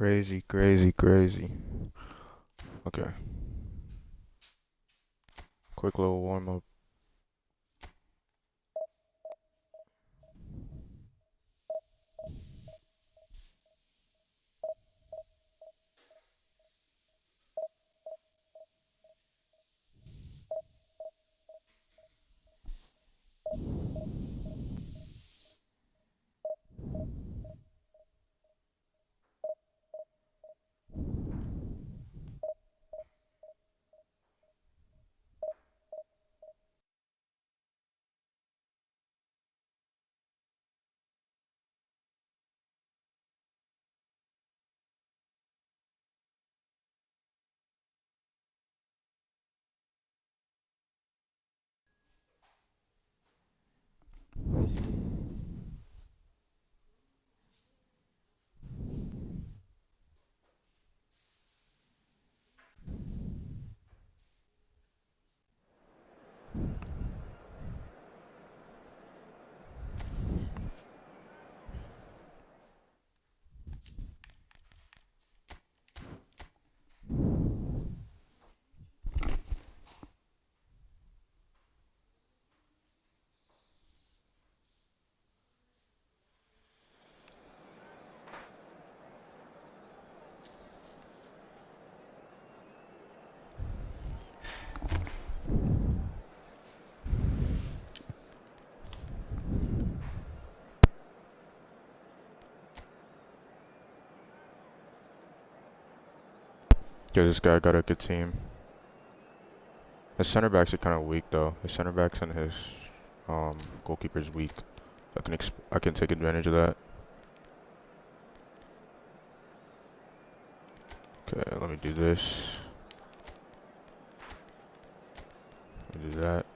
Crazy, crazy, crazy. Okay. Quick little warm up. Yeah, this guy got a good team. His center backs are kind of weak though. His center backs and his goalkeeper's weak. I can take advantage of that. Okay, let me do this. Let me do that.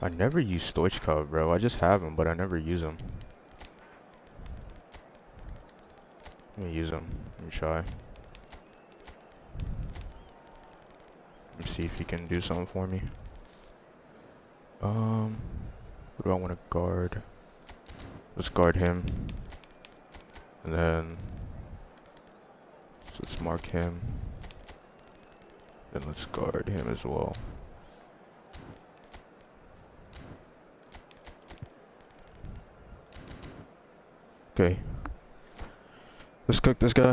I never use Stoichkov, bro. I just have him, but I never use him. Let me use him. Let me try. Let me see if he can do something for me. What do I want to guard? Let's guard him. And then so let's mark him. Then let's guard him as well. Okay. Let's cook this guy.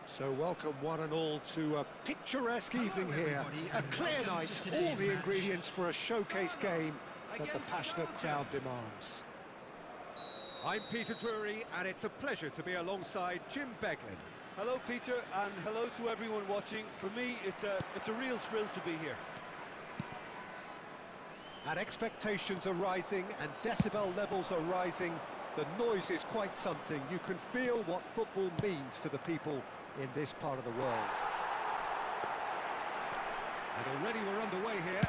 So welcome one and all to a picturesque evening here. A clear night, all the ingredients for a showcase game that the passionate crowd demands. I'm Peter Drury, and it's a pleasure to be alongside Jim Beglin. Hello, Peter, and hello to everyone watching. For me, it's a real thrill to be here. And expectations are rising, and decibel levels are rising. The noise is quite something. You can feel what football means to the people in this part of the world. And already we're underway here.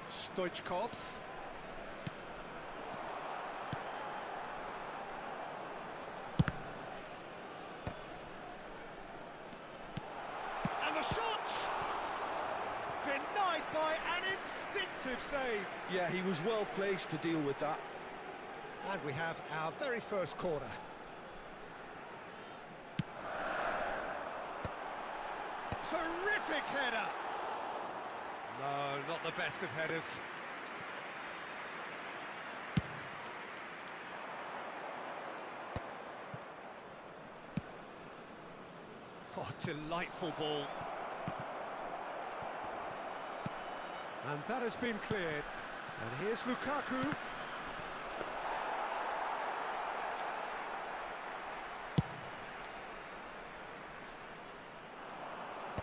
Stoichkov. And the shot! Denied by an instinctive save. Yeah, he was well placed to deal with that. And we have our very first corner. Terrific header! No, not the best of headers. Oh, delightful ball. And that has been cleared. And here's Lukaku.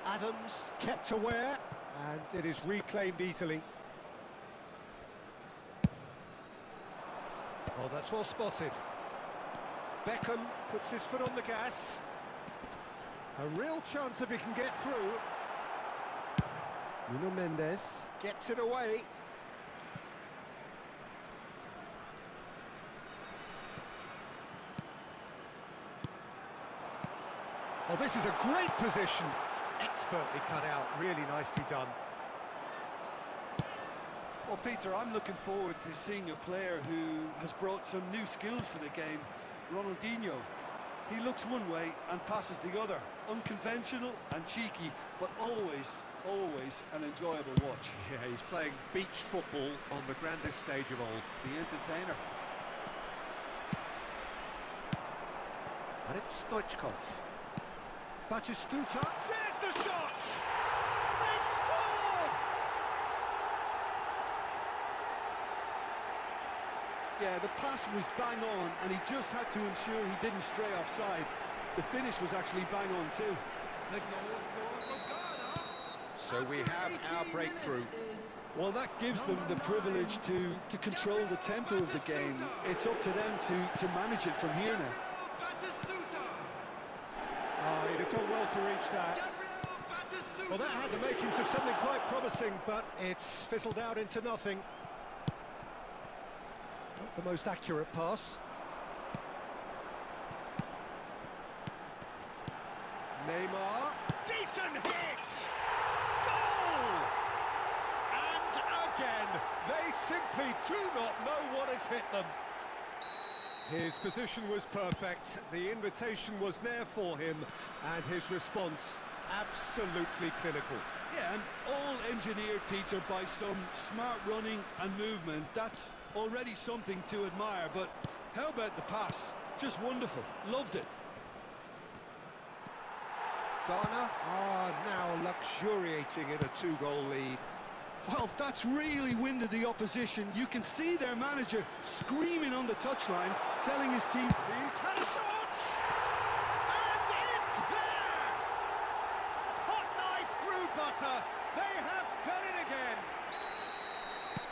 Adams kept aware, and it is reclaimed easily. Oh, that's well spotted. Beckham puts his foot on the gas. A real chance if he can get through. Nuno Mendes gets it away. Oh, this is a great position. Expertly cut out, really nicely done. Well, Peter, I'm looking forward to seeing a player who has brought some new skills to the game, Ronaldinho. He looks one way and passes the other. Unconventional and cheeky, but always an enjoyable watch. Yeah, he's playing beach football on the grandest stage of all. The entertainer. And it's Stoichkov. Batistuta, there's the shot! They've scored! Yeah, the pass was bang on, and he just had to ensure he didn't stray offside. The finish was actually bang on too. So we have our breakthrough. Well, that gives them the privilege to control the tempo of the game. It's up to them to manage it from here now. Oh, he'd have done well to reach that. Well, that had the makings of something quite promising, but it's fizzled out into nothing. Not the most accurate pass. Neymar, decent hit! Goal! And again, they simply do not know what has hit them. His position was perfect, the invitation was there for him, and his response absolutely clinical. Yeah, and all engineered, Peter, by some smart running and movement. That's already something to admire, but how about the pass? Just wonderful. Loved it. Ghana are now luxuriating in a two-goal lead. Well, that's really winded the opposition. You can see their manager screaming on the touchline, telling his team... He's had a shot! And it's there! Hot knife through butter. They have done it again.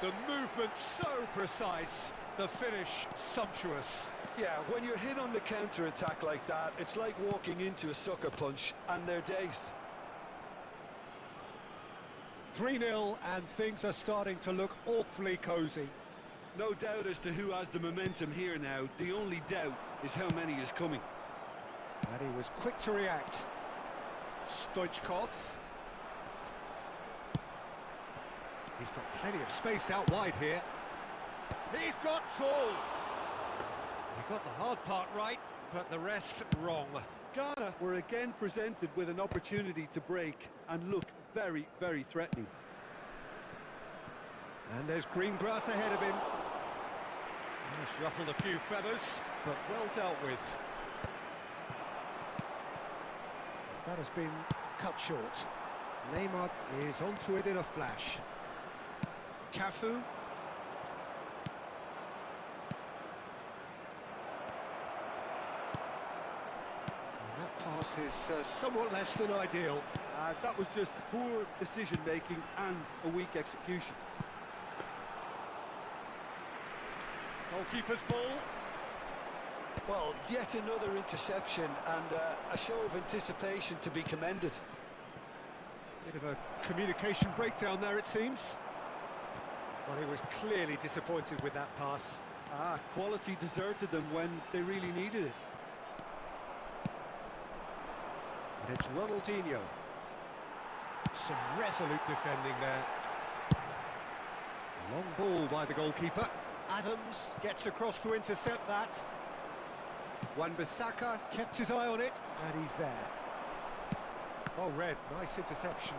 The movement so precise, the finish sumptuous. Yeah, when you're hit on the counter-attack like that, it's like walking into a sucker punch, and they're dazed. 3-0, and things are starting to look awfully cosy. No doubt as to who has the momentum here now. The only doubt is how many is coming. And he was quick to react. Stoichkov. He's got plenty of space out wide here. He's got all. He got the hard part right, but the rest wrong. Ghana were again presented with an opportunity to break and look very, very threatening. And there's green grass ahead of him. He's ruffled a few feathers, but well dealt with. That has been cut short. Neymar is onto it in a flash. Cafu. And that pass is somewhat less than ideal. That was just poor decision-making and a weak execution. Goalkeeper's ball. Well, yet another interception and a show of anticipation to be commended. Bit of a communication breakdown there, it seems. Well, he was clearly disappointed with that pass. Quality deserted them when they really needed it. And it's Ronaldinho. Some resolute defending there. Long ball by the goalkeeper. Adams gets across to intercept that. Wan-Bissaka kept his eye on it, and he's there. Oh, Red, nice interception.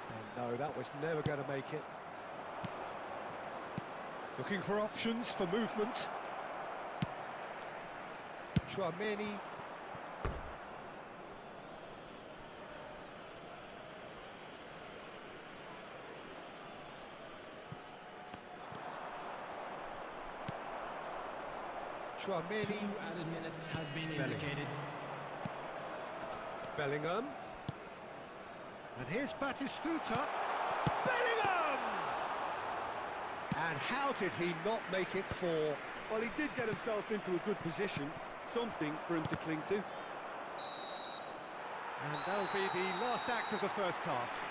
And no, that was never going to make it. Looking for options for movement. Chouameni. Chouameni. 2 added minutes has been indicated. Bellingham. And here's Batistuta. Bellingham! And how did he not make it 4? Well, he did get himself into a good position, something for him to cling to. And that'll be the last act of the first half.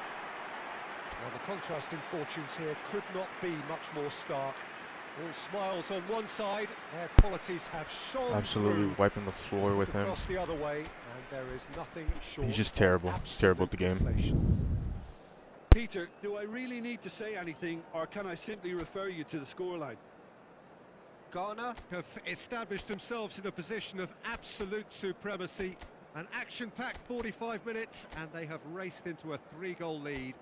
Well, the contrast in fortunes here could not be much more stark. All smiles on one side, their qualities have shone Absolutely through. wiping the floor with him. Across the other way, and there is nothing short. He's just of terrible. He's terrible at the absolute game. deflation. Peter, do I really need to say anything, or can I simply refer you to the scoreline? Ghana have established themselves in a position of absolute supremacy. An action-packed 45 minutes, and they have raced into a 3-goal lead.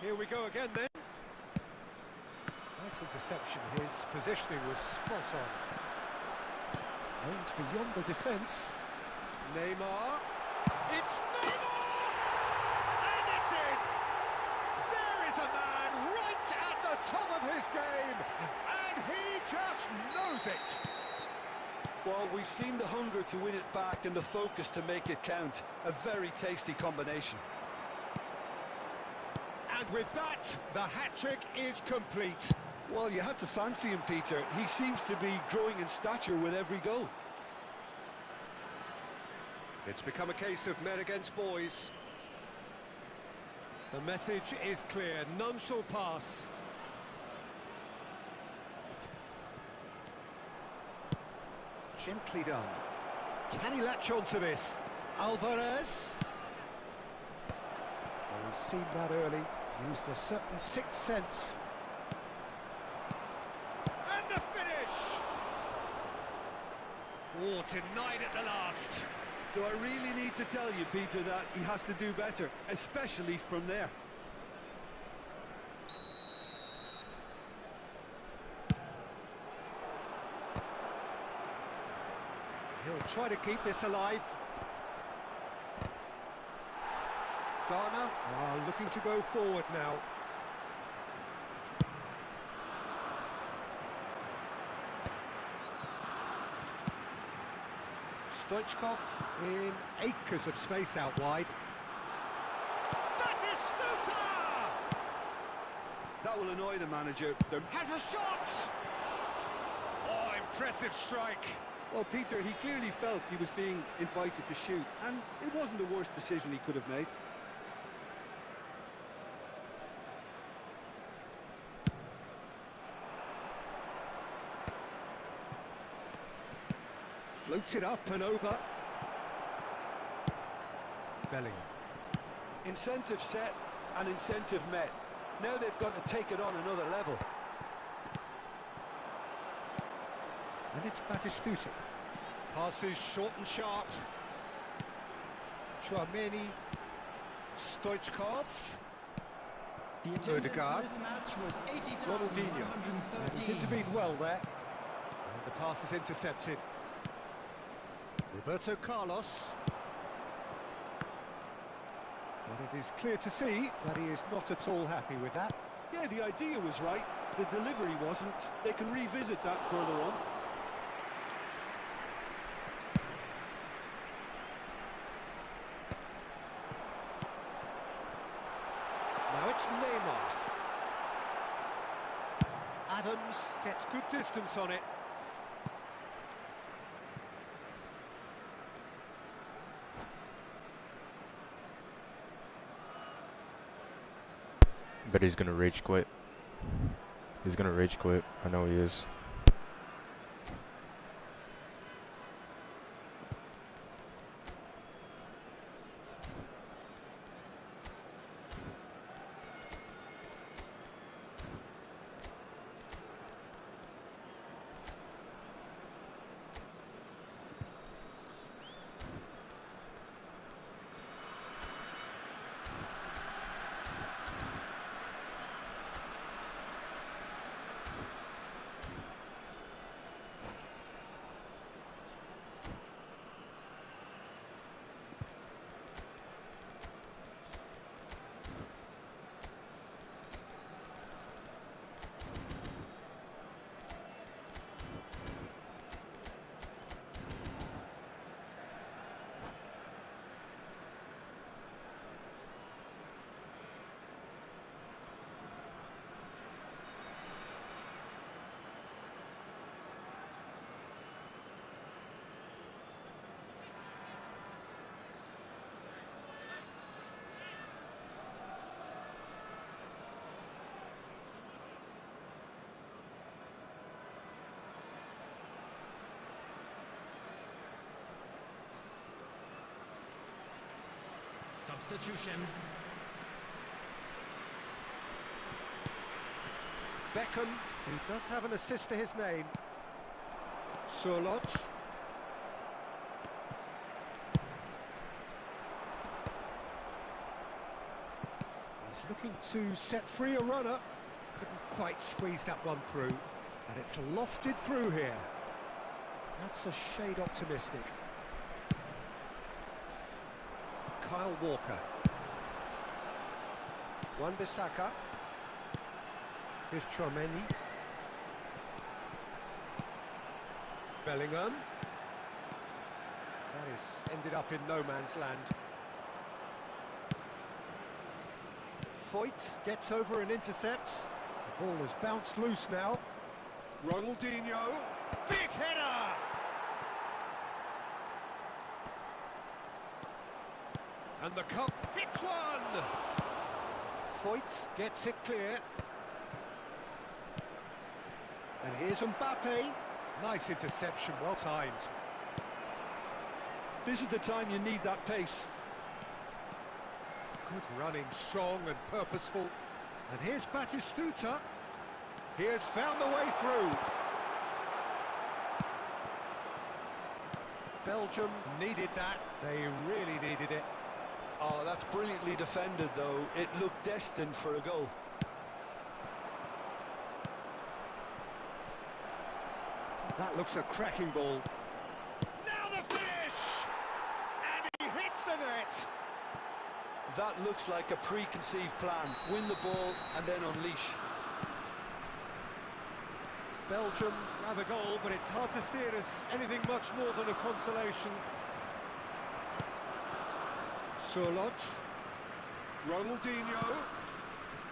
Here we go again then. Nice interception, his positioning was spot on. Aimed beyond the defence. Neymar. It's Neymar! And it's in! There is a man right at the top of his game, and he just knows it. Well, we've seen the hunger to win it back and the focus to make it count. A very tasty combination. And with that, the hat-trick is complete. Well, you had to fancy him, Peter. He seems to be growing in stature with every goal. It's become a case of men against boys. The message is clear, none shall pass. Gently done. Can he latch on to this? Alvarez. Well, he's seen that early. Used a certain sixth sense. And the finish! Oh, denied at the last. Do I really need to tell you, Peter, that he has to do better, especially from there? He'll try to keep this alive. Ghana are looking to go forward now. Stoichkov in acres of space out wide. That is Stuta! That will annoy the manager. Has a shot! Oh, impressive strike. Well, Peter, he clearly felt he was being invited to shoot, and it wasn't the worst decision he could have made. Floated up and over. Bellingham. Incentive set and incentive met. Now they've got to take it on another level. And it's Batistuta. Passes short and sharp. Chouameni. Stoichkov. The attendance Odegaard. for this match was Ronaldinho. He's 80,113. intervened well there. And the pass is intercepted. Roberto Carlos. But it is clear to see that he is not at all happy with that. Yeah, the idea was right. The delivery wasn't. They can revisit that further on. Now it's Neymar. Adams gets good distance on it. But he's gonna rage quit. He's gonna rage quit. I know he is. Substitution. Beckham, who does have an assist to his name. Surlot. He's looking to set free a runner. Couldn't quite squeeze that one through. And it's lofted through here. That's a shade optimistic. Kyle Walker. Wan-Bissaka. Here's Chouameni. Bellingham. That is ended up in no man's land. Foyt gets over and intercepts. The ball has bounced loose now. Ronaldinho. Big header! And the cup hits one! Foyt gets it clear. And here's Mbappe. Nice interception, well timed. This is the time you need that pace. Good running, strong and purposeful. And here's Batistuta. He has found the way through. Belgium needed that. They really needed it. Oh, that's brilliantly defended, though. It looked destined for a goal. That looks a cracking ball. Now the finish! And he hits the net! That looks like a preconceived plan. Win the ball and then unleash. Belgium grab a goal, but it's hard to see it as anything much more than a consolation. Surlot. Ronaldinho.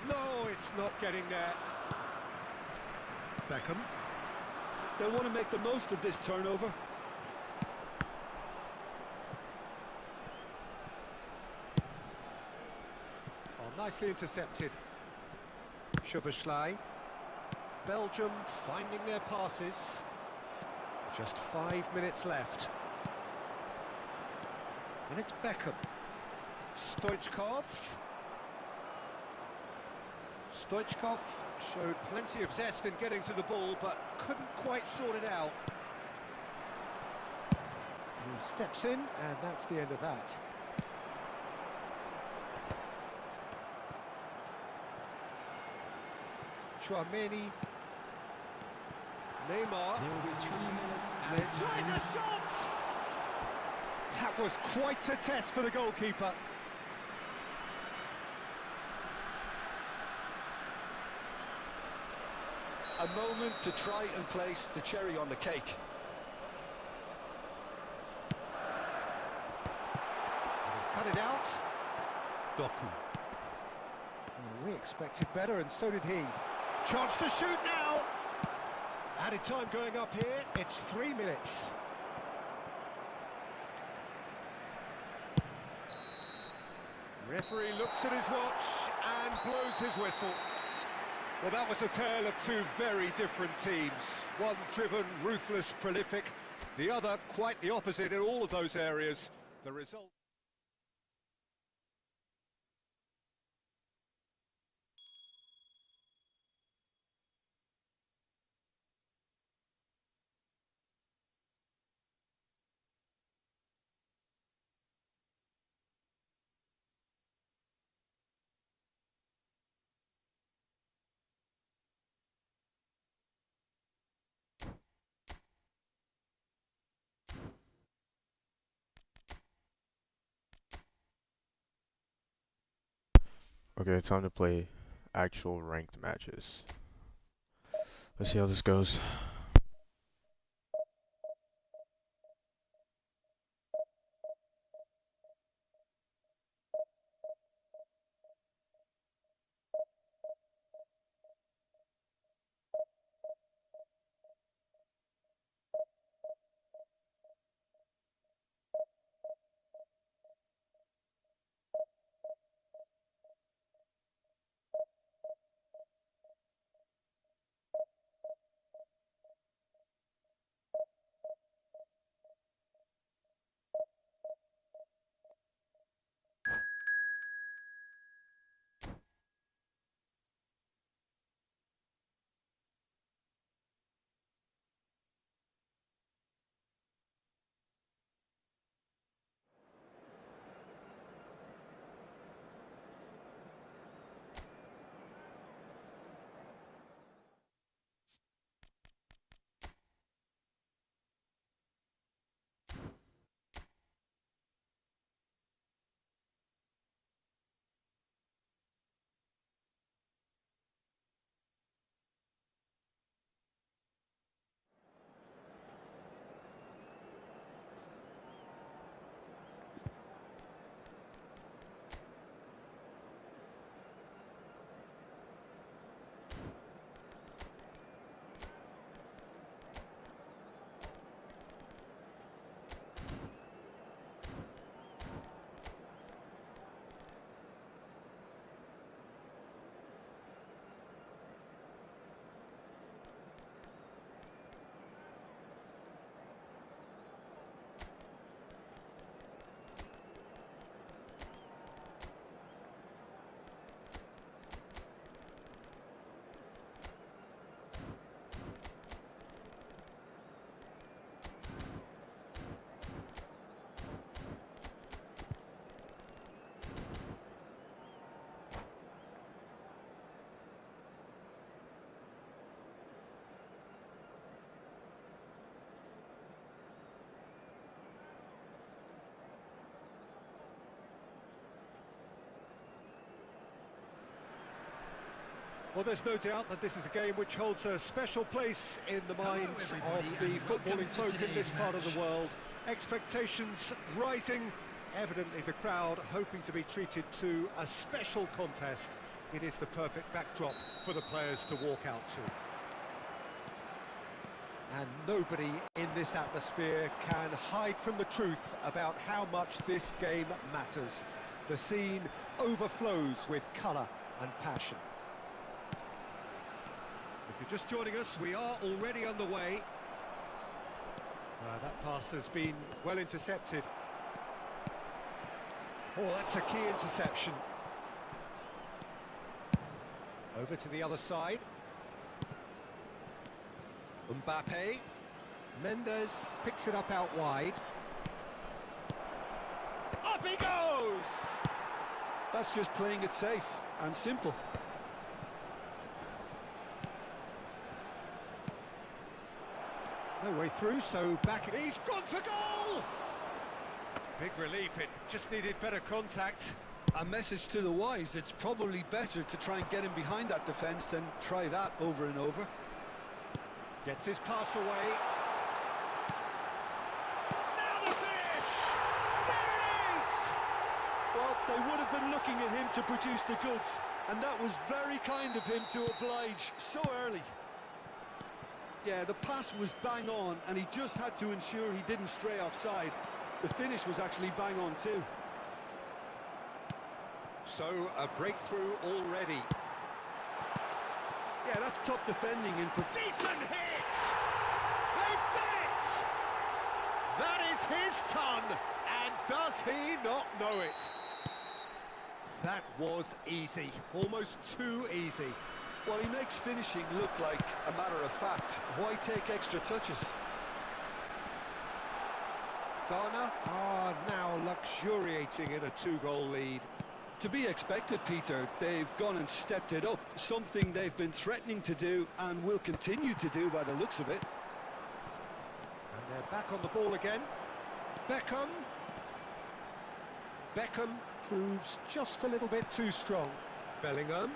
No, it's not getting there. Beckham. They'll want to make the most of this turnover. Oh, nicely intercepted. Szoboszlai. Belgium finding their passes. Just 5 minutes left. And it's Beckham. Stoichkov. Stoichkov showed plenty of zest in getting to the ball, but couldn't quite sort it out. He steps in, and that's the end of that. Chouameni. Neymar. There will be 3 minutes. And it tries a shot! That was quite a test for the goalkeeper. A moment to try and place the cherry on the cake. He's cut it out. Doku. We expected better, and so did he. Chance to shoot now! Added time going up here. It's 3 minutes. Referee looks at his watch and blows his whistle. Well, that was a tale of two very different teams. One driven, ruthless, prolific. The other quite the opposite in all of those areas. The result... Okay, time to play actual ranked matches. Let's see how this goes. Well, there's no doubt that this is a game which holds a special place in the minds of the footballing folk in this part of the world. Expectations rising, evidently the crowd hoping to be treated to a special contest. It is the perfect backdrop for the players to walk out to. And nobody in this atmosphere can hide from the truth about how much this game matters. The scene overflows with colour and passion. If you're just joining us, we are already underway. That pass has been well intercepted. Oh, that's a key interception. Over to the other side. Mbappe. Mendes picks it up out wide. Up he goes! That's just playing it safe and simple. No way through, so back... He's gone for goal! Big relief, it just needed better contact. A message to the wise, it's probably better to try and get him behind that defence than try that over and over. Gets his pass away. Now the finish! There it is! Well, they would have been looking at him to produce the goods, and that was very kind of him to oblige so early. Yeah, the pass was bang on, and he just had to ensure he didn't stray offside. The finish was actually bang on too. So, a breakthrough already. Yeah, that's top defending in... Decent hit! They've done it! That is his ton, and does he not know it? That was easy, almost too easy. Well, he makes finishing look like a matter of fact. Why take extra touches? Ghana are now luxuriating in a two-goal lead. To be expected, Peter. They've gone and stepped it up, something they've been threatening to do and will continue to do by the looks of it. And they're back on the ball again. Beckham. Beckham proves just a little bit too strong. Bellingham.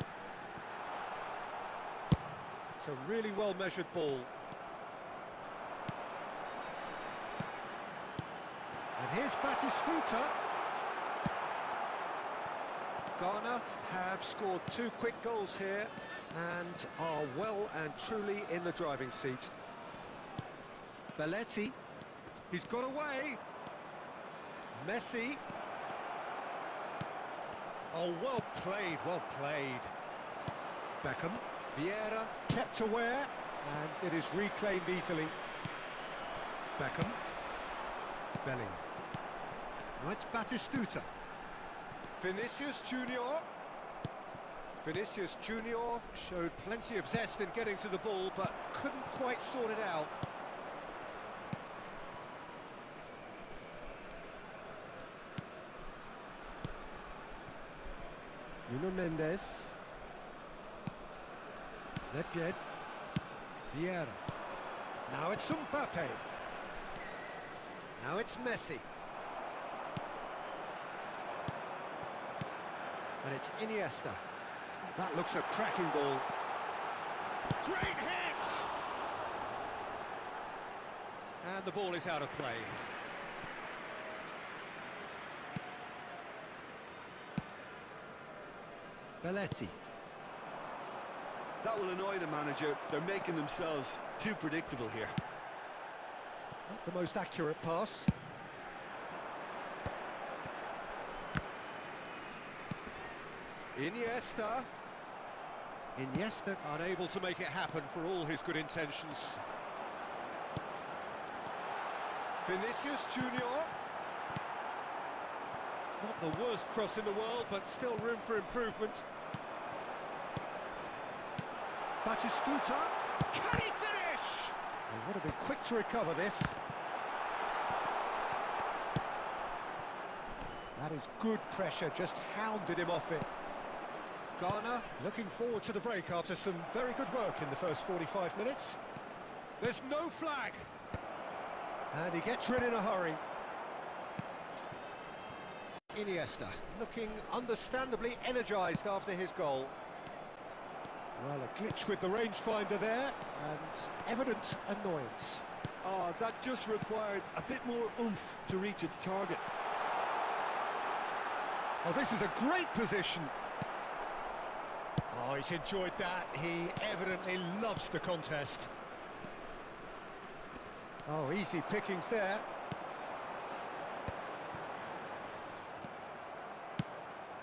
It's a really well-measured ball. And here's Batistuta. Ghana have scored 2 quick goals here and are well and truly in the driving seat. Belletti, he's got away. Messi. Oh, well played, well played. Beckham, Vieira, kept aware, and it is reclaimed easily. Beckham, Bellingham. Now it's Batistuta. Vinicius Junior. Vinicius Junior showed plenty of zest in getting to the ball, but couldn't quite sort it out. Nuno Mendes. Nedved. Vieira. Now it's Mbappe. Now it's Messi. And it's Iniesta. That looks a cracking ball. Great hit! And the ball is out of play. Belletti. That will annoy the manager. They're making themselves too predictable here. Not the most accurate pass. Iniesta. Iniesta unable to make it happen for all his good intentions. Vinicius Junior. Not the worst cross in the world, but still room for improvement. Batistuta. Can he finish? He would have been quick to recover this. That is good pressure, just hounded him off it. Ghana looking forward to the break after some very good work in the first 45 minutes. There's no flag. And he gets rid in a hurry. Iniesta looking understandably energised after his goal. Well, a glitch with the rangefinder there, and evident annoyance. Oh, that just required a bit more oomph to reach its target. Oh, this is a great position. Oh, he's enjoyed that. He evidently loves the contest. Oh, easy pickings there.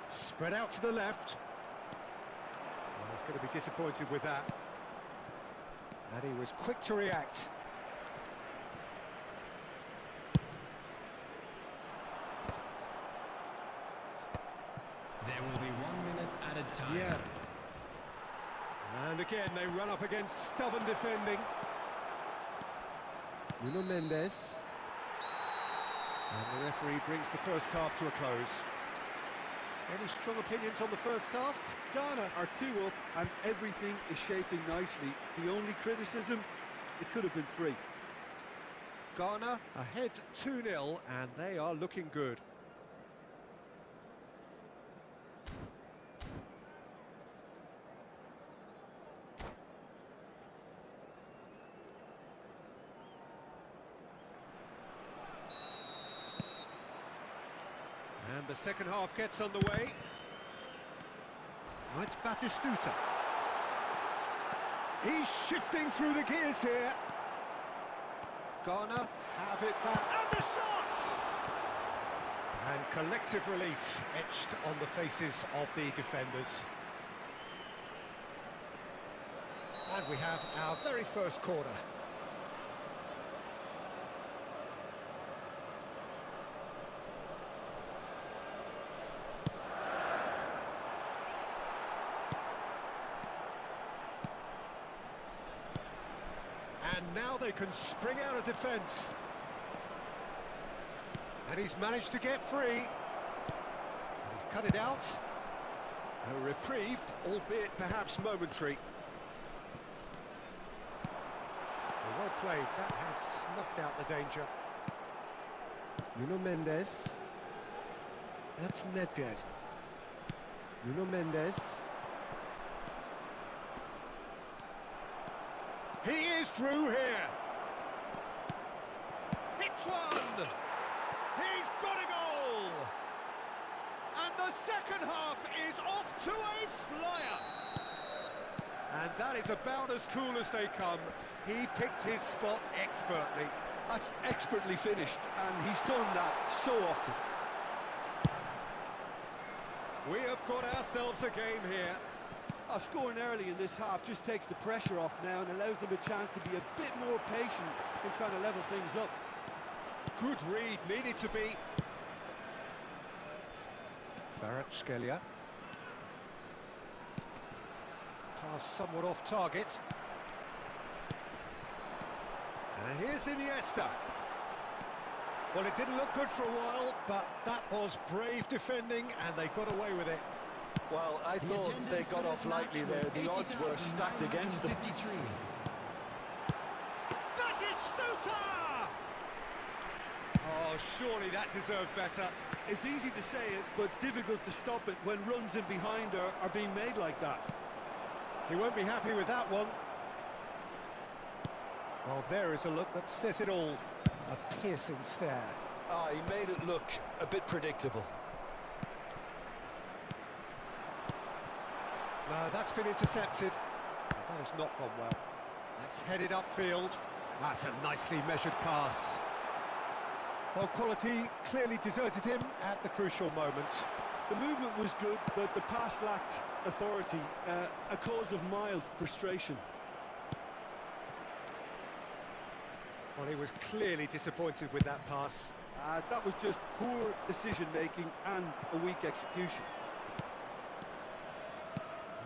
Spread out to the left. Well, he's going to be disappointed with that. And he was quick to react. There will be 1 minute at a time. Yeah. And again, they run up against stubborn defending. Nuno Mendes. And the referee brings the first half to a close. Any strong opinions on the first half? Ghana are 2 up and everything is shaping nicely. The only criticism, it could have been 3. Ghana ahead 2-0, and they are looking good. And the second half gets underway. Now it's Batistuta. He's shifting through the gears here. Ghana have it back, and the shot! And collective relief etched on the faces of the defenders. And we have our very first corner. And now they can spring out of defence. And he's managed to get free. And he's cut it out. A reprieve, albeit perhaps momentary. Well played, that has snuffed out the danger. Nuno Mendes. That's Nedved. Nuno Mendes. He is through here. Hits one. He's got a goal. And the second half is off to a flyer. And that is about as cool as they come. He picked his spot expertly. That's expertly finished, and he's done that so often. We have got ourselves a game here. Scoring early in this half just takes the pressure off now and allows them a chance to be a bit more patient in trying to level things up. Good read, needed to be. Kvaratskhelia. Pass somewhat off target. And here's Iniesta. Well, it didn't look good for a while, but that was brave defending, and they got away with it. Well, I thought they got off lightly there. The odds were stacked against them. Batistuta! Oh, surely that deserved better. It's easy to say it, but difficult to stop it when runs in behind are being made like that. He won't be happy with that one. Well, there is a look that says it all. A piercing stare. He made it look a bit predictable. No, that's been intercepted. That has not gone well. That's headed upfield. That's a nicely measured pass. Well, quality clearly deserted him at the crucial moment. The movement was good, but the pass lacked authority, a cause of mild frustration. Well, he was clearly disappointed with that pass. That was just poor decision-making and a weak execution.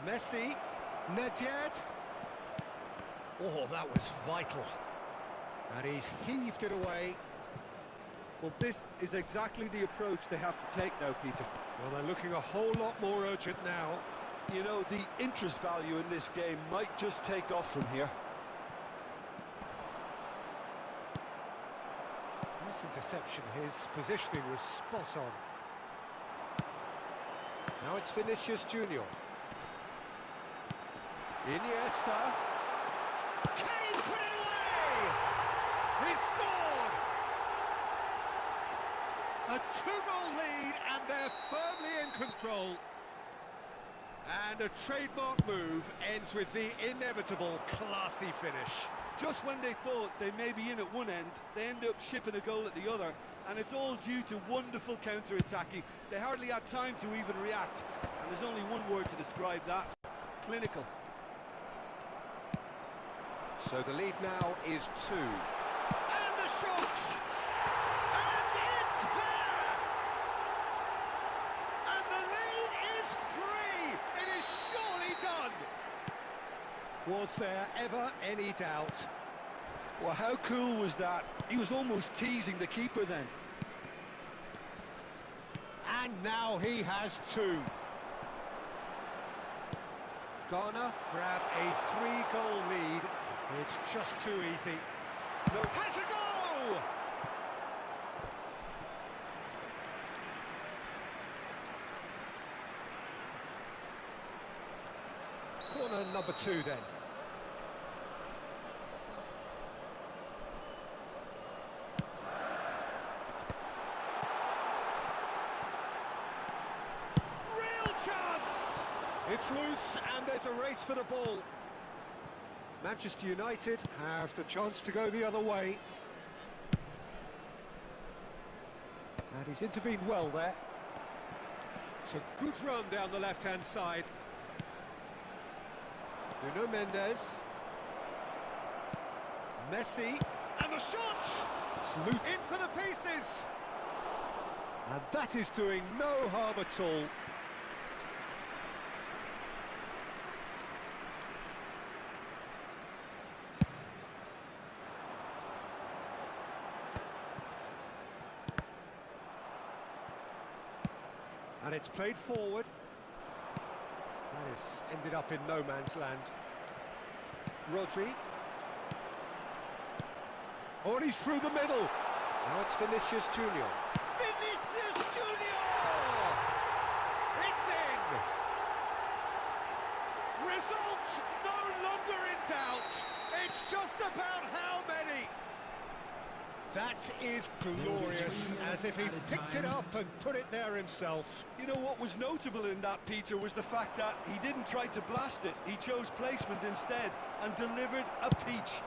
Messi, Nedved. Oh, that was vital. And he's heaved it away. Well, this is exactly the approach they have to take now, Peter. Well, they're looking a whole lot more urgent now. You know, the interest value in this game might just take off from here. Nice interception. His positioning was spot on. Now it's Vinicius Junior. Iniesta. Can he put it away? He scored! A 2-goal lead, and they're firmly in control. And a trademark move ends with the inevitable classy finish. Just when they thought they may be in at one end, they end up shipping a goal at the other, and it's all due to wonderful counter-attacking. They hardly had time to even react, and there's only one word to describe that: clinical. So the lead now is 2. And the shot! And it's there! And the lead is 3! It is surely done! Was there ever any doubt? Well, how cool was that? He was almost teasing the keeper then. And now he has 2. Ghana grab a 3-goal lead. It's just too easy. No, has a goal! Corner number 2 then. Real chance! It's loose and there's a race for the ball. Manchester United have the chance to go the other way. And he's intervened well there. It's a good run down the left-hand side. Nuno Mendes. Messi. And the shot! It's loose in for the pieces! And that is doing no harm at all. And it's played forward. And it's ended up in no man's land. Rodri. Oh, and he's through the middle. Now it's Vinicius Junior. Vinicius Junior! It's in! Result no longer in doubt. It's just about how many. That is glorious, as if he picked it up and put it there himself. You know what was notable in that, Peter, was the fact that he didn't try to blast it. He chose placement instead and delivered a peach.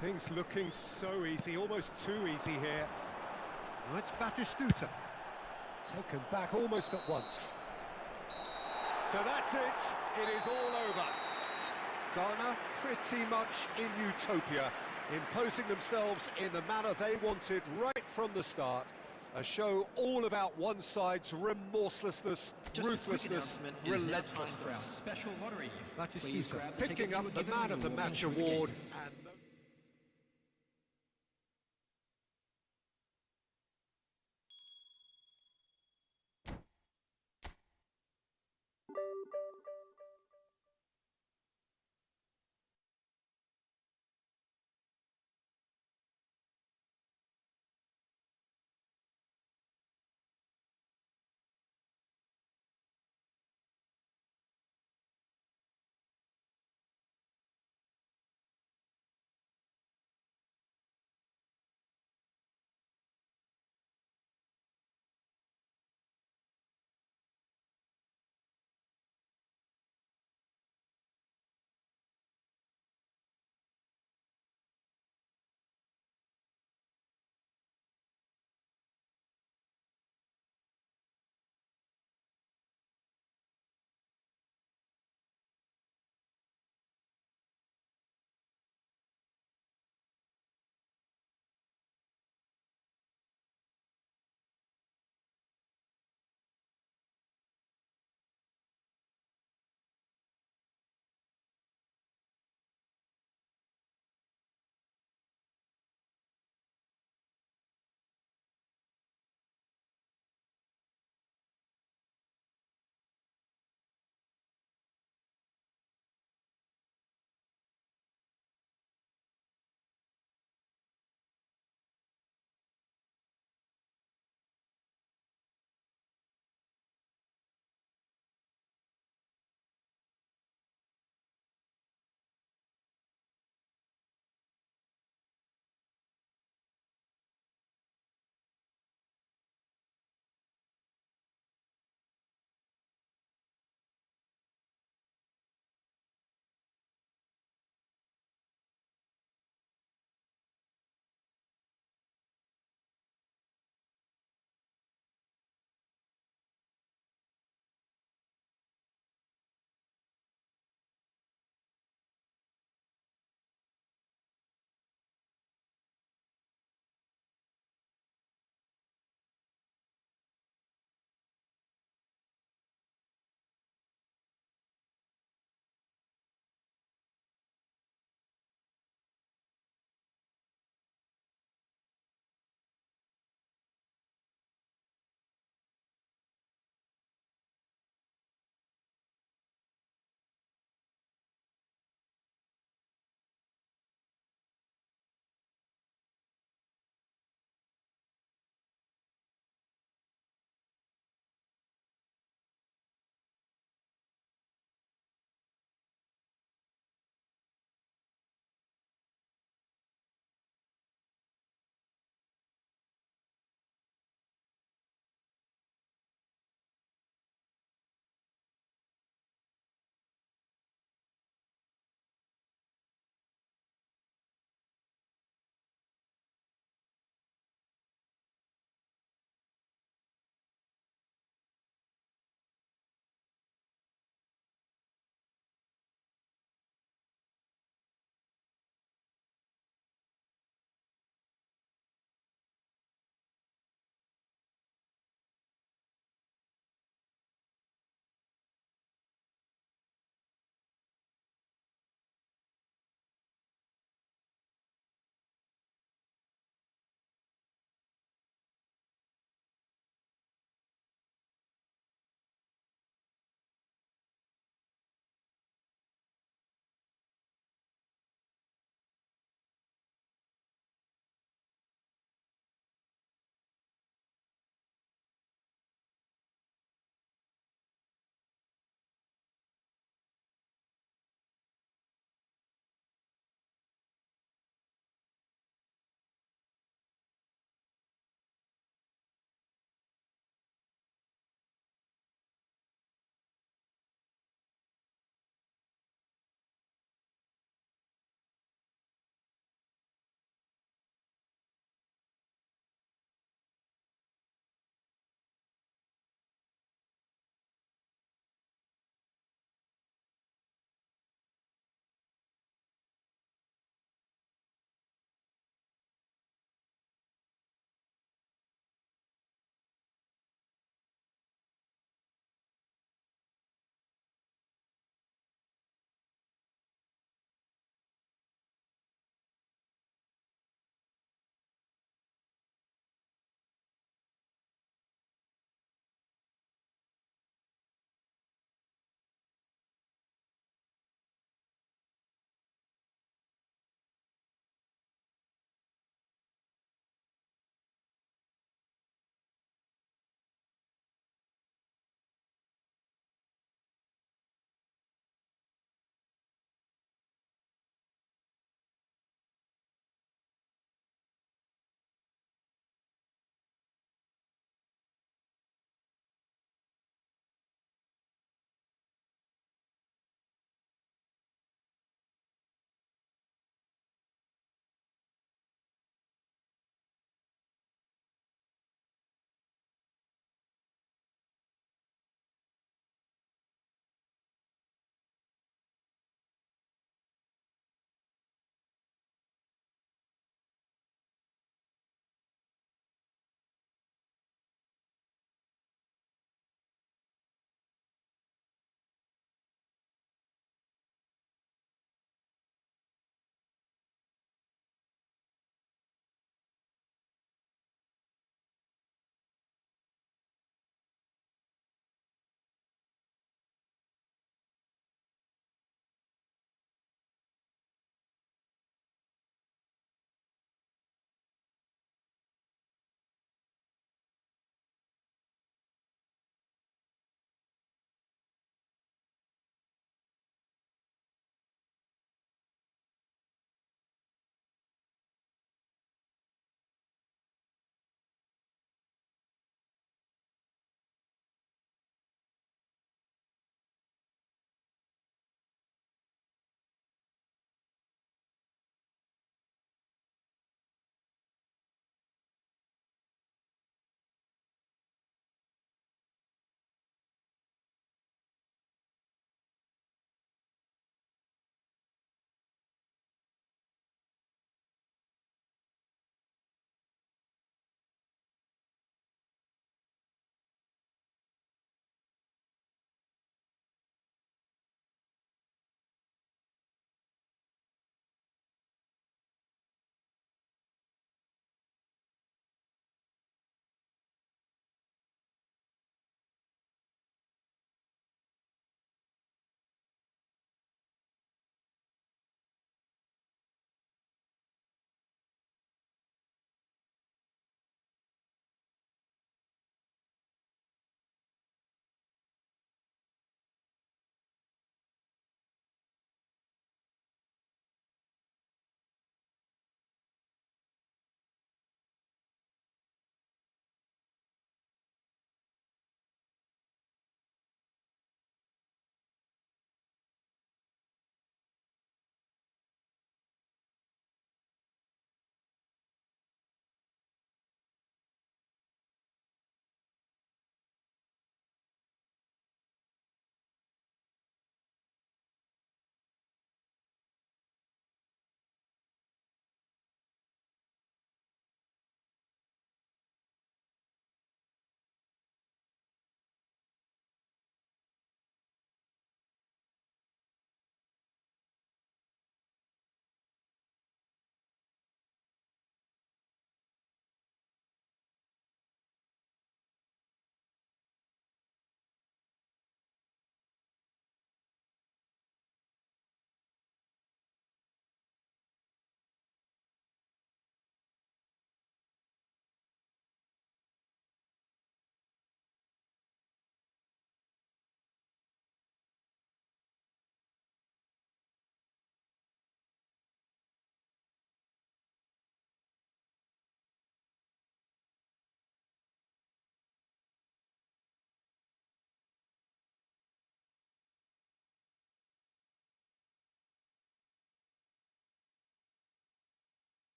Things looking so easy, almost too easy here. Now it's Batistuta. Taken back almost at once. So that's it. It is all over. Ghana pretty much in utopia, imposing themselves in the manner they wanted right from the start. A show all about one side's remorselessness, ruthlessness, relentlessness. Batistuta picking up the Man of the Match award. And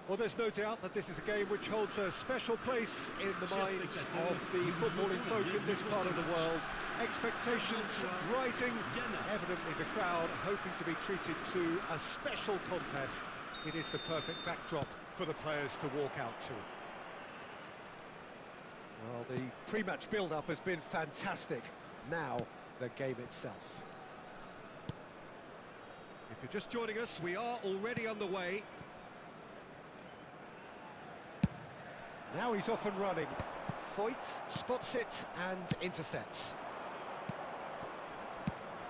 Well, there's no doubt that this is a game which holds a special place in the minds of the footballing folk in this part of the world. Expectations rising, evidently the crowd hoping to be treated to a special contest. It is the perfect backdrop for the players to walk out to. Well, the pre-match build-up has been fantastic. Now, the game itself. If you're just joining us, we are already underway. Now he's off and running. Foyt spots it and intercepts.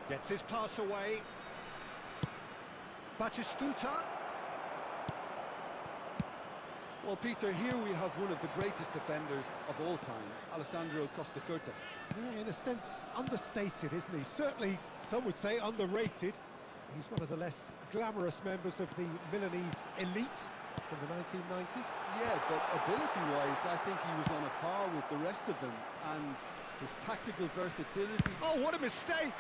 Gets his pass away. Batistuta. Well, Peter, here we have one of the greatest defenders of all time, Alessandro Costa Curta. Yeah, in a sense, understated, isn't he? Certainly, some would say underrated. He's one of the less glamorous members of the Milanese elite from the 1990s. Yeah, but ability-wise, I think he was on a par with the rest of them, and his tactical versatility... Oh, what a mistake!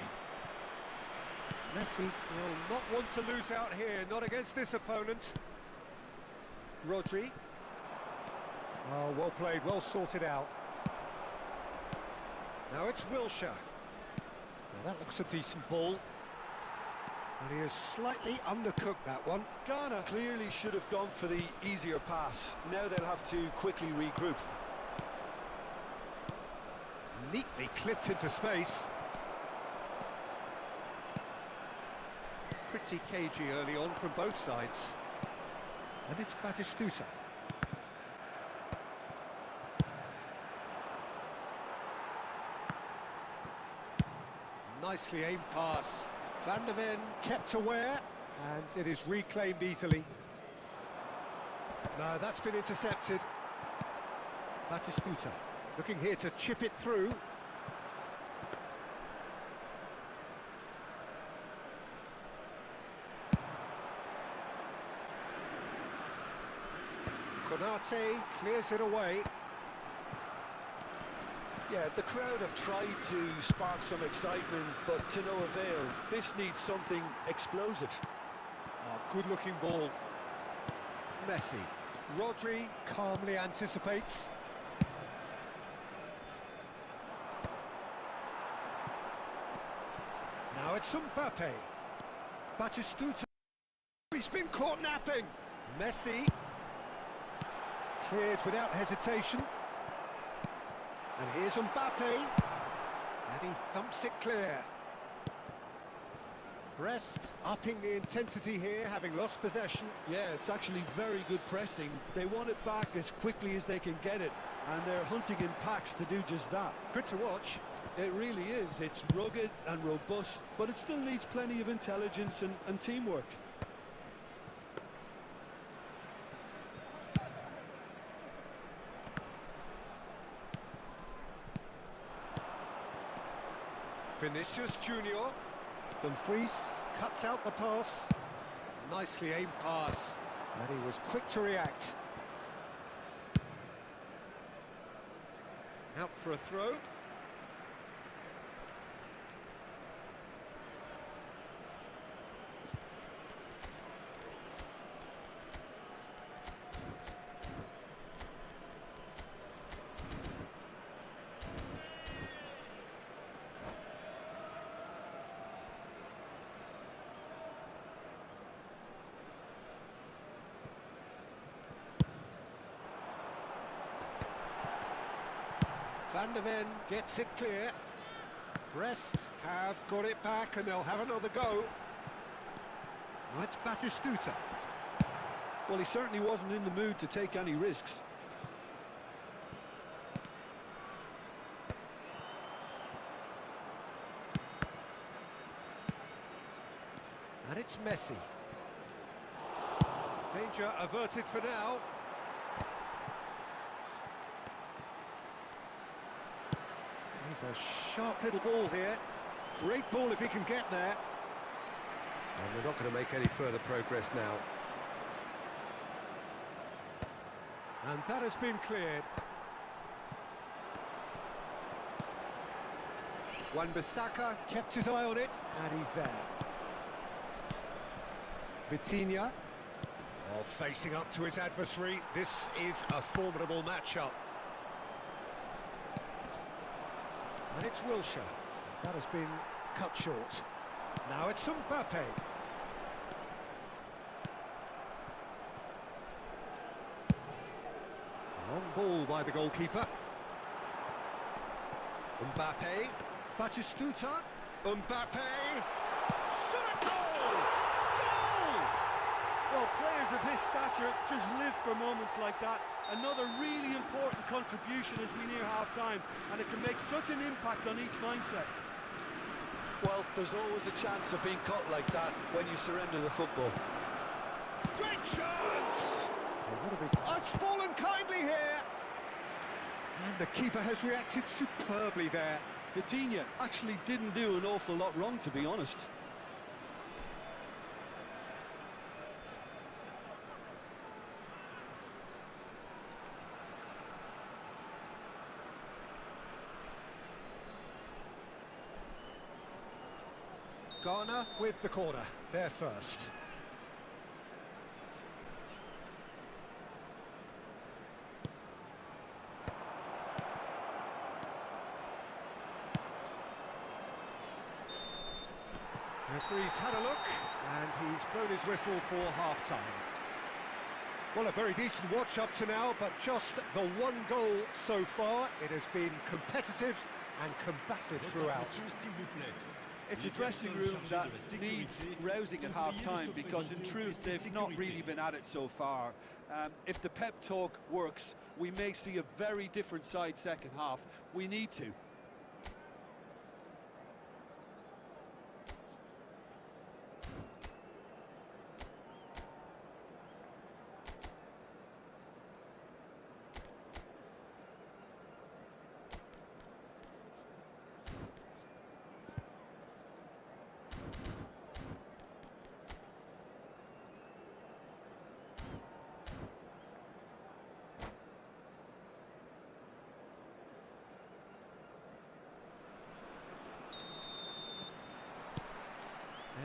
Messi will not want to lose out here, not against this opponent. Rodri. Oh, well played, well sorted out. Now it's Wilshere. Now that looks a decent ball. And he has slightly undercooked that one. Ghana clearly should have gone for the easier pass. Now they'll have to quickly regroup. Neatly clipped into space. Pretty cagey early on from both sides. And it's Batistuta. Nicely aimed pass. Van der Ven kept aware, and it is reclaimed easily. No, that's been intercepted. Batistuta looking here to chip it through. Konate clears it away. Yeah, the crowd have tried to spark some excitement, but to no avail. This needs something explosive. Oh, good-looking ball. Messi. Rodri calmly anticipates. Now it's Mbappe. Batistuta. He's been caught napping. Messi. Cleared without hesitation. And here's Mbappe. And he thumps it clear. Brest upping the intensity here, having lost possession. Yeah, it's actually very good pressing. They want it back as quickly as they can get it, and they're hunting in packs to do just that. Good to watch. It really is. It's rugged and robust, but it still needs plenty of intelligence and teamwork. Vinicius Junior. Dumfries cuts out the pass. Nicely aimed pass. And he was quick to react. Out for a throw. Van der Ven gets it clear. Brest have got it back and they'll have another go. Now it's Batistuta. Well, he certainly wasn't in the mood to take any risks. And it's Messi. Danger averted for now. He's a sharp little ball here. Great ball if he can get there. And we're not going to make any further progress now. And that has been cleared. Wan-Bissaka kept his eye on it, and he's there. Vitinha. Well, facing up to his adversary, this is a formidable matchup. And it's Wilshere. That has been cut short. Now it's Mbappe. Long ball by the goalkeeper. Mbappe. Batistuta. Mbappe. Shot a goal! Goal! Well, players of his stature just live for moments like that. Another really important contribution as we near half-time, and it can make such an impact on each mindset. Well, there's always a chance of being caught like that when you surrender the football. Great chance! Oh, it's fallen kindly here. And the keeper has reacted superbly there. Coutinho actually didn't do an awful lot wrong, to be honest. Ghana with the corner, there first. Referee's had a look, and he's blown his whistle for half-time. Well, a very decent watch up to now, but just the one goal so far. It has been competitive and combative throughout. It's a dressing room that needs rousing at half-time, because in truth they've not really been at it so far. If the pep talk works, we may see a very different side second half. We need to.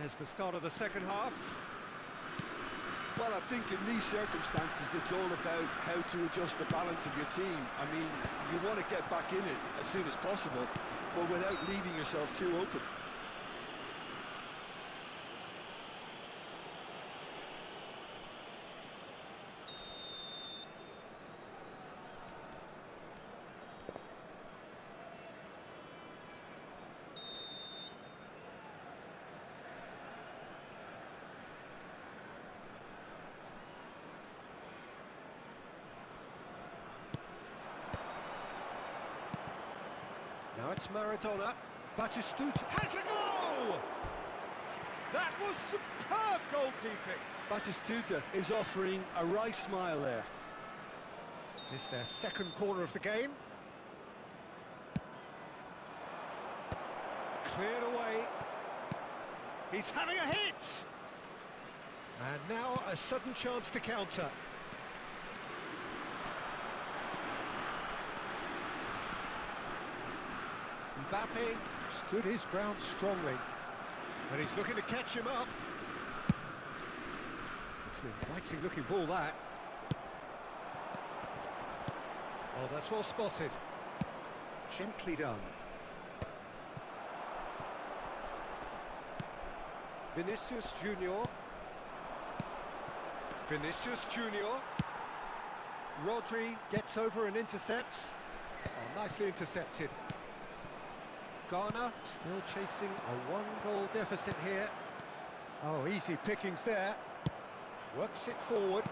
There's the start of the second half. Well, I think in these circumstances it's all about how to adjust the balance of your team. I mean, you want to get back in it as soon as possible, but without leaving yourself too open. Now it's Maradona. Batistuta has a goal! That was superb goalkeeping. Batistuta is offering a wry smile there. It's their second corner of the game. Cleared away. He's having a hit! And now a sudden chance to counter. Mbappe stood his ground strongly, and he's looking to catch him up. It's an inviting looking ball, that. Oh, that's well spotted. Gently done. Vinicius Junior. Vinicius Junior. Rodri gets over and intercepts. Oh, nicely intercepted. Ghana still chasing a one-goal deficit here. Oh, easy pickings there. Works it forward.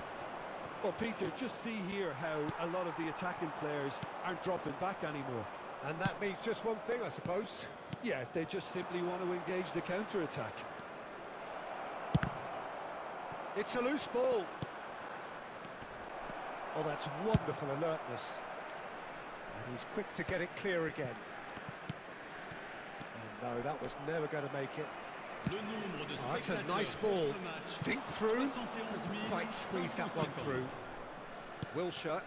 Well, Peter, just see here how a lot of the attacking players aren't dropping back anymore. And that means just one thing, I suppose. Yeah, they just simply want to engage the counter-attack. It's a loose ball. Oh, that's wonderful alertness. And he's quick to get it clear again. And no, that was never going to make it. Oh, that's a nice ball. Dink through. Couldn't quite squeeze that one through. Wilshere.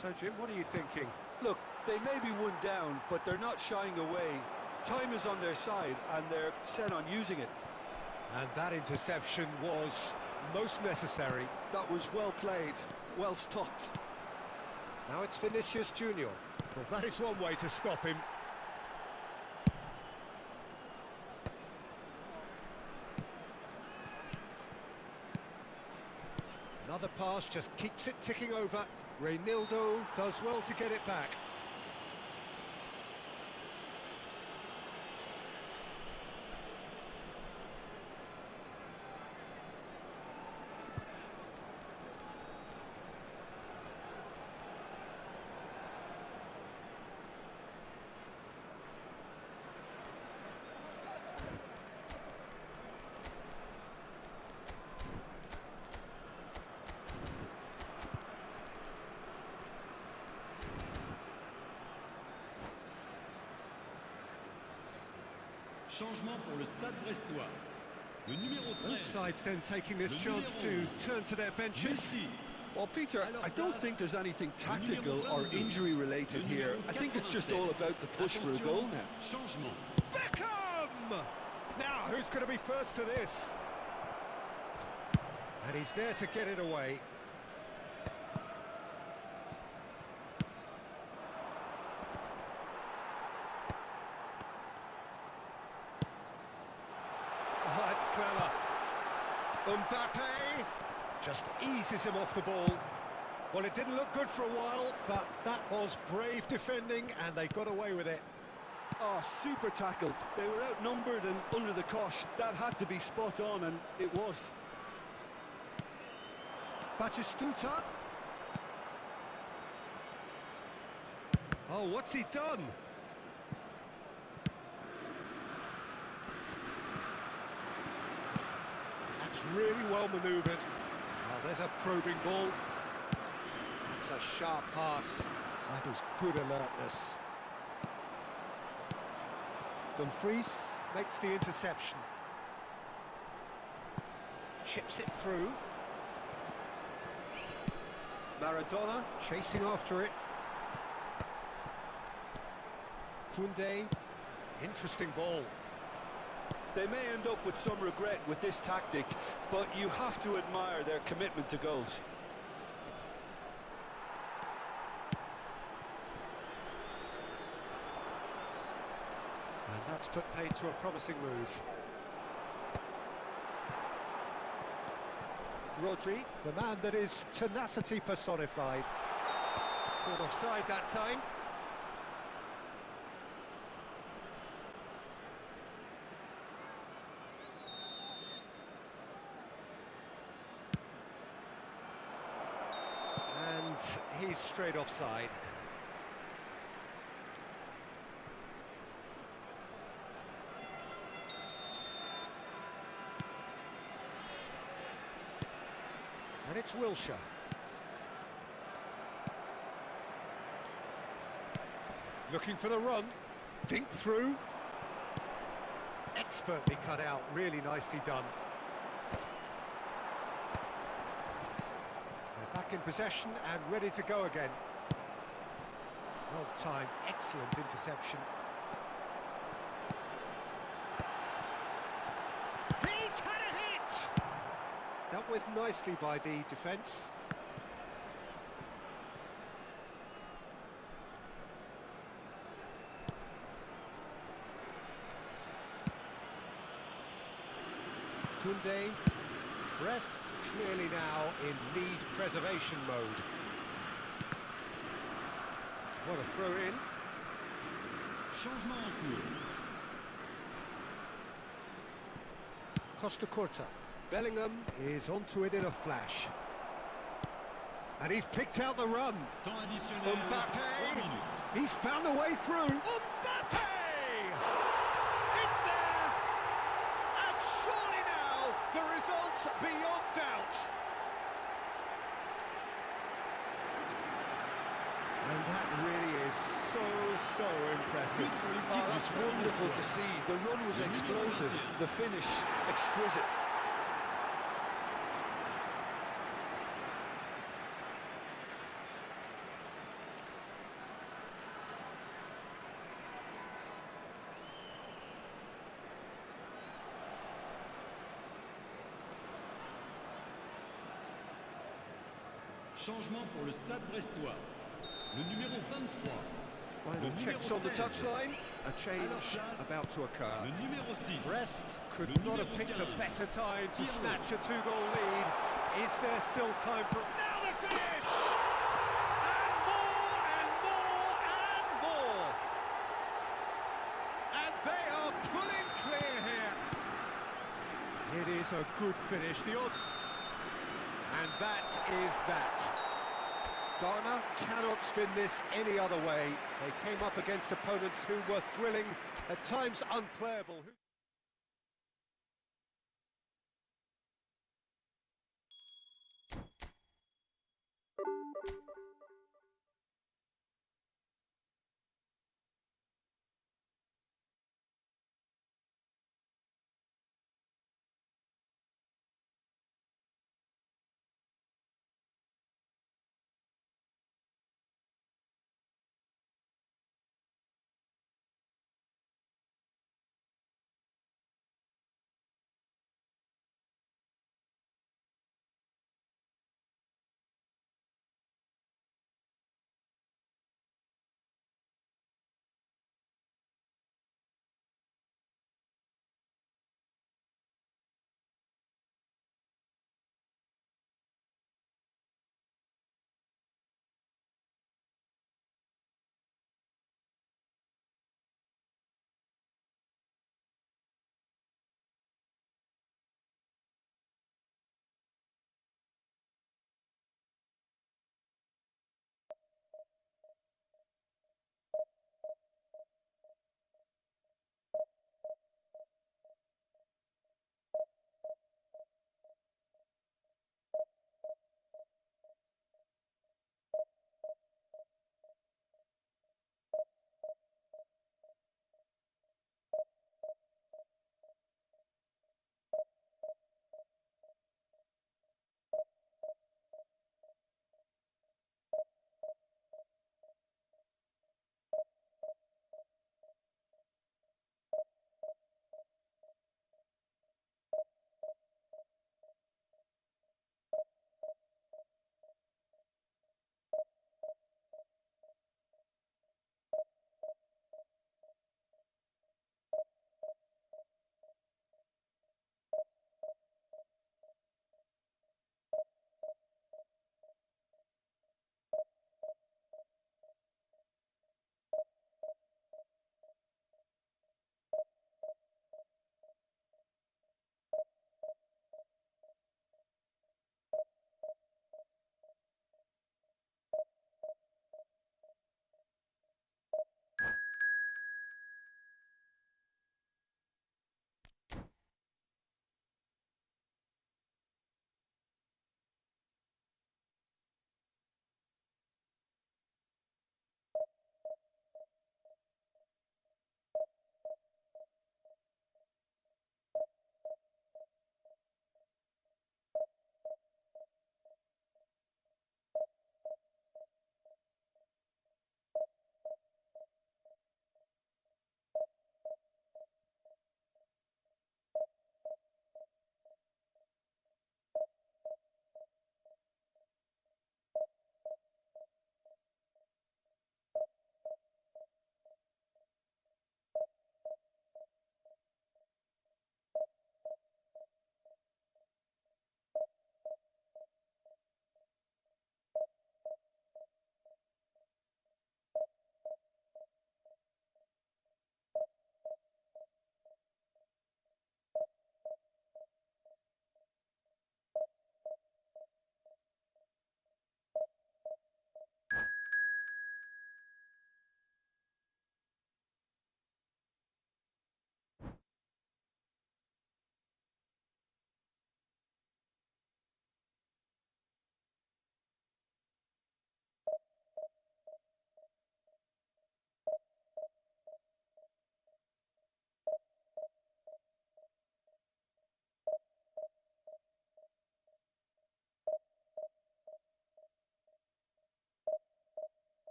So, Jim, what are you thinking? Look, they may be one down, but they're not shying away. Time is on their side, and they're set on using it. And that interception was most necessary. That was well played, well stopped. Now it's Vinicius Junior. Well, that is one way to stop him. Another pass just keeps it ticking over. Reynildo does well to get it back. Changement pour le Stade Brestois. Le numéro Both 13. sides then taking this chance to turn to their benches. Messi. Well, Peter, I don't think there's anything tactical or injury related here. I think it's just all about the push for a goal now. Changement. Beckham! Now, who's going to be first to this? And he's there to get it away. Oh, that's clever. Mbappe just eases him off the ball. Well, it didn't look good for a while, but that was brave defending, and they got away with it. Oh, super tackle. They were outnumbered and under the cosh. That had to be spot on, and it was. Batistuta. Oh, what's he done? That's really well manoeuvred. Oh, there's a probing ball. That's a sharp pass. That is good alertness. Dumfries makes the interception. Chips it through. Maradona chasing after it. Koundé, interesting ball. They may end up with some regret with this tactic, but you have to admire their commitment to goals. And that's put paid to a promising move. Rodri, the man that is tenacity personified. Caught offside that time. And he's straight offside. And it's Wilshere. Looking for the run. Dink through. Expertly cut out. Really nicely done. They're back in possession and ready to go again. Well timed. Excellent interception. He's had a hit! Dealt with nicely by the defence. Koundé, Brest clearly now in lead preservation mode. What a throw in. Changement en cours. Costa Curta. Bellingham is onto it in a flash. And he's picked out the run. Temps additionnel. 1 Mbappe! minute. He's found a way through. Mbappe! It's there! And surely now, the result's beyond doubt. And that really is so impressive. Oh, that's wonderful to see. The run was explosive, the finish exquisite. Changement pour le Stade Brestois. Le numéro 23. Final checks on the touchline. A change about to occur. Le numéro 6. Brest could Le not have numéro picked a 15. better time to Pirlo. snatch a two-goal lead. Is there still time for... Now the finish! And more and more and more! And they are pulling clear here. It is a good finish. The odds... And that is that. Ghana cannot spin this any other way. They came up against opponents who were thrilling, at times unplayable.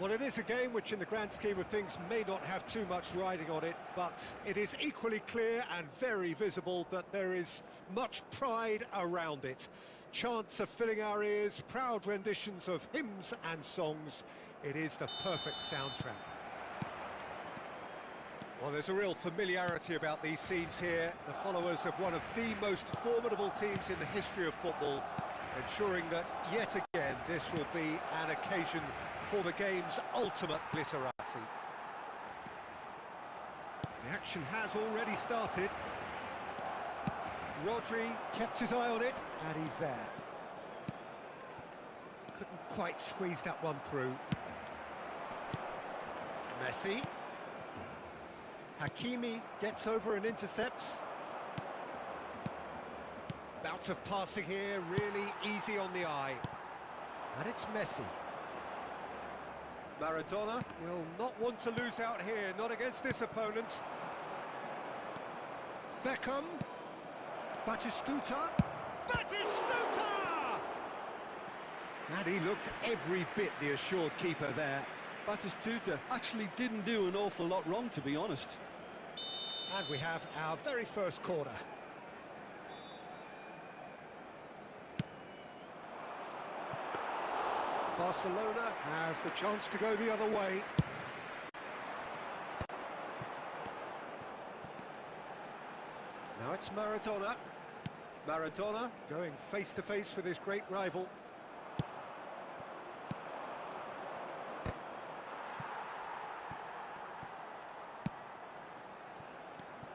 Well, it is a game which in the grand scheme of things may not have too much riding on it, but it is equally clear and very visible that there is much pride around it. Chants are filling our ears, proud renditions of hymns and songs. It is the perfect soundtrack. Well, there's a real familiarity about these scenes here. The followers of one of the most formidable teams in the history of football, ensuring that yet again this will be an occasion for the game's ultimate glitterati. The action has already started. Rodri kept his eye on it, and he's there. Couldn't quite squeeze that one through. Messi. Hakimi gets over and intercepts. Bout of passing here, really easy on the eye. And it's Messi. Maradona will not want to lose out here, not against this opponent. Beckham. Batistuta. Batistuta! And he looked every bit the assured keeper there. Batistuta actually didn't do an awful lot wrong, to be honest. And we have our very first corner. Barcelona have the chance to go the other way. Now it's Maradona. Maradona going face to face with his great rival.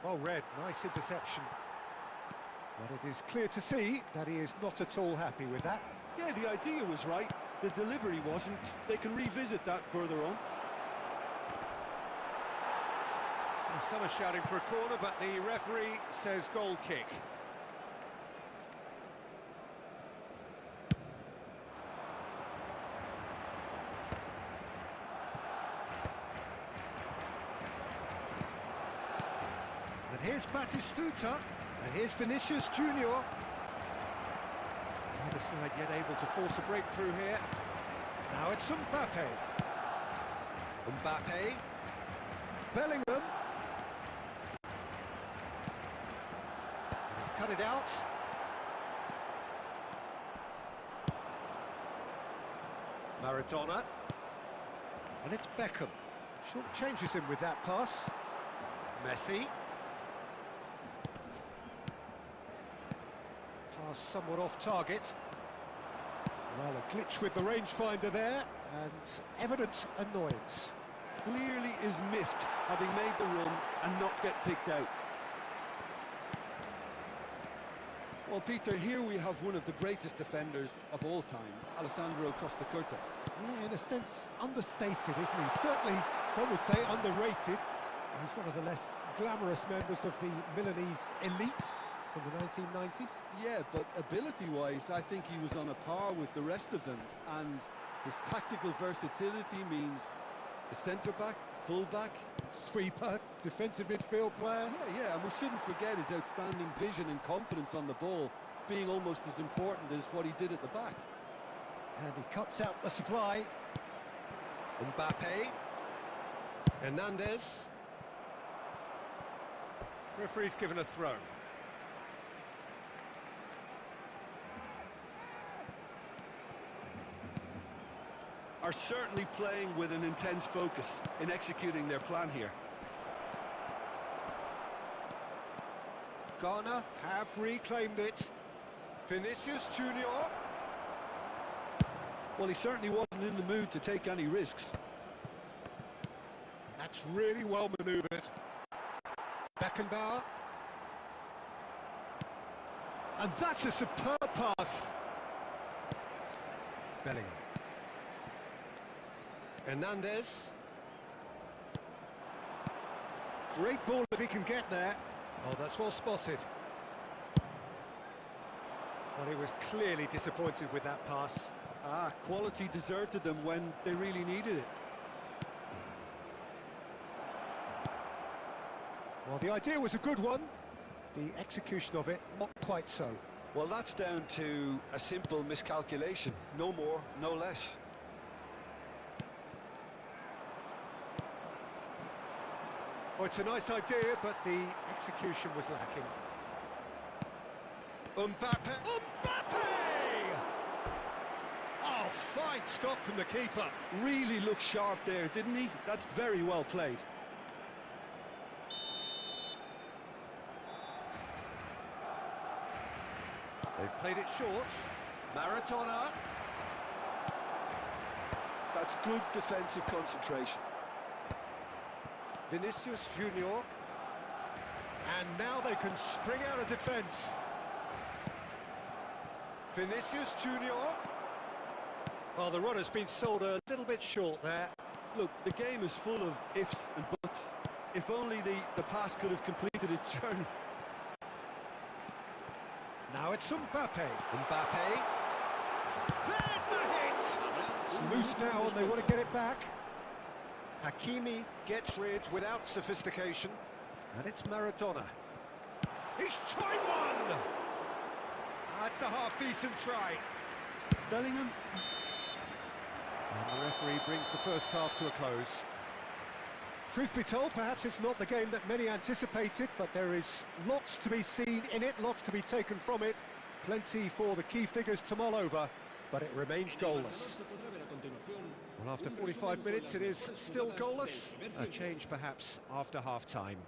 Well read, nice interception. But it is clear to see that he is not at all happy with that. Yeah, the idea was right. The delivery wasn't. They can revisit that further on. Well, some are shouting for a corner, but the referee says goal kick. And here's Batistuta, and here's Vinicius Junior. Neither side yet able to force a breakthrough here. Now it's Mbappe. Mbappe. Bellingham. He's cut it out. Maradona. And it's Beckham. Short changes him with that pass. Messi. Pass somewhat off target. Well, a glitch with the rangefinder there, and evident annoyance. Clearly is miffed, having made the run and not get picked out. Well, Peter, here we have one of the greatest defenders of all time, Alessandro Costa Curta. Yeah, in a sense, understated, isn't he? Certainly, some would say underrated. He's one of the less glamorous members of the Milanese elite from the 1990s. Yeah, but ability-wise, I think he was on a par with the rest of them. And his tactical versatility means the centre-back, full-back, Sweeper, defensive midfield player. Yeah, and we shouldn't forget his outstanding vision and confidence on the ball being almost as important as what he did at the back. And he cuts out the supply. Mbappe. Hernandez. Referee's given a throw. Are certainly playing with an intense focus in executing their plan here. Ghana have reclaimed it. Vinicius Junior. Well, he certainly wasn't in the mood to take any risks. That's really well manoeuvred. Beckenbauer. And that's a superb pass. Bellingham. Hernandez. Great ball if he can get there. Oh, that's well spotted. Well, he was clearly disappointed with that pass. Quality deserted them when they really needed it. Well, the idea was a good one. The execution of it, not quite so. Well, that's down to a simple miscalculation. No more, no less. Oh, it's a nice idea, but the execution was lacking. Mbappe! Mbappe! Oh, fine stop from the keeper. Really looked sharp there, didn't he? That's very well played. They've played it short. Maradona. That's good defensive concentration. Vinicius Junior. And now they can spring out of defence. Vinicius Junior. Well, the run has been sold a little bit short there. Look, the game is full of ifs and buts. If only the pass could have completed its journey. Now it's Mbappe. Mbappe. There's the hit! It's loose now and they want to get it back. Hakimi gets rid without sophistication. And it's Maradona. He's tried one! That's a half-decent try. Bellingham. And the referee brings the first half to a close. Truth be told, perhaps it's not the game that many anticipated, but there is lots to be seen in it, lots to be taken from it. Plenty for the key figures to mull over, but it remains goalless. Well, after 45 minutes, it is still goalless. A change, perhaps, after half-time.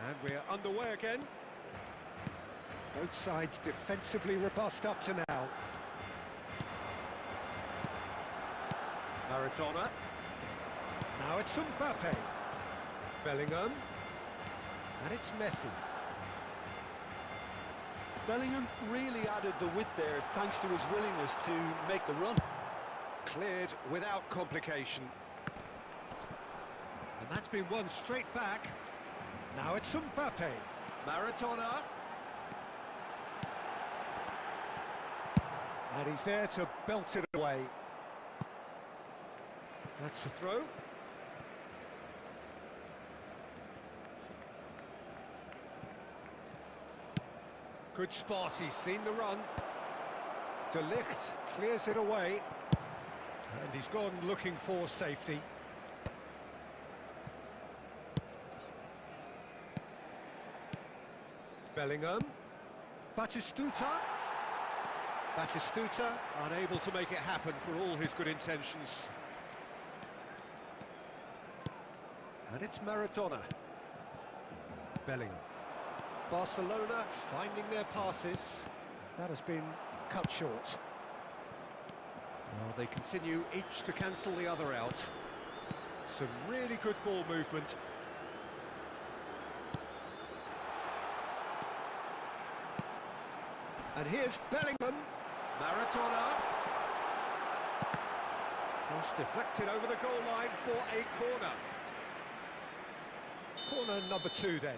And we're underway again. Both sides defensively robust up to now. Maradona. Now it's Mbappe. Bellingham. And it's Messi. Bellingham really added the width there thanks to his willingness to make the run. Cleared without complication. And that's been won straight back. Now it's Mbappe. Maradona. And he's there to belt it away. That's the throw. Good spot, he's seen the run. De Ligt clears it away. And he's gone looking for safety. Bellingham. Batistuta. Batistuta unable to make it happen for all his good intentions. And it's Maradona. Bellingham. Barcelona finding their passes. That has been cut short. Well, they continue each to cancel the other out. Some really good ball movement. And here's Bellingham. Maradona. Cross deflected over the goal line for a corner. Corner number 2 then.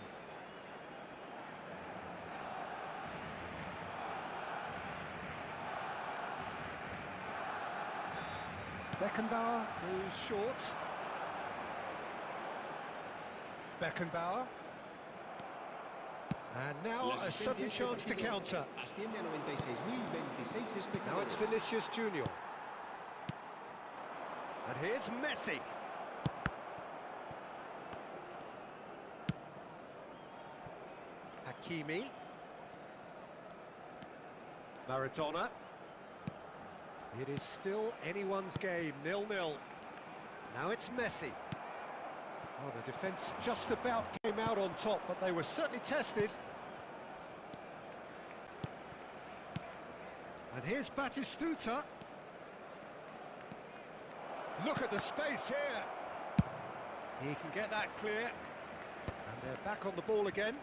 Beckenbauer goes short. Beckenbauer. And now a sudden chance to counter. Now it's Vinicius Junior. And here's Messi. Hakimi. Maradona. It is still anyone's game, 0-0. Now it's Messi. Oh, the defence just about came out on top, but they were certainly tested. And here's Batistuta. Look at the space here. He can get that clear. And they're back on the ball again.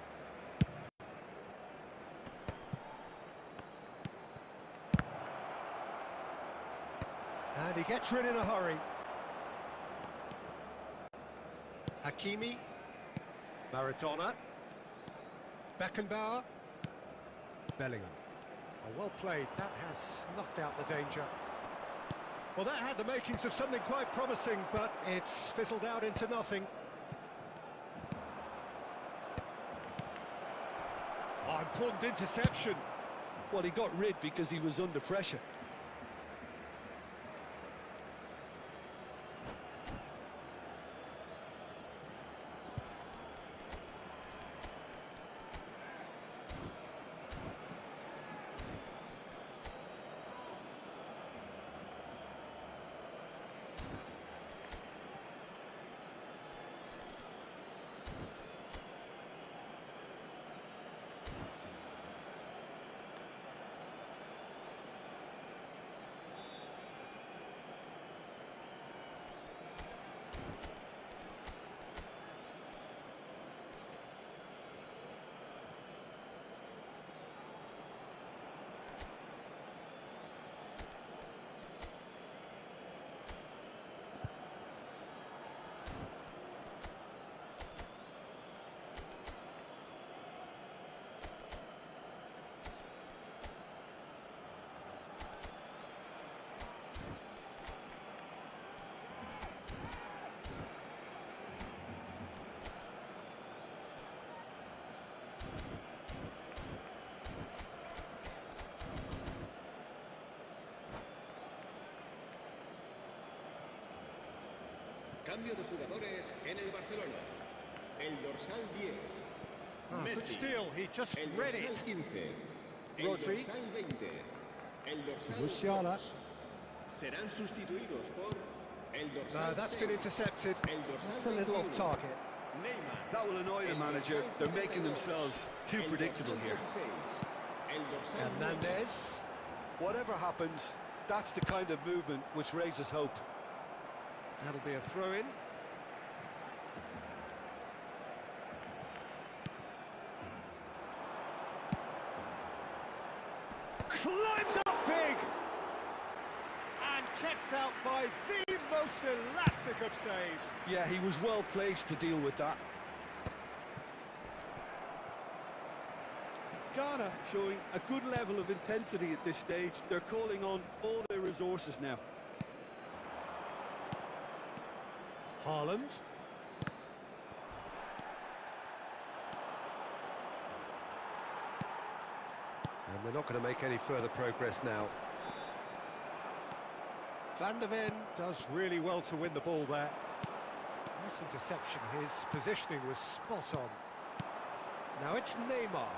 And he gets rid in a hurry. Hakimi. Maradona. Beckenbauer. Bellingham. Oh, well played. That has snuffed out the danger. Well, that had the makings of something quite promising, but it's fizzled out into nothing. Oh, important interception. Well, he got rid because he was under pressure. Cambio de jugadores en el Barcelona. El dorsal 10. Oh, good Messi. steal, he just El read dorsal it. 15. El Rodri. dorsal 20. El dorsal Musiala. 2. Serán sustituidos por el dorsal No, that's been 6. intercepted. El dorsal That's a little off 21. target. Neymar. That will annoy the manager. They're making themselves too El predictable dorsal here. 16. El dorsal 9. Hernandez. Whatever happens, that's the kind of movement which raises hope. That'll be a throw-in. Climbs up big! And kept out by the most elastic of saves. Yeah, he was well placed to deal with that. Ghana showing a good level of intensity at this stage. They're calling on all their resources now. Haaland. And they're not going to make any further progress now. Van der Ven does really well to win the ball there. Nice interception, his positioning was spot on. Now it's Neymar.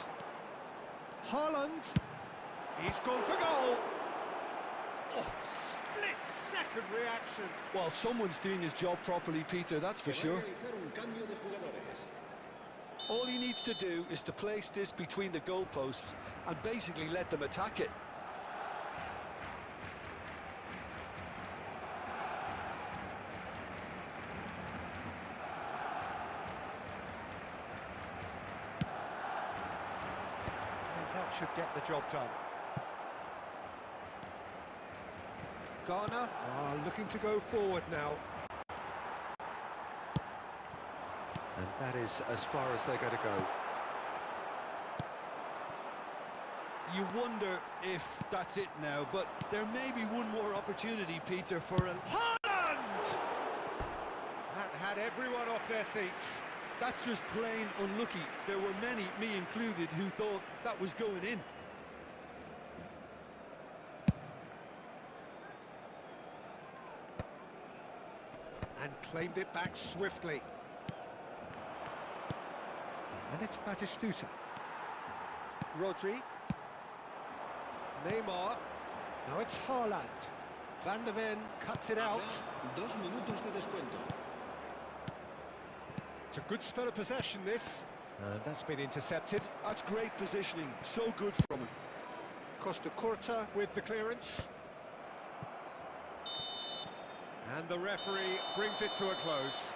Haaland. He's gone for goal. Oh, split-second reaction. Well, someone's doing his job properly, Peter, that's for Se va a sure. realizar un cambio de jugadores. All he needs to do is to place this between the goalposts and basically let them attack it. And that should get the job done. Ghana are looking to go forward now. And that is as far as they're going to go. You wonder if that's it now, but there may be one more opportunity, Peter, for a... Haaland! That had everyone off their seats. That's just plain unlucky. There were many, me included, who thought that was going in. And claimed it back swiftly. And it's Batistuta. Rodri. Neymar. Now it's Haaland. Van der Ven cuts it out. Habrá 2 minutos de descuento. It's a good spell of possession, this. And that's been intercepted. That's great positioning, so good from him. Costa Curta with the clearance. And the referee brings it to a close.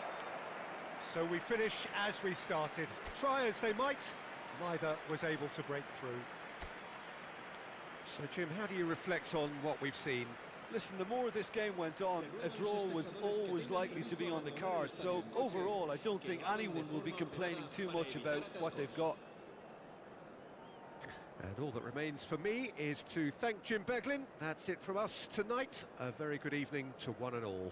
So we finish as we started. Try as they might, neither was able to break through. So, Jim, how do you reflect on what we've seen? Listen, the more this game went on, a draw was always likely to be on the card. So overall, I don't think anyone will be complaining too much about what they've got. And all that remains for me is to thank Jim Beglin. That's it from us tonight. A very good evening to one and all.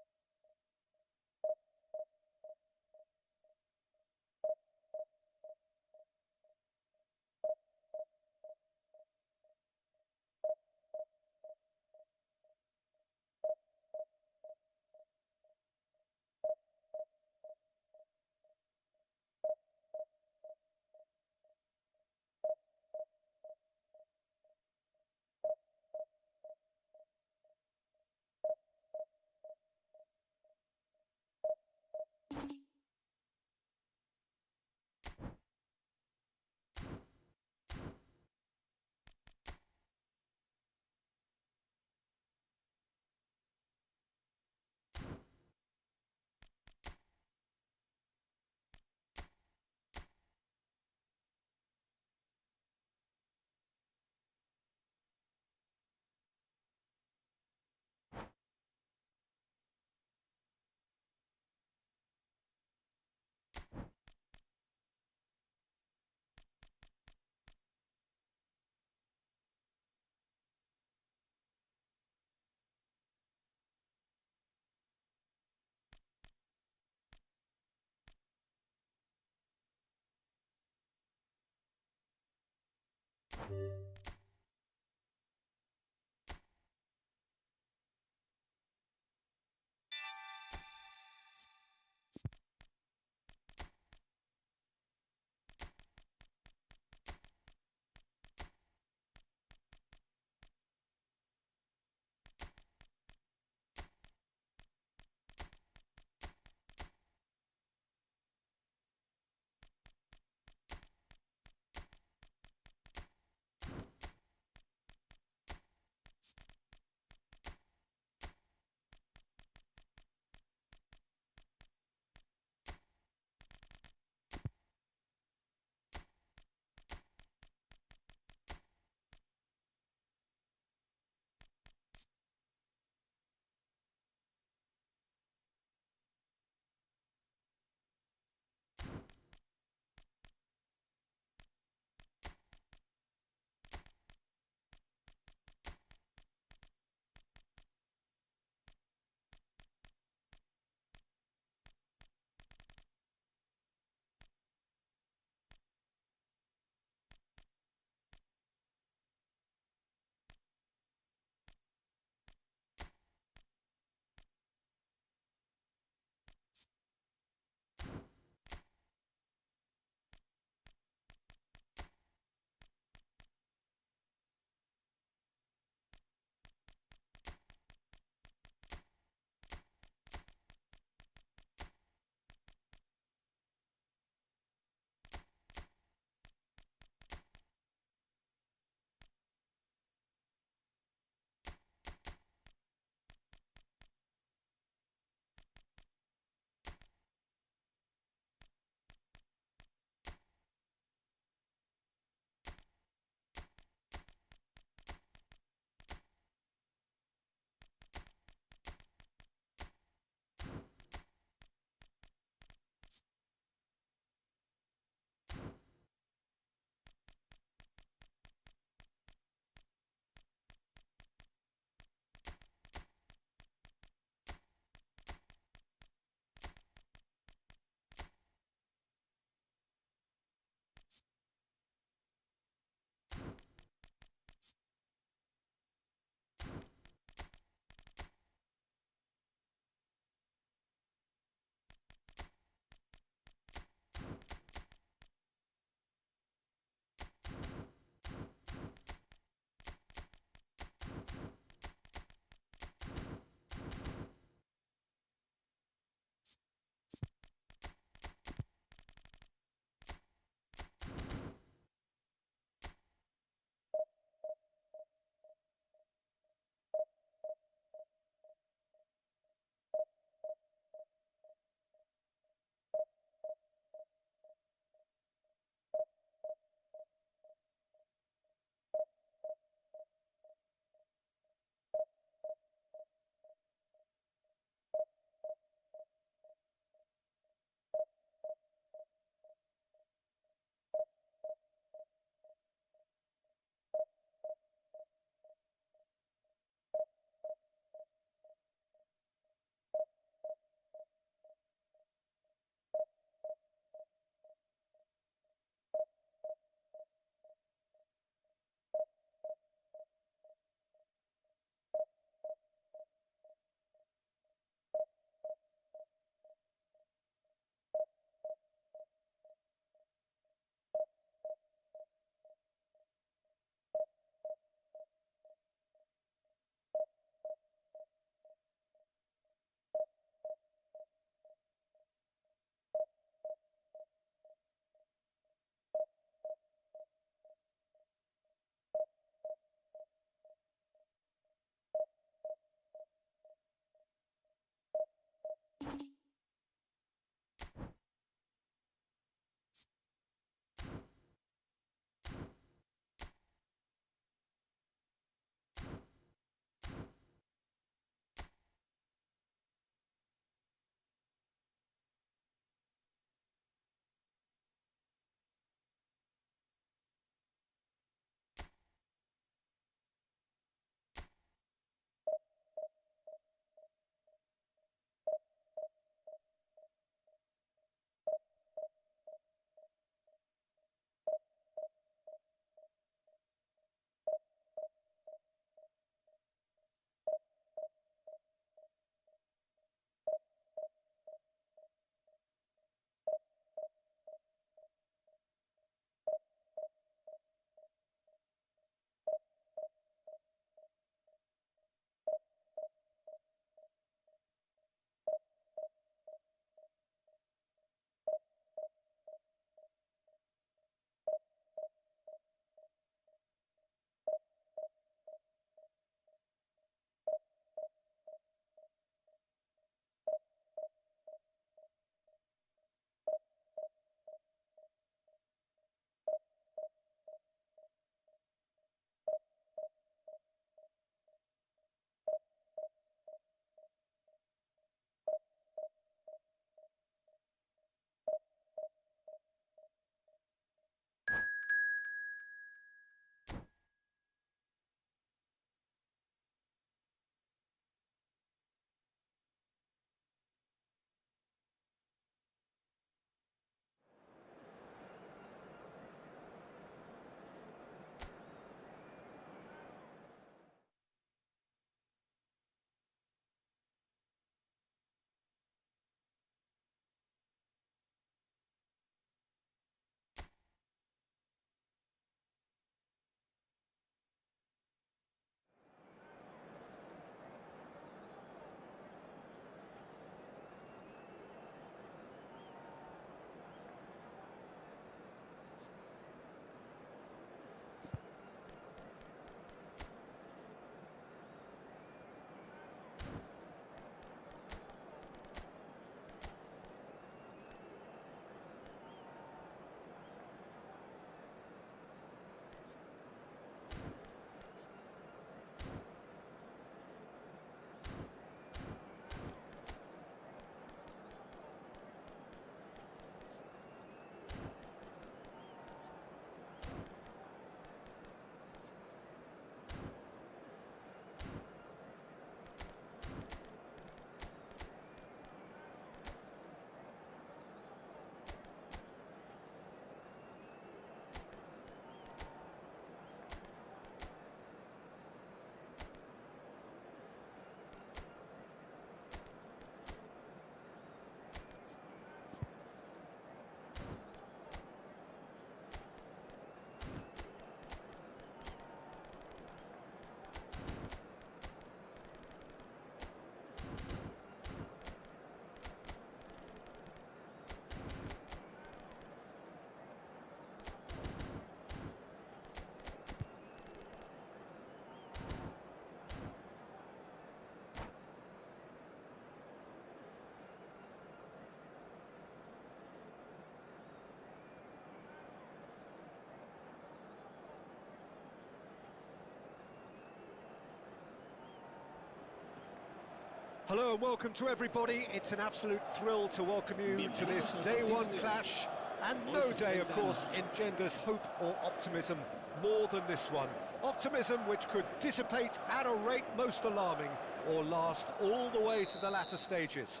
Hello and welcome to everybody. It's an absolute thrill to welcome you to this day one clash. And no day, of course, engenders hope or optimism more than this one. Optimism which could dissipate at a rate most alarming or last all the way to the latter stages.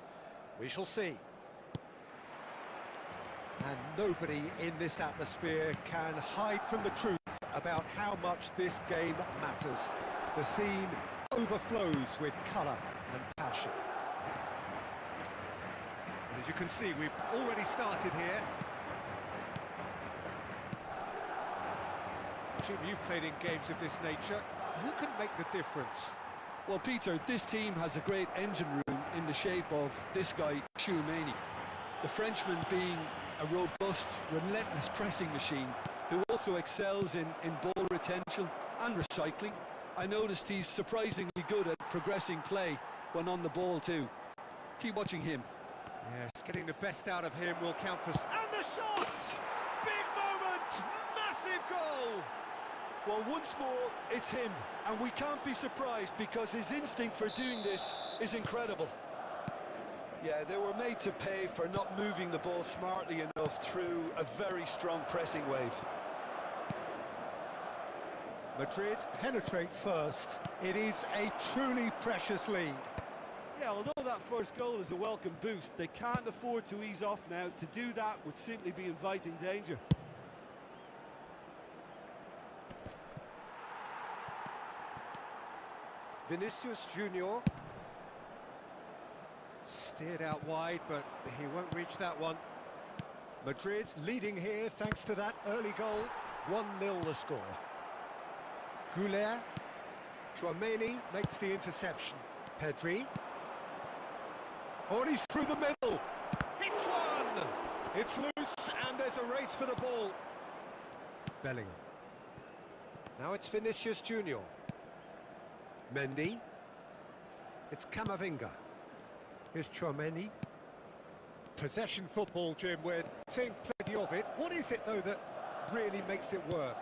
We shall see. And nobody in this atmosphere can hide from the truth about how much this game matters. The scene overflows with colour and passion. And as you can see, we've already started here. Jim, you've played in games of this nature. Who can make the difference? Well, Peter, this team has a great engine room in the shape of this guy, Tchouaméni. The Frenchman being a robust, relentless pressing machine who also excels in ball retention and recycling. I noticed he's surprisingly good at progressing play when on the ball too. Keep watching him. Yes, getting the best out of him will count for... And the shot! Big moment! Massive goal! Well, once more, it's him, and we can't be surprised because his instinct for doing this is incredible. Yeah, they were made to pay for not moving the ball smartly enough through a very strong pressing wave. Madrid penetrate first. It is a truly precious lead. Yeah, although that first goal is a welcome boost, they can't afford to ease off now. To do that would simply be inviting danger. Vinicius Junior. Steered out wide, but he won't reach that one. Madrid leading here thanks to that early goal. 1-0 the score. Goulet. Tchouaméni makes the interception. Pedri. Oh, and he's through the middle. Hits one! It's loose, and there's a race for the ball. Bellingham. Now it's Vinicius Junior. Mendy. It's Camavinga. Here's Tchouaméni. Possession football, Jim, we're seeing plenty of it. What is it, though, that really makes it work?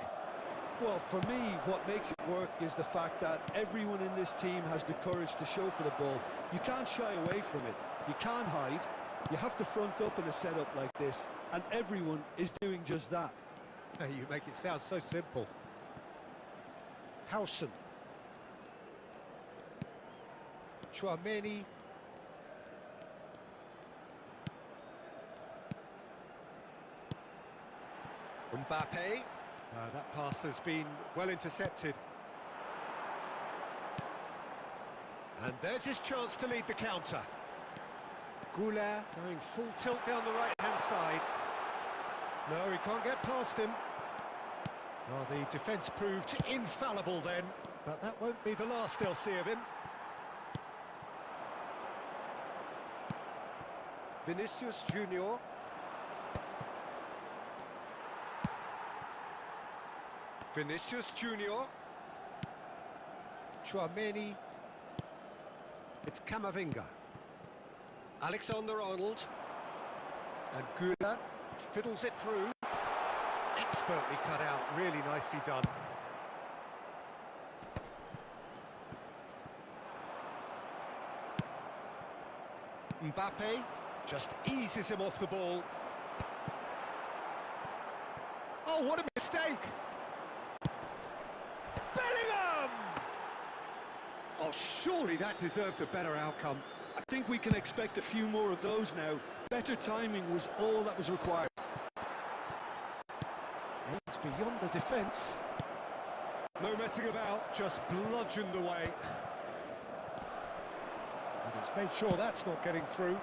Well, for me, what makes it work is the fact that everyone in this team has the courage to show for the ball. You can't shy away from it. You can't hide. You have to front up in a setup like this, and everyone is doing just that. You make it sound so simple. Howson. Tchouaméni. Mbappe. That pass has been well intercepted. And there's his chance to lead the counter. Goulet going full tilt down the right-hand side. No, he can't get past him. Oh, the defence proved infallible then, but that won't be the last they'll see of him. Vinicius Junior. Vinicius Junior. Tchouaméni. It's Camavinga. Alexander-Arnold. And Goulet fiddles it through. Expertly cut out, really nicely done. Mbappe just eases him off the ball. Oh, what a mistake! Bellingham! Oh, surely that deserved a better outcome. I think we can expect a few more of those now. Better timing was all that was required. It's beyond the defence. No messing about, just bludgeoned away. And he's made sure that's not getting through.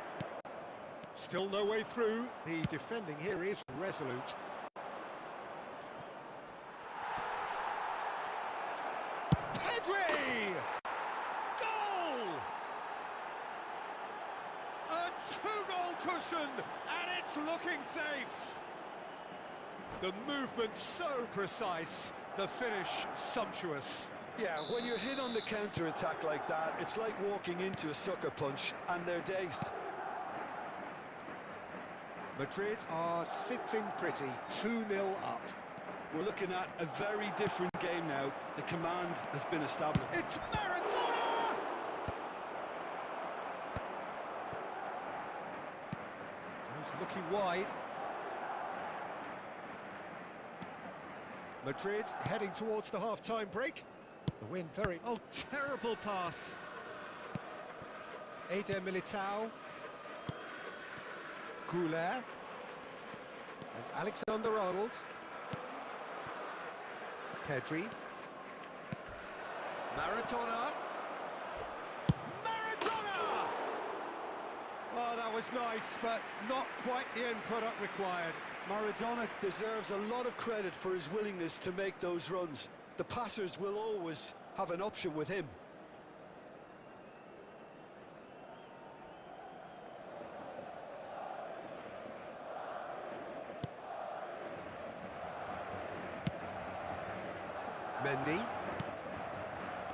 Still no way through. The defending here is resolute. Pedri! Goal! A two-goal cushion, and it's looking safe. The movement so precise, the finish sumptuous. Yeah, when you're hit on the counter-attack like that, it's like walking into a sucker punch, and they're dazed. Madrid are sitting pretty, 2-0 up. We're looking at a very different game now. The command has been established. It's Maradona! looking wide. Madrid heading towards the half-time break. The win very... Oh, terrible pass. Eder Militao. Goulet. And Alexander-Arnold. Pedri. Maradona. Maradona! Oh, that was nice, but not quite the end product required. Maradona deserves a lot of credit for his willingness to make those runs. The passers will always have an option with him. Mendy.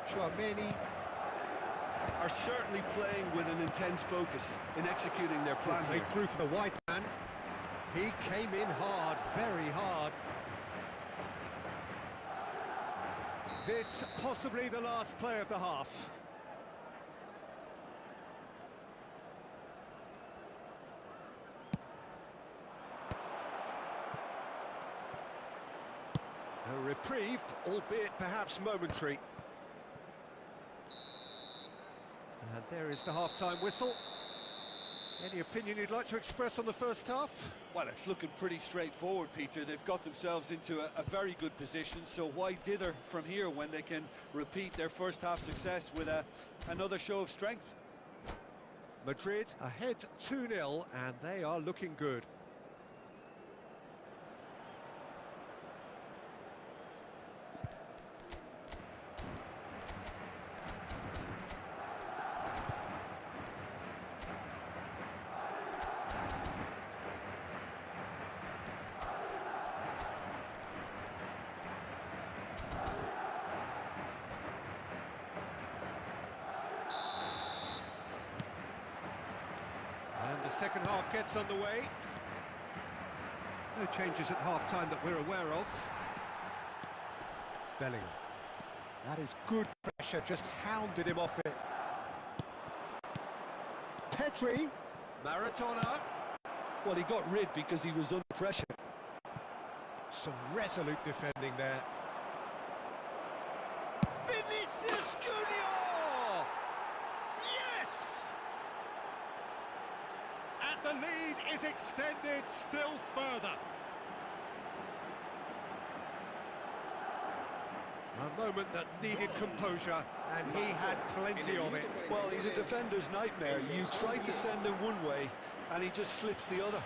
Chouameni. Are certainly playing with an intense focus in executing their plan Played here. through for the wide man. He came in hard, very hard. This possibly the last play of the half. A reprieve, albeit perhaps momentary. And there is the half-time whistle. Any opinion you'd like to express on the first half? Well, it's looking pretty straightforward, Peter. They've got themselves into a very good position, so why dither from here when they can repeat their first half success with another show of strength? Madrid ahead 2-0, and they are looking good. And the second half gets underway. No changes at half-time that we're aware of. Bellingham. That is good pressure, just hounded him off it. Pedri. Maradona. Well, he got rid because he was under pressure. Some resolute defending there. Vinicius Junior! Yes! And the lead is extended still further. A moment that needed composure, and he had plenty of it. Well, he's a defender's nightmare. You try to send him one way, and he just slips the other.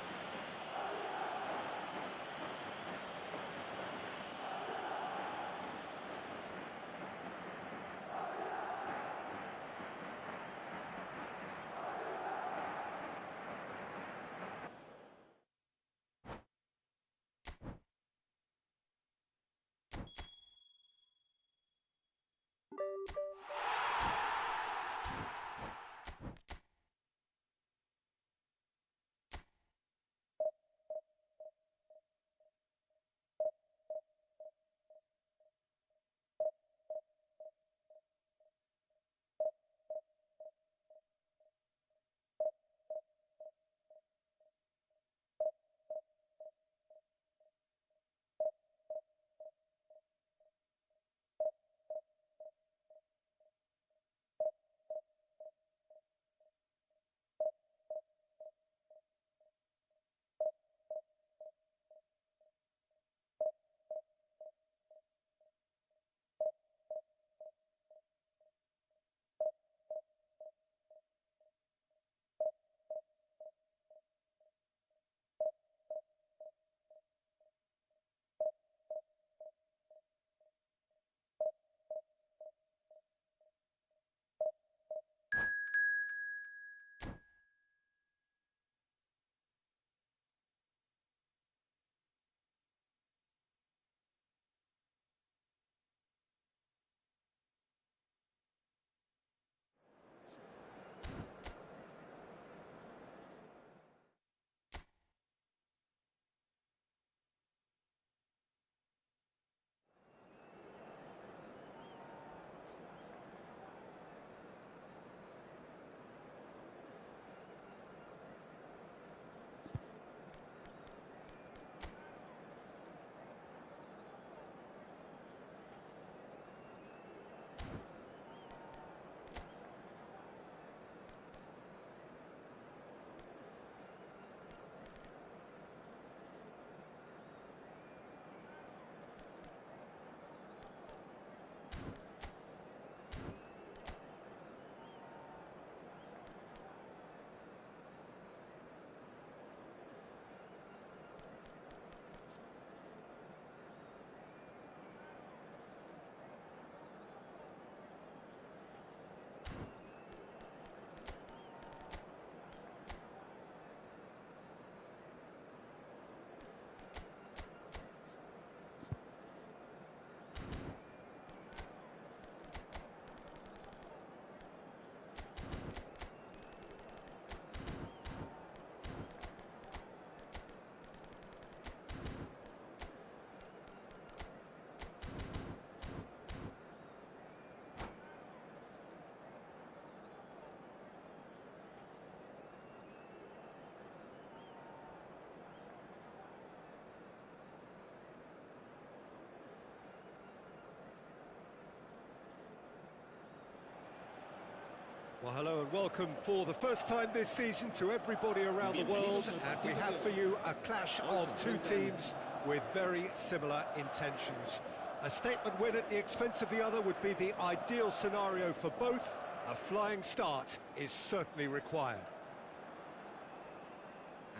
Well, hello and welcome for the first time this season to everybody around the world, and we have for you a clash of two teams with very similar intentions. A statement win at the expense of the other would be the ideal scenario for both. A flying start is certainly required.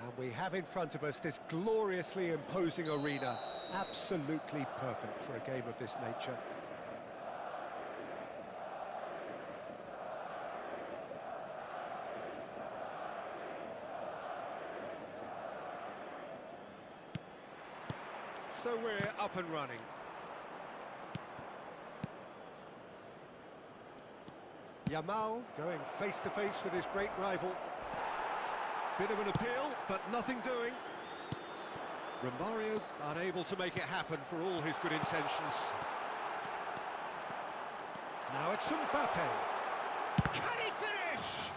And we have in front of us this gloriously imposing arena, absolutely perfect for a game of this nature. So we're up and running. Yamal going face-to-face with his great rival. Bit of an appeal, but nothing doing. Romario unable to make it happen for all his good intentions. Now it's Mbappe. Can he finish?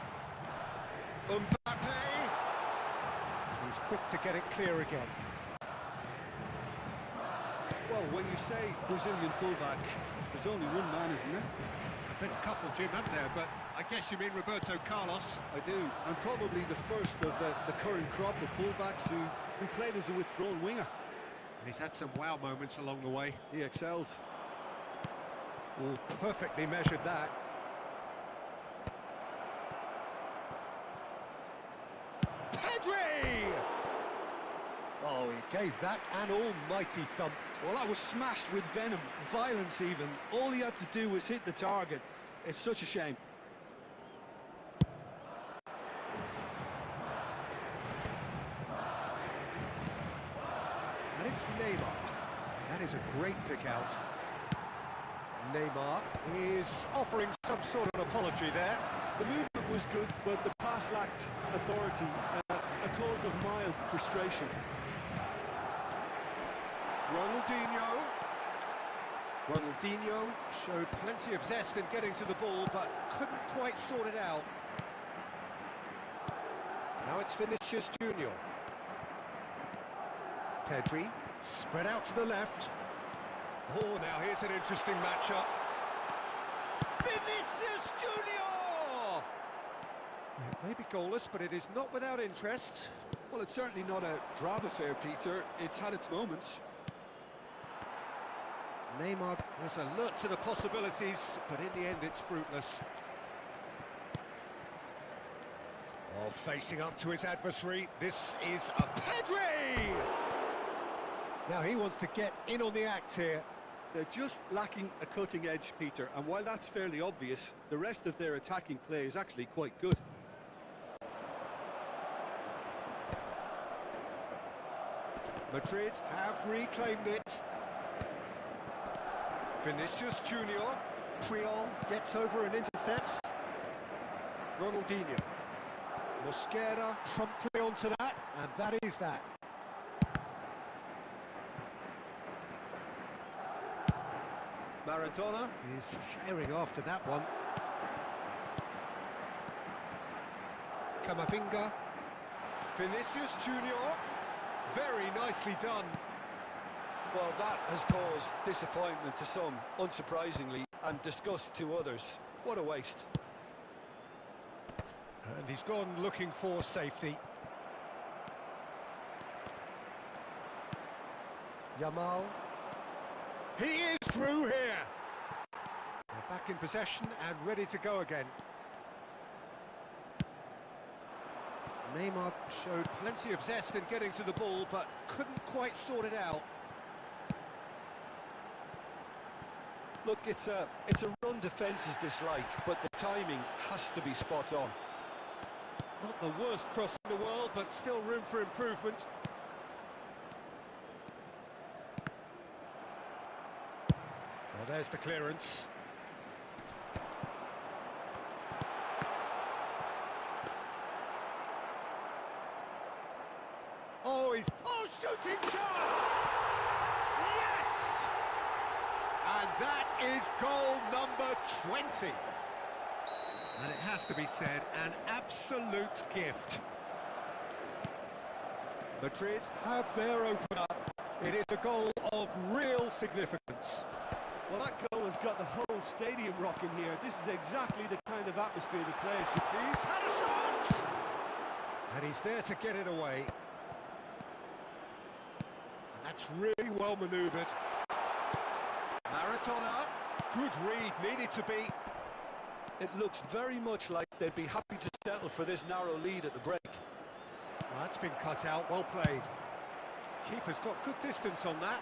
Mbappe! And he's quick to get it clear again. Well, when you say Brazilian fullback, there's only one man, isn't there? A bit of couple, Jim, haven't there? But I guess you mean Roberto Carlos. I do, and probably the first of the current crop of fullbacks who played as a withdrawn winger. And he's had some wow moments along the way. He excels. Oh, perfectly measured that. Pedri! Oh, he gave that an almighty thump. Well, that was smashed with venom, violence even. All he had to do was hit the target. It's such a shame. And it's Neymar. That is a great pick out. Neymar is offering some sort of apology there. The movement was good, but the pass lacked authority, a cause of mild frustration. Ronaldinho showed plenty of zest in getting to the ball, but couldn't quite sort it out. Now it's Vinicius Junior. Pedri, spread out to the left. Oh, now here's an interesting matchup. Vinicius Junior! It may be goalless, but it is not without interest. Well, it's certainly not a drab affair, Peter. It's had its moments. Neymar was alert to the possibilities, but in the end it's fruitless. Oh, facing up to his adversary, this is a Pedri! Now he wants to get in on the act here. They're just lacking a cutting edge, Peter, and while that's fairly obvious, the rest of their attacking play is actually quite good. Madrid have reclaimed it. Vinicius Junior. Triol gets over and intercepts. Ronaldinho. Mosquera promptly onto that, and that is that. Maradona is herring after that one. Camavinga. Vinicius Junior. Very nicely done. Well, that has caused disappointment to some, unsurprisingly, and disgust to others. What a waste. And he's gone looking for safety. Yamal. He is through here. They're back in possession and ready to go again. Neymar showed plenty of zest in getting to the ball, but couldn't quite sort it out. Look, it's a run defence's dislike, but the timing has to be spot on. Not the worst cross in the world, but still room for improvement. Well, there's the clearance. Oh, he's... Oh, shooting chance! Yes! And that is goal number 20. And it has to be said, an absolute gift. Madrid have their opener. It is a goal of real significance. Well, that goal has got the whole whole stadium rocking here. This is exactly the kind of atmosphere the players should. He's had a shot! And he's there to get it away. And that's really well manoeuvred. Maradona, good read, needed to be. It looks very much like they'd be happy to settle for this narrow lead at the break. That's been cut out, well played. Keeper's got good distance on that.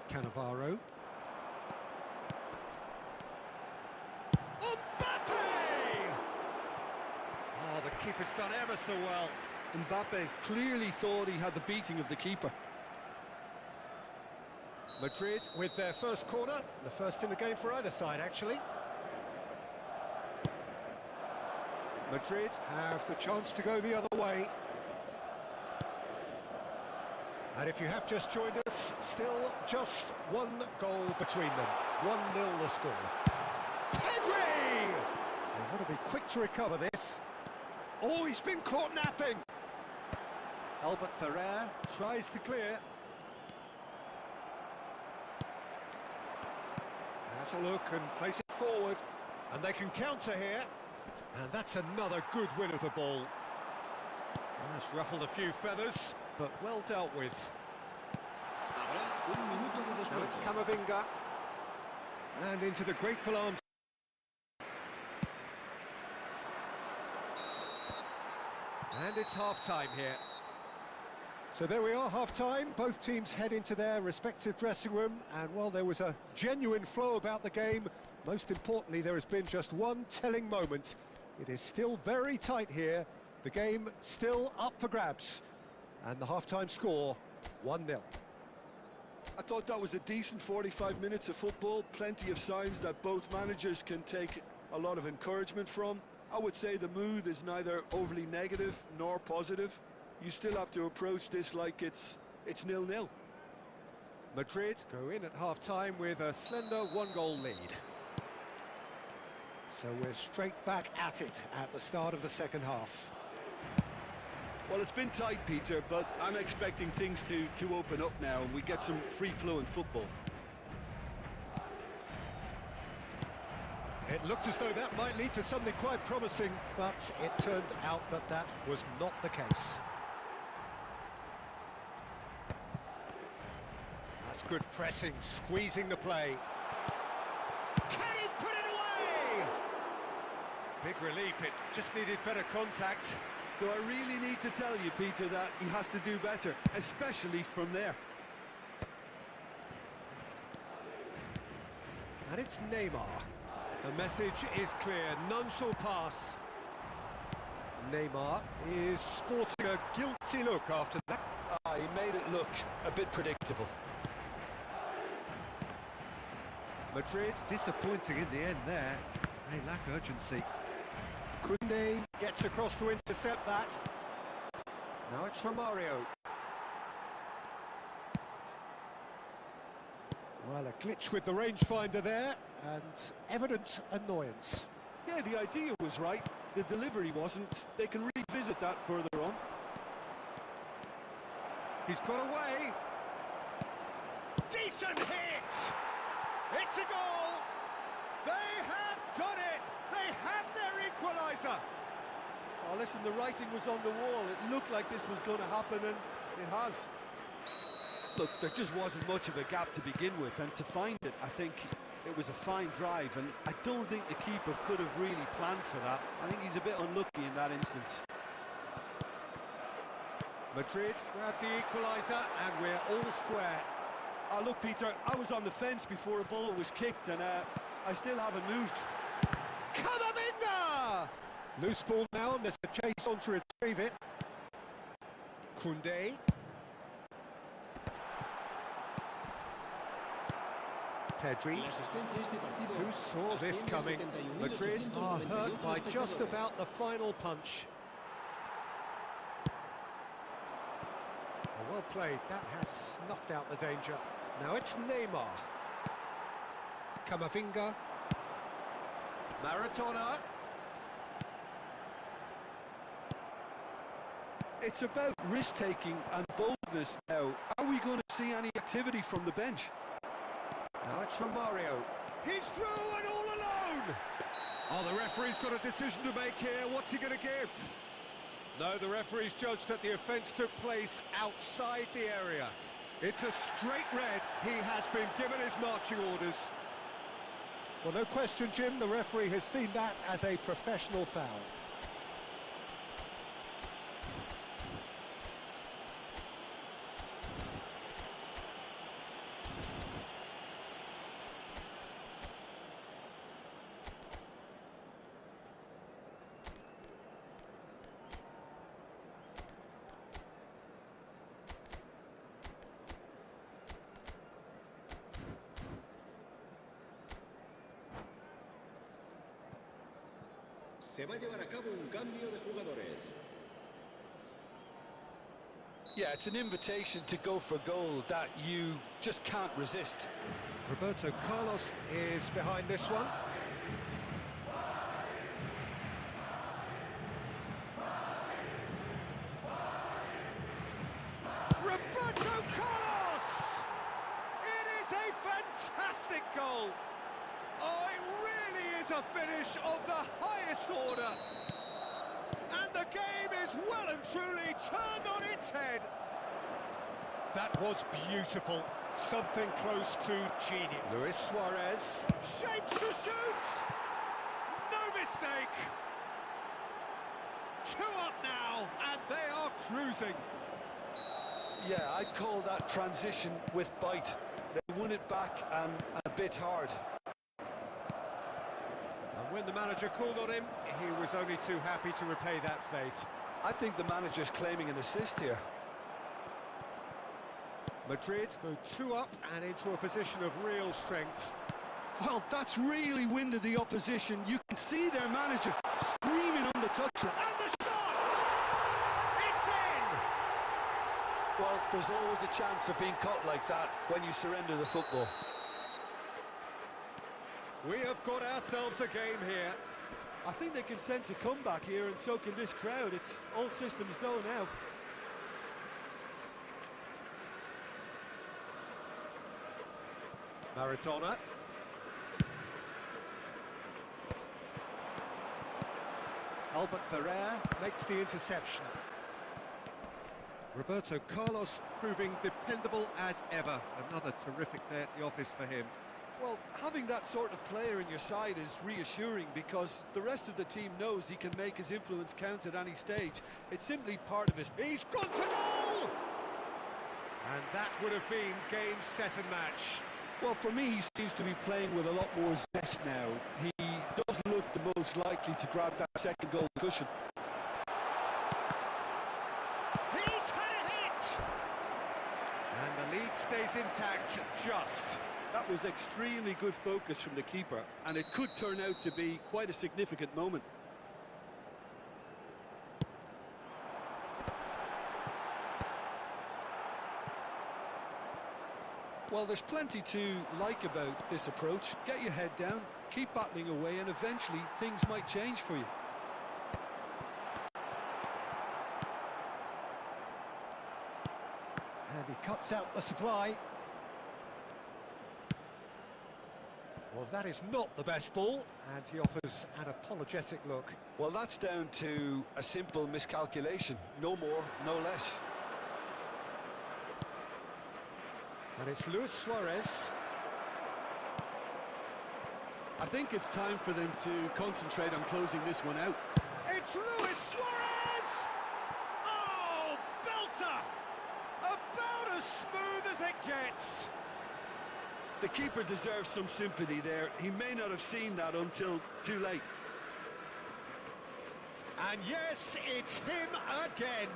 Cannavaro. Mbappe! Oh, the keeper's done ever so well. Mbappe clearly thought he had the beating of the keeper. Madrid with their first corner, the first in the game for either side, actually. Madrid have the chance to go the other way. And if you have just joined us, still just one goal between them. 1-0 the score. Pedri! They want to be quick to recover this. Oh, he's been caught napping. Albert Ferrer tries to clear. Has a look and place it forward. And they can counter here. And that's another good win of the ball. That's ruffled a few feathers, but well dealt with. Now it's Camavinga. And into the grateful arms. And it's half-time here. So there we are, half-time. Both teams head into their respective dressing room. And while there was a genuine flow about the game, most importantly, there has been just one telling moment. It is still very tight here. The game still up for grabs. And the half-time score, 1-0. I thought that was a decent 45 minutes of football. Plenty of signs that both managers can take a lot of encouragement from. I would say the mood is neither overly negative nor positive. You still have to approach this like it's 0-0. Madrid go in at half-time with a slender one-goal lead. So we're straight back at it at the start of the second half. Well, it's been tight, Peter, but I'm expecting things to open up now and we get some free-flowing football. It looked as though that might lead to something quite promising, but it turned out that that was not the case. That's good pressing, squeezing the play. Can he put it away? Big relief, it just needed better contact. Do I really need to tell you, Peter, that he has to do better, especially from there? And it's Neymar. The message is clear, none shall pass. Neymar is sporting a guilty look after that. He made it look a bit predictable. Madrid disappointing in the end there. They lack urgency. Koundé gets across to intercept that. Now it's Romario. Well, a glitch with the rangefinder there, and evident annoyance. Yeah, the idea was right, the delivery wasn't. They can revisit that further on. He's got away. Decent hit! It's a goal! They have done it! They have their equaliser! Oh, listen, the writing was on the wall. It looked like this was going to happen, and it has. Look, there just wasn't much of a gap to begin with, and to find it, I think it was a fine drive, and I don't think the keeper could have really planned for that. I think he's a bit unlucky in that instance. Madrid grabbed the equaliser, and we're all square. Oh, look, Peter, I was on the fence before a ball was kicked, and I still haven't moved. Camavinga! Loose ball now, and there's a chase on to retrieve it. Koundé. Pedri. Who saw this coming? Madrid are hurt by just about the final punch. Oh, well played, that has snuffed out the danger. Now it's Neymar. Camavinga. Maradona. It's about risk-taking and boldness now. Are we going to see any activity from the bench? Now it's from Mario. He's through and all alone! Oh, the referee's got a decision to make here. What's he going to give? No, the referee's judged that the offence took place outside the area. It's a straight red. He has been given his marching orders. Well, no question, Jim, the referee has seen that as a professional foul. Se va a llevar a cabo un cambio de jugadores. Yeah, it's an invitation to go for goal that you just can't resist. Roberto Carlos is behind this one. Roberto Carlos! It is a fantastic goal! Oh, it really is a finish of the highest order. And the game is well and truly turned on its head. That was beautiful. Something close to genius. Luis Suarez shapes to shoot! No mistake! 2 up now, and they are cruising. Yeah, I'd call that transition with bite. They won it back and a bit hard. And when the manager called on him, he was only too happy to repay that faith. I think the manager's claiming an assist here. Madrid go 2 up and into a position of real strength. Well, that's really winded the opposition. You can see their manager screaming on the touchline. And the shot! It's in! Well, there's always a chance of being caught like that when you surrender the football. We have got ourselves a game here. I think they can sense a comeback here, and so can this crowd. It's all systems go now. Maradona. Albert Ferrer makes the interception. Roberto Carlos proving dependable as ever. Another terrific day at the office for him. Well, having that sort of player in your side is reassuring because the rest of the team knows he can make his influence count at any stage. It's simply part of his... He's gone for goal! And that would have been game, set and match. Well, for me, he seems to be playing with a lot more zest now. He does look the most likely to grab that second goal cushion. He's had a hit! And the lead stays intact, just. That was extremely good focus from the keeper, and it could turn out to be quite a significant moment. Well, there's plenty to like about this approach. Get your head down, keep battling away, and eventually things might change for you. And he cuts out the supply. Well, that is not the best ball, and he offers an apologetic look. Well, that's down to a simple miscalculation. No more, no less. And it's Luis Suarez. I think it's time for them to concentrate on closing this one out. It's Luis Suarez! Oh, belter! About as smooth as it gets. The keeper deserves some sympathy there. He may not have seen that until too late. And yes, it's him again.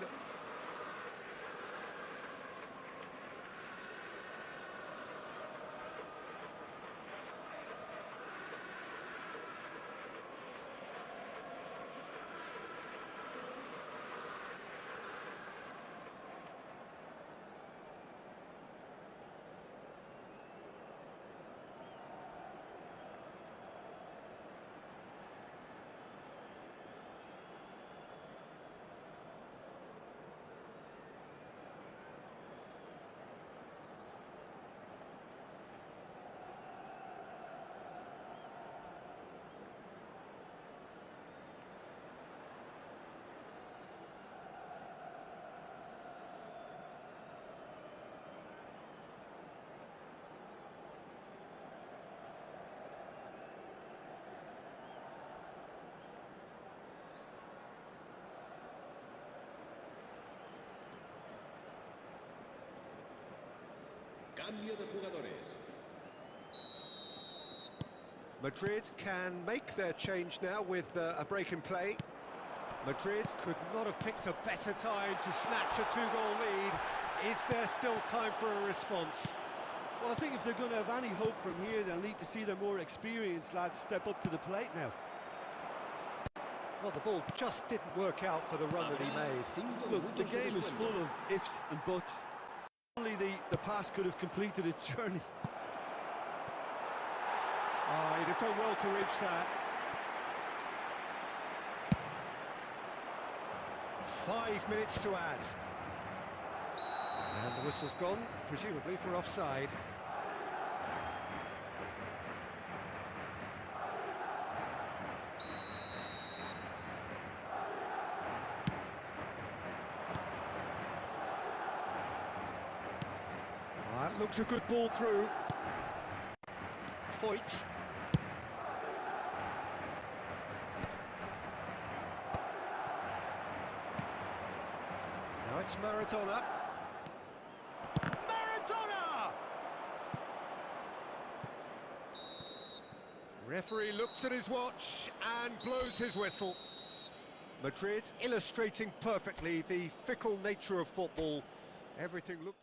Cambio de jugadores. Madrid can make their change now with a break in play. Madrid could not have picked a better time to snatch a two-goal lead. Is there still time for a response? Well, I think if they're going to have any hope from here, they'll need to see their more experienced lads step up to the plate now. Well, the ball just didn't work out for the run that he made. Look, the game is full of ifs and buts. Only the pass could have completed its journey. Oh, he'd have done well to reach that. 5 minutes to add. And the whistle's gone, presumably for offside. That looks a good ball through. Foyt. Now it's Maradona. Maradona! Referee looks at his watch and blows his whistle. Madrid illustrating perfectly the fickle nature of football. Everything looks...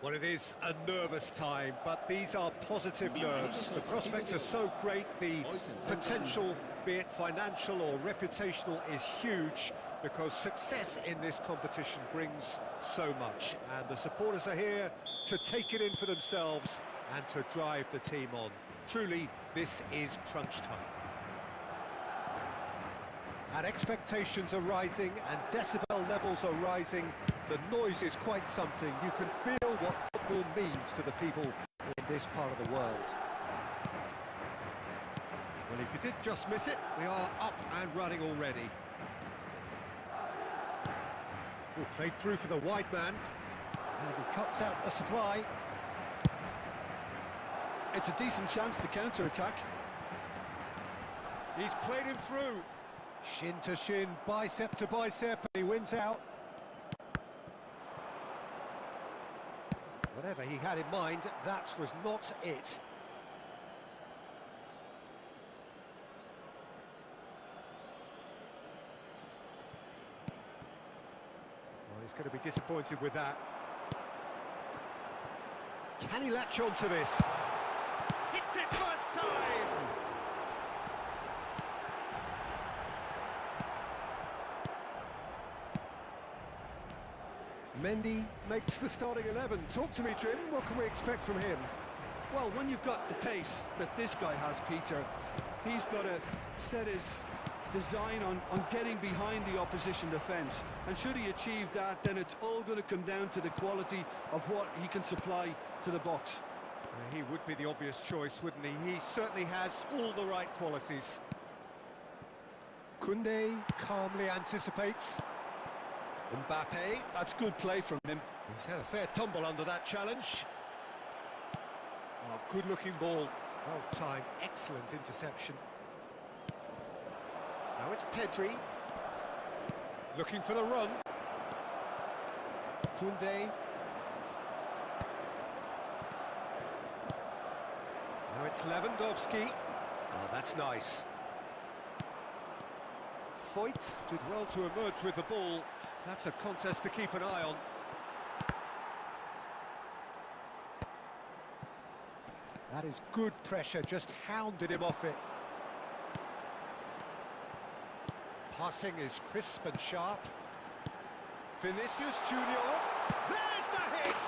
Well, it is a nervous time, but these are positive nerves. The prospects are so great, the potential, be it financial or reputational, is huge because success in this competition brings so much. And the supporters are here to take it in for themselves and to drive the team on. Truly, this is crunch time. And expectations are rising and decibel levels are rising. The noise is quite something. You can feel what football means to the people in this part of the world. Well, if you did just miss it, we are up and running already. We'll play through for the wide man. And he cuts out the supply. It's a decent chance to counter-attack. He's played him through. Shin to shin, bicep to bicep, and he wins out. Whatever he had in mind, that was not it. Well, he's going to be disappointed with that. Can he latch on to this? Hits it first time! Mendy makes the starting 11. Talk to me, Jim. What can we expect from him? Well, when you've got the pace that this guy has, Peter, he's got to set his design on getting behind the opposition defence. And should he achieve that, then it's all going to come down to the quality of what he can supply to the box. He would be the obvious choice, wouldn't he? He certainly has all the right qualities. Koundé calmly anticipates. Mbappe. That's good play from him. He's had a fair tumble under that challenge. Oh, good-looking ball. Well-timed, excellent interception. Now it's Pedri. Looking for the run. Koundé. Now it's Lewandowski. Oh, that's nice. Foyt did well to emerge with the ball. That's a contest to keep an eye on. That is good pressure, just hounded him off it. Passing is crisp and sharp. Vinicius Junior. There's the hit!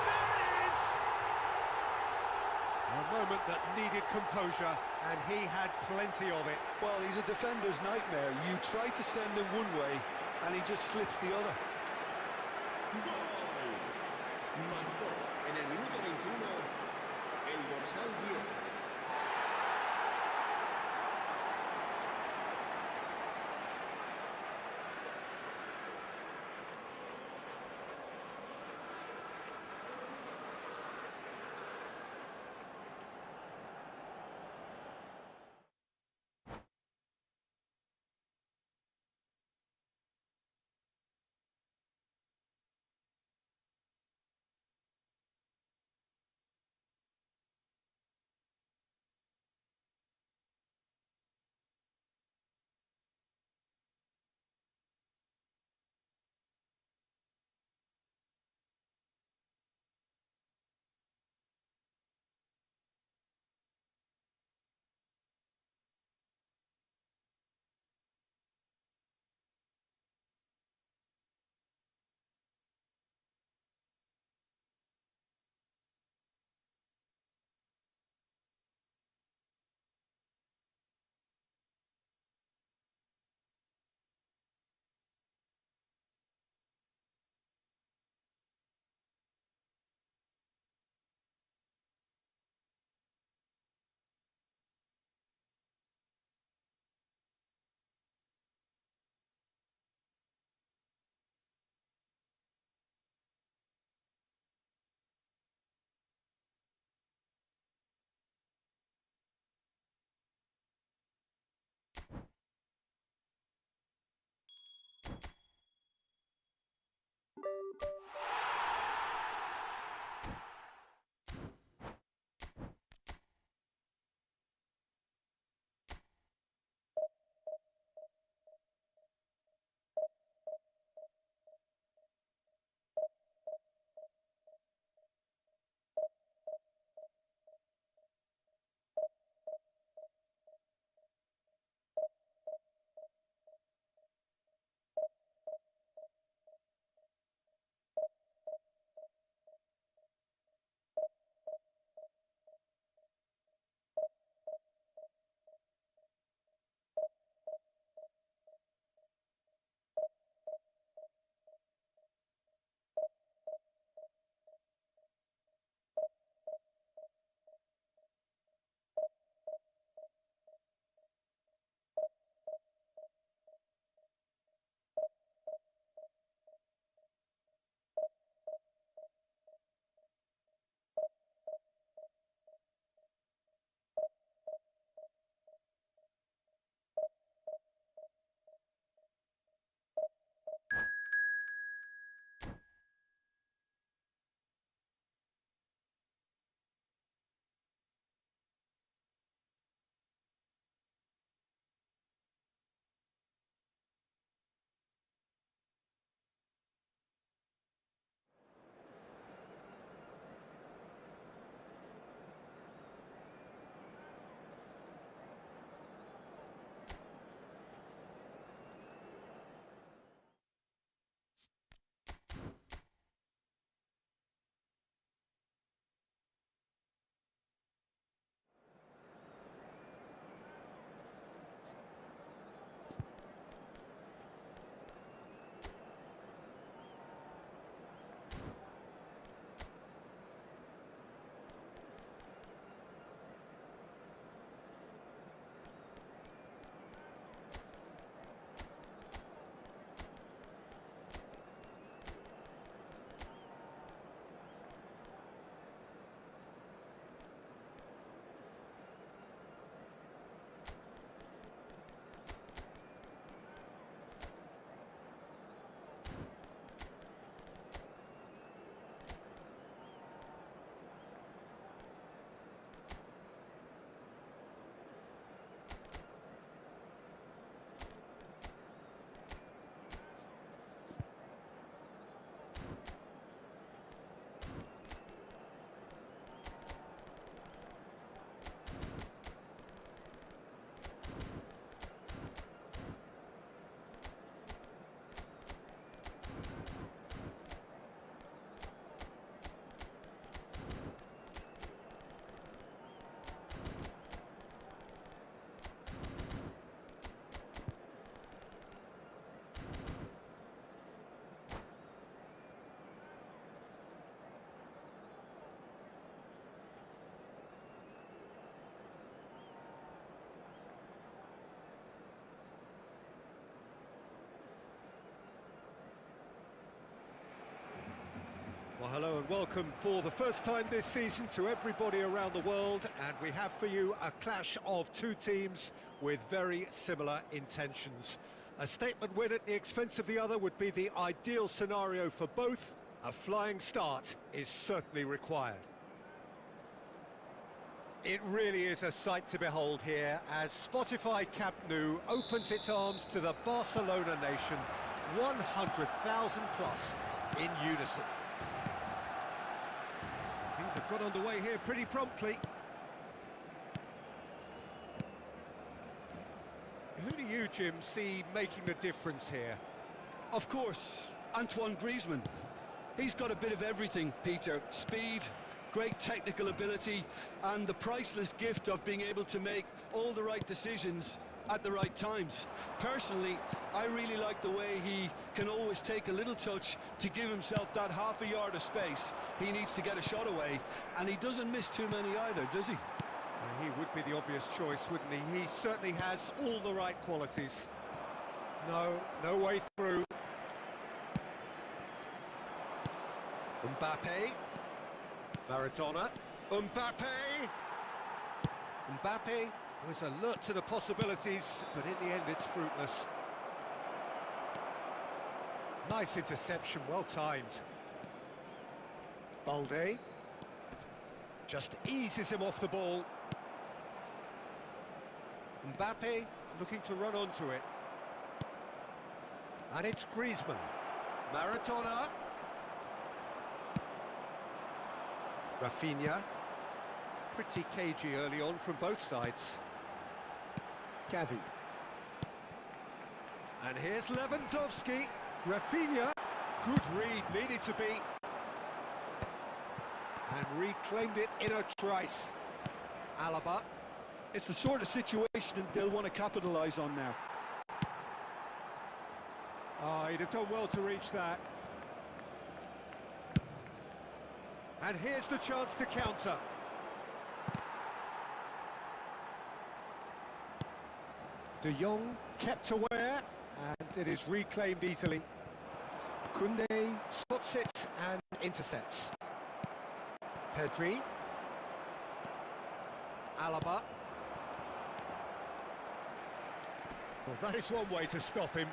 There it is! A moment that needed composure, and he had plenty of it. Well, he's a defender's nightmare. You try to send him one way, and he just slips the other. Marcó en el minuto 21 el dorsal 10. Well, hello and welcome for the first time this season to everybody around the world, and we have for you a clash of two teams with very similar intentions. A statement win at the expense of the other would be the ideal scenario for both. A flying start is certainly required. It really is a sight to behold here as Spotify Camp Nou opens its arms to the Barcelona nation, 100,000 plus in unison. Things have got underway here pretty promptly. Who do you, Jim, see making the difference here? Of course, Antoine Griezmann. He's got a bit of everything, Peter. Speed, great technical ability, and the priceless gift of being able to make all the right decisions at the right times. Personally, I really like the way he can always take a little touch to give himself that half a yard of space. He needs to get a shot away, and he doesn't miss too many either, does he? He would be the obvious choice, wouldn't he? He certainly has all the right qualities. No way through. Mbappe. Maradona. Mbappe was alert to the possibilities, but in the end it's fruitless. Nice interception, well timed. Balde just eases him off the ball. Mbappe looking to run onto it. And it's Griezmann. Maradona. Rafinha. Pretty cagey early on from both sides. Gavi. And here's Lewandowski. Rafinha. Good read, needed to be. And reclaimed it in a trice. Alaba. It's the sort of situation they'll want to capitalise on now. Oh, he'd have done well to reach that. And here's the chance to counter. De Jong kept aware, and it is reclaimed easily. Koundé spots it and intercepts. Pedri. Alaba. Well, that is one way to stop him.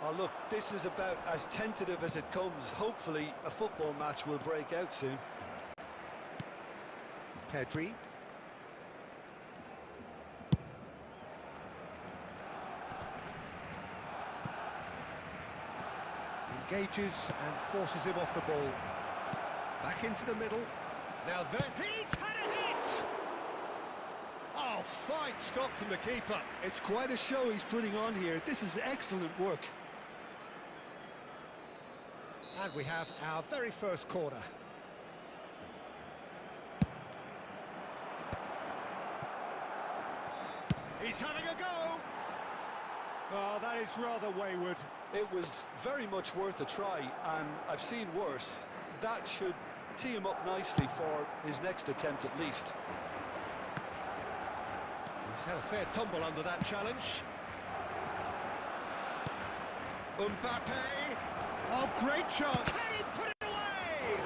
Oh, look, this is about as tentative as it comes. Hopefully, a football match will break out soon. Pedri. Engages and forces him off the ball. Back into the middle. Now there, he's had a hit! Oh, fine stop from the keeper. It's quite a show he's putting on here. This is excellent work. And we have our very first corner. He's having a go! Oh, that is rather wayward. It was very much worth a try, and I've seen worse. That should tee him up nicely for his next attempt at least. He's had a fair tumble under that challenge. Mbappe! Oh, great chance! Can he put it away?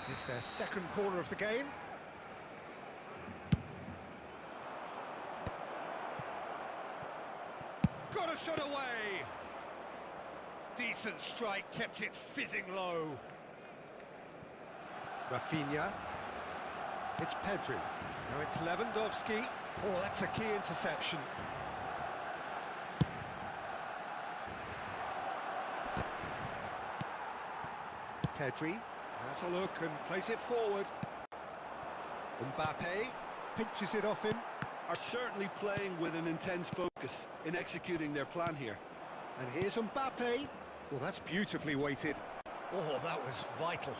It's their second corner of the game. Got a shot away! Decent strike, kept it fizzing low. Rafinha. It's Pedri. Now it's Lewandowski. Oh, that's a key interception. Pedri has a look and plays it forward. Mbappe pinches it off him. Are certainly playing with an intense focus in executing their plan here. And here's Mbappe. Well, that's beautifully weighted. Oh, that was vital.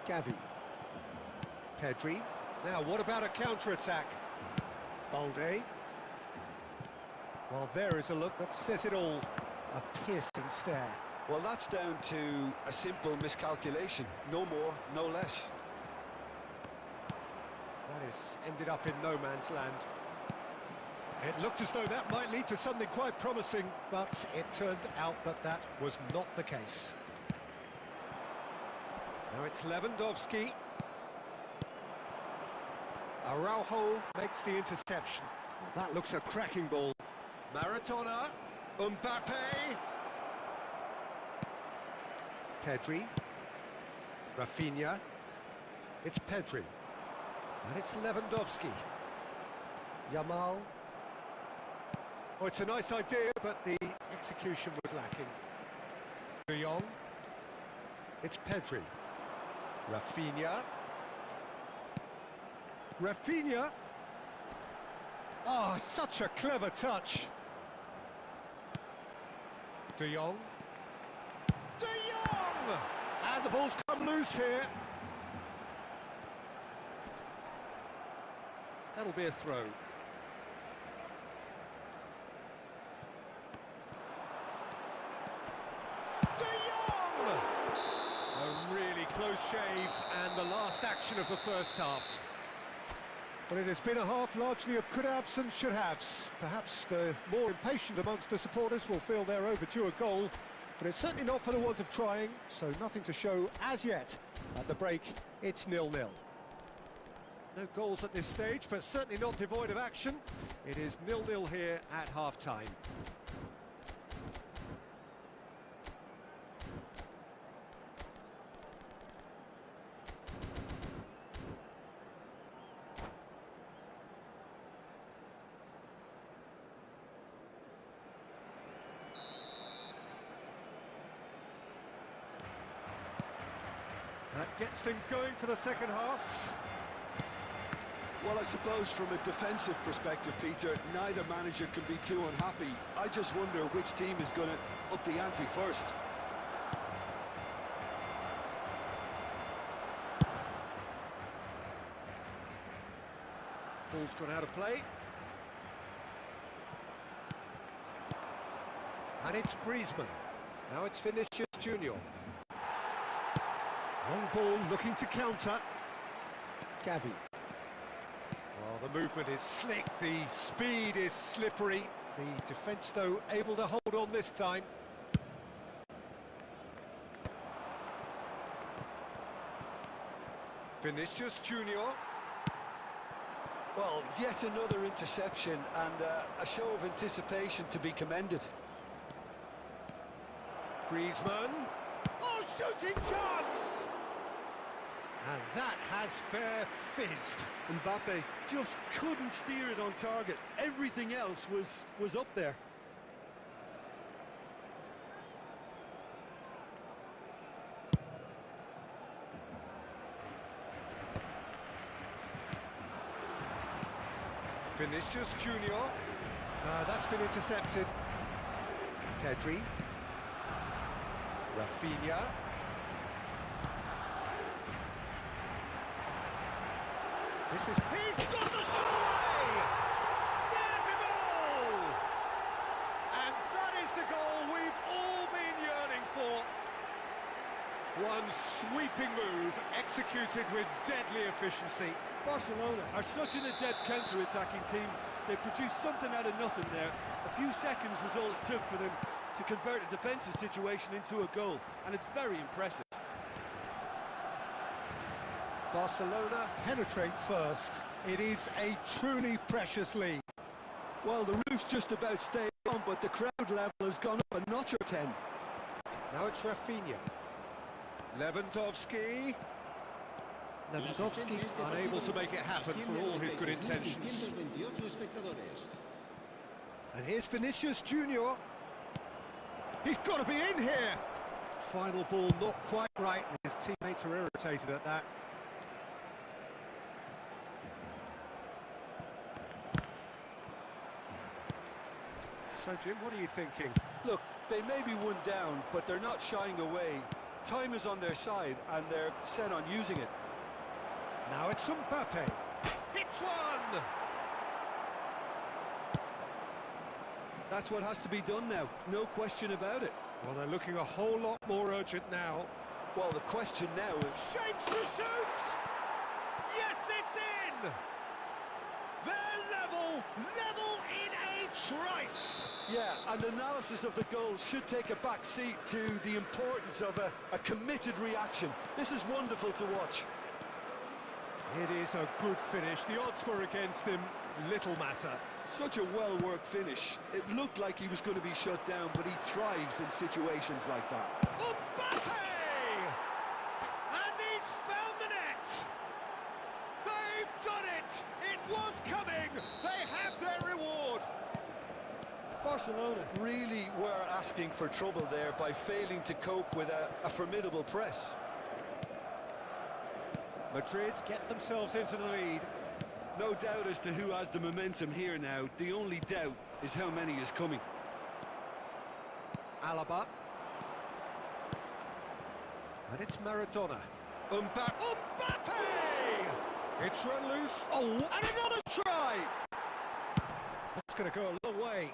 Gavi. Pedri. Now, what about a counter-attack? Balde. Well, there is a look that says it all. A piercing stare. Well, that's down to a simple miscalculation. No more, no less. That has ended up in no man's land. It looked as though that might lead to something quite promising, but it turned out that that was not the case. Now it's Lewandowski. Araujo makes the interception. Well, that looks a cracking ball. Maradona, Mbappe. Pedri. Rafinha. It's Pedri. And it's Lewandowski. Yamal. Oh, it's a nice idea, but the execution was lacking. De Jong. It's Pedri. Rafinha. Rafinha. Oh, such a clever touch. De Jong. De Jong! And the ball's come loose here. That'll be a throw. De Jong! A really close shave, and the last action of the first half. Well, it has been a half largely of could-haves and should-haves. Perhaps the more impatient amongst the supporters will feel they're overdue a goal, but it's certainly not for the want of trying, so nothing to show as yet. At the break, it's 0-0. No goals at this stage, but certainly not devoid of action. It is 0-0 here at half-time. That gets things going for the second half. Well, I suppose from a defensive perspective, Peter, neither manager can be too unhappy. I just wonder which team is going to up the ante first. Ball's gone out of play. And it's Griezmann. Now it's Vinicius Junior. Long ball looking to counter. Gavi. Well, the movement is slick, the speed is slippery. The defence, though, able to hold on this time. Vinicius Junior. Well, yet another interception and a show of anticipation to be commended. Griezmann. Oh, shooting chance! And that has fair fizzed. Mbappe just couldn't steer it on target. Everything else was up there. Vinicius Junior. That's been intercepted. Pedri. Rafinha. He's got the shot away! There's a goal! And that is the goal we've all been yearning for. One sweeping move, executed with deadly efficiency. Barcelona are such an adept counter-attacking team. They produced something out of nothing there. A few seconds was all it took for them to convert a defensive situation into a goal, and it's very impressive. Barcelona penetrate first. It is a truly precious lead. Well, the roof's just about staying on, but the crowd level has gone up a notch or 10. Now it's Rafinha. Lewandowski. Lewandowski unable to make it happen for all his good intentions. And here's Vinicius Junior. He's got to be in here. Final ball not quite right, and his teammates are irritated at that. So, Jim, what are you thinking? Look, they may be one down, but they're not shying away. Time is on their side, and they're set on using it. Now it's Mbappe. Hits one! That's what has to be done now, no question about it. Well, they're looking a whole lot more urgent now. Well, the question now is... Shapes to shoot! Yes, it's in! Level in a trice. Yeah, and analysis of the goal should take a back seat to the importance of a committed reaction. This is wonderful to watch. It is a good finish. The odds were against him. Little matter. Such a well-worked finish. It looked like he was going to be shut down, but he thrives in situations like that. Mbappe! And he's found the net! They've done it! It was coming! They have their reward! Barcelona really were asking for trouble there by failing to cope with a formidable press. Madrid get themselves into the lead. No doubt as to who has the momentum here now. The only doubt is how many is coming. Alaba. And it's Maradona. Mbappe! It's run loose. Oh, and another try! That's going to go a long way.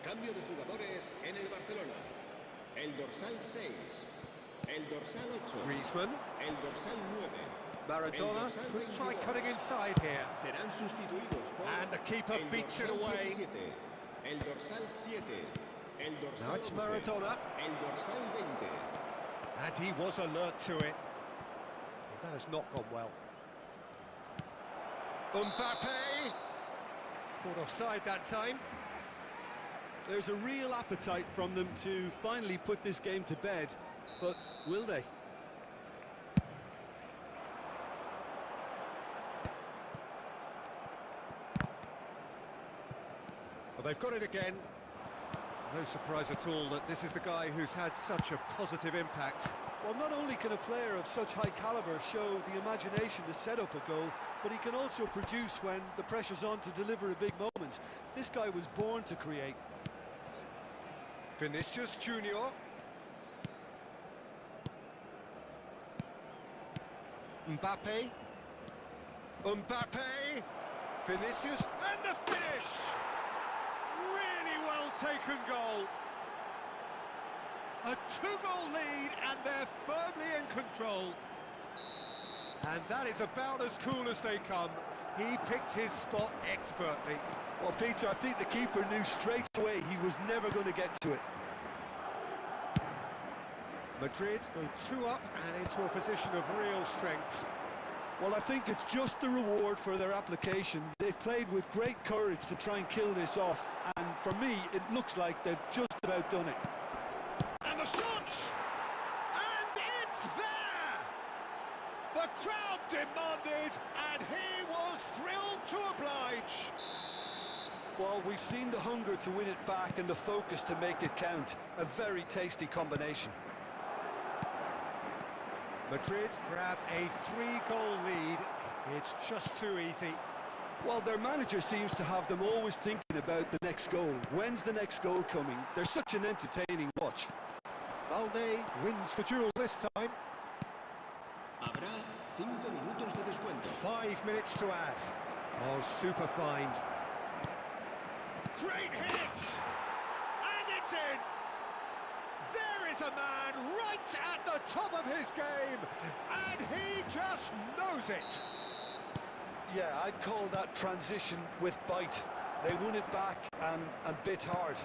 Cambio de jugadores en el Barcelona. El dorsal 6. El dorsal 8. Griezmann. El dorsal 9. Maradona could try cutting inside here. Serán sustituidos por And the keeper el beats it dorsal away. 17. El dorsal 7. El dorsal Now it's 11. Maradona. El dorsal 20. And he was alert to it. That has not gone well. Mbappe! Caught offside that time. There's a real appetite from them to finally put this game to bed, but will they? Well, they've got it again. No surprise at all that this is the guy who's had such a positive impact. Well, not only can a player of such high caliber show the imagination to set up a goal, but he can also produce when the pressure's on to deliver a big moment. This guy was born to create. Vinicius Junior. Mbappe. Mbappe. Vinicius. And the finish! Really well taken goal. A two-goal lead and they're firmly in control. And that is about as cool as they come. He picked his spot expertly. Well, Peter, I think the keeper knew straight away he was never going to get to it. Madrid go 2 up and into a position of real strength. Well, I think it's just the reward for their application. They've played with great courage to try and kill this off, and for me, it looks like they've just about done it. And the shot! And it's there! The crowd demanded, and he was thrilled to oblige. Well, we've seen the hunger to win it back and the focus to make it count. A very tasty combination. Madrid grab a 3-goal lead. It's just too easy. Well, their manager seems to have them always thinking about the next goal. When's the next goal coming? They're such an entertaining watch. Valde wins the duel this time. Habrá 5 minutos de descuento. 5 minutes to add. Oh, super find. Great hit! And it's in! There is a man right at the top of his game, and he just knows it. Yeah, I'd call that transition with bite. They won it back and bit hard.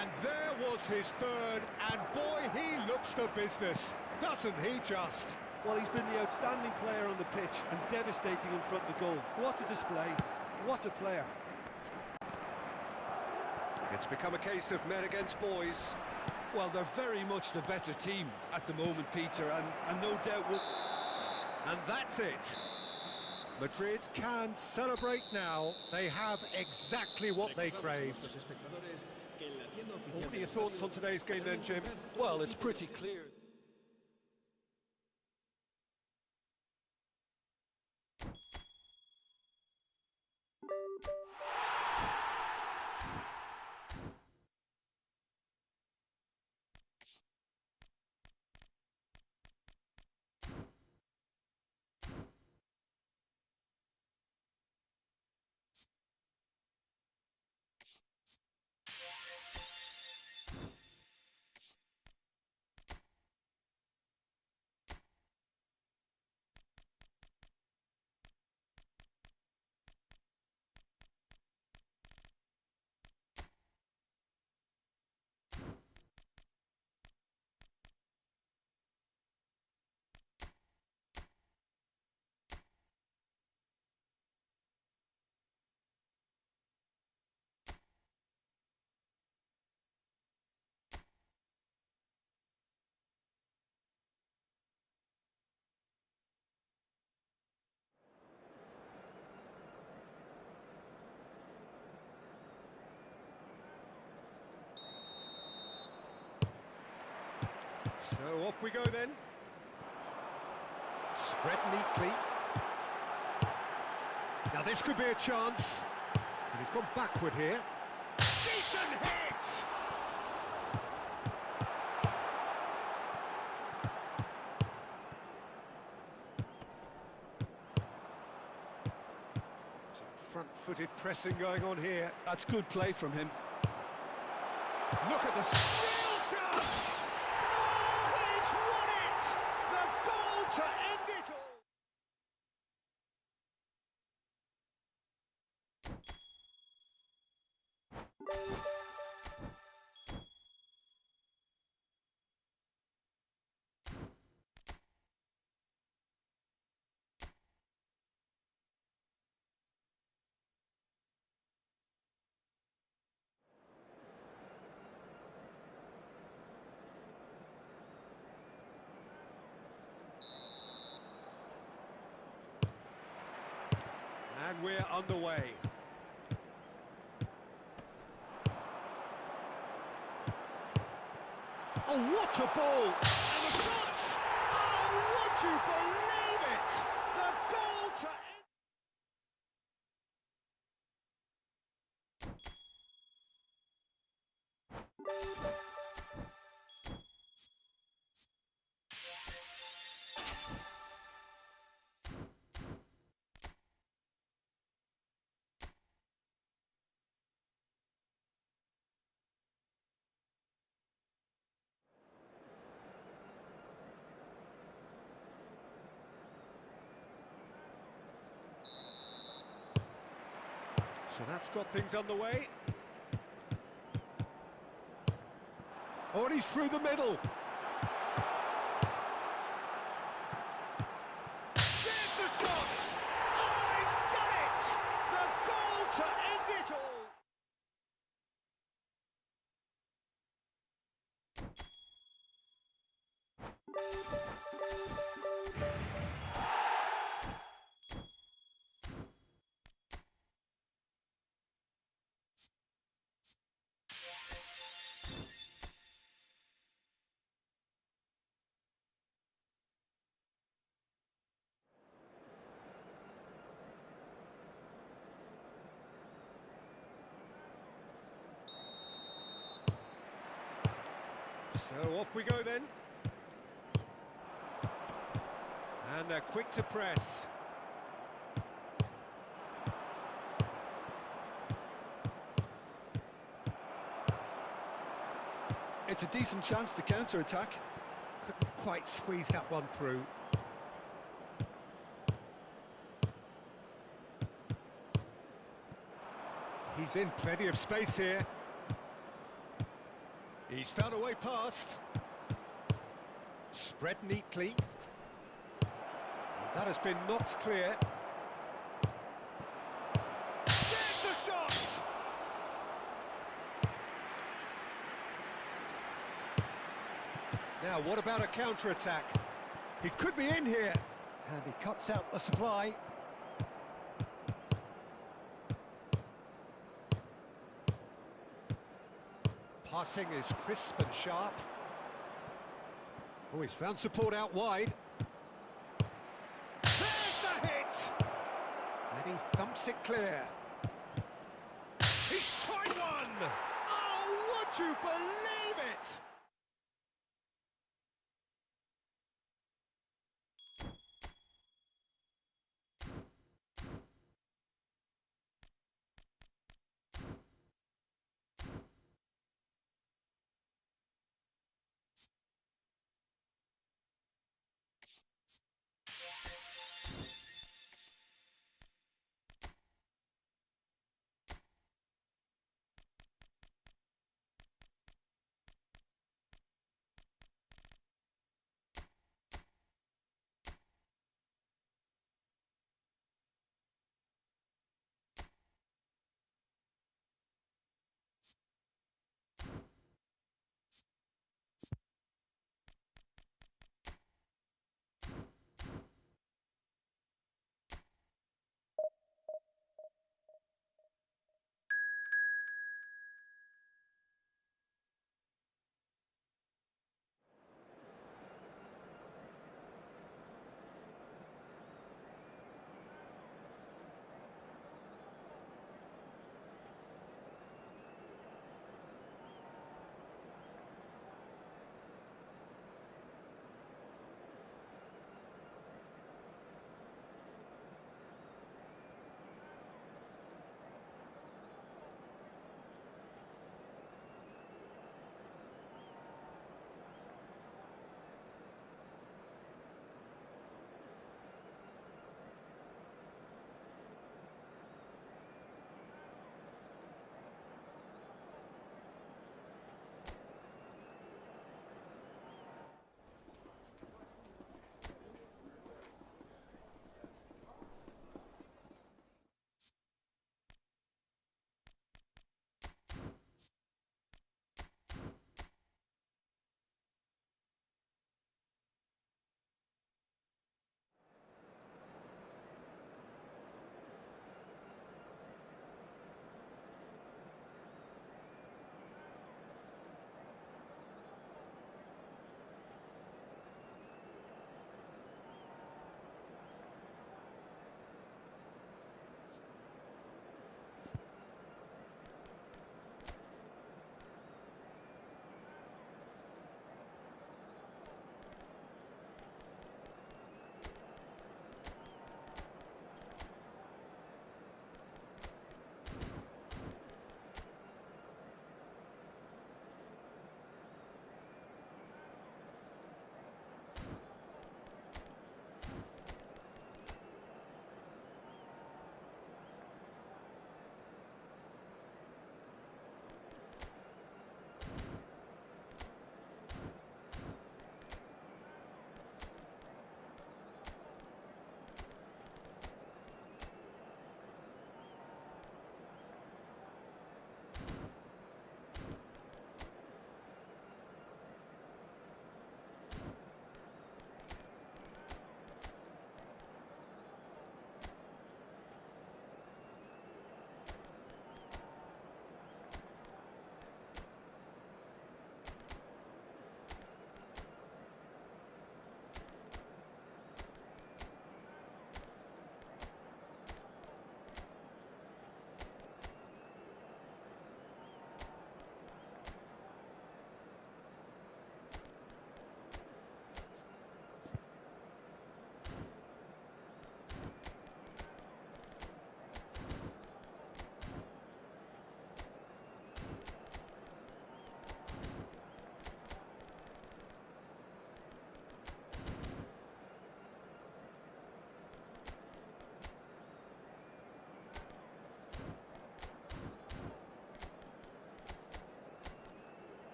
And there was his third, and boy, he looks the business, doesn't he just? Well, he's been the outstanding player on the pitch and devastating in front of the goal. What a display, what a player. It's become a case of men against boys. Well, they're very much the better team at the moment, Peter, and no doubt will... And that's it. Madrid can celebrate now. They have exactly what they craved. What are your thoughts on today's game then, Jim? Well, it's pretty clear. So off we go then. Spread neatly. Now this could be a chance. And he's gone backward here. Decent hit! Some front-footed pressing going on here. That's good play from him. Look at this real chance! Oh, he's won it! The goal to end it all! And we're underway. Oh, what a ball! And the shot! Oh, would you believe it? The goal to end... So that's got things underway. Oh, and he's through the middle. There's the shot! Oh, he's done it! The goal to end it all! So off we go then. And they're quick to press. It's a decent chance to counter-attack. Couldn't quite squeeze that one through. He's in plenty of space here. He's found a way past. Spread neatly. That has been knocked clear. There's the shot! Now, what about a counter-attack? He could be in here. And he cuts out the supply. Passing is crisp and sharp. Oh, he's found support out wide. There's the hit! And he thumps it clear. He's tried one! Oh, would you believe it?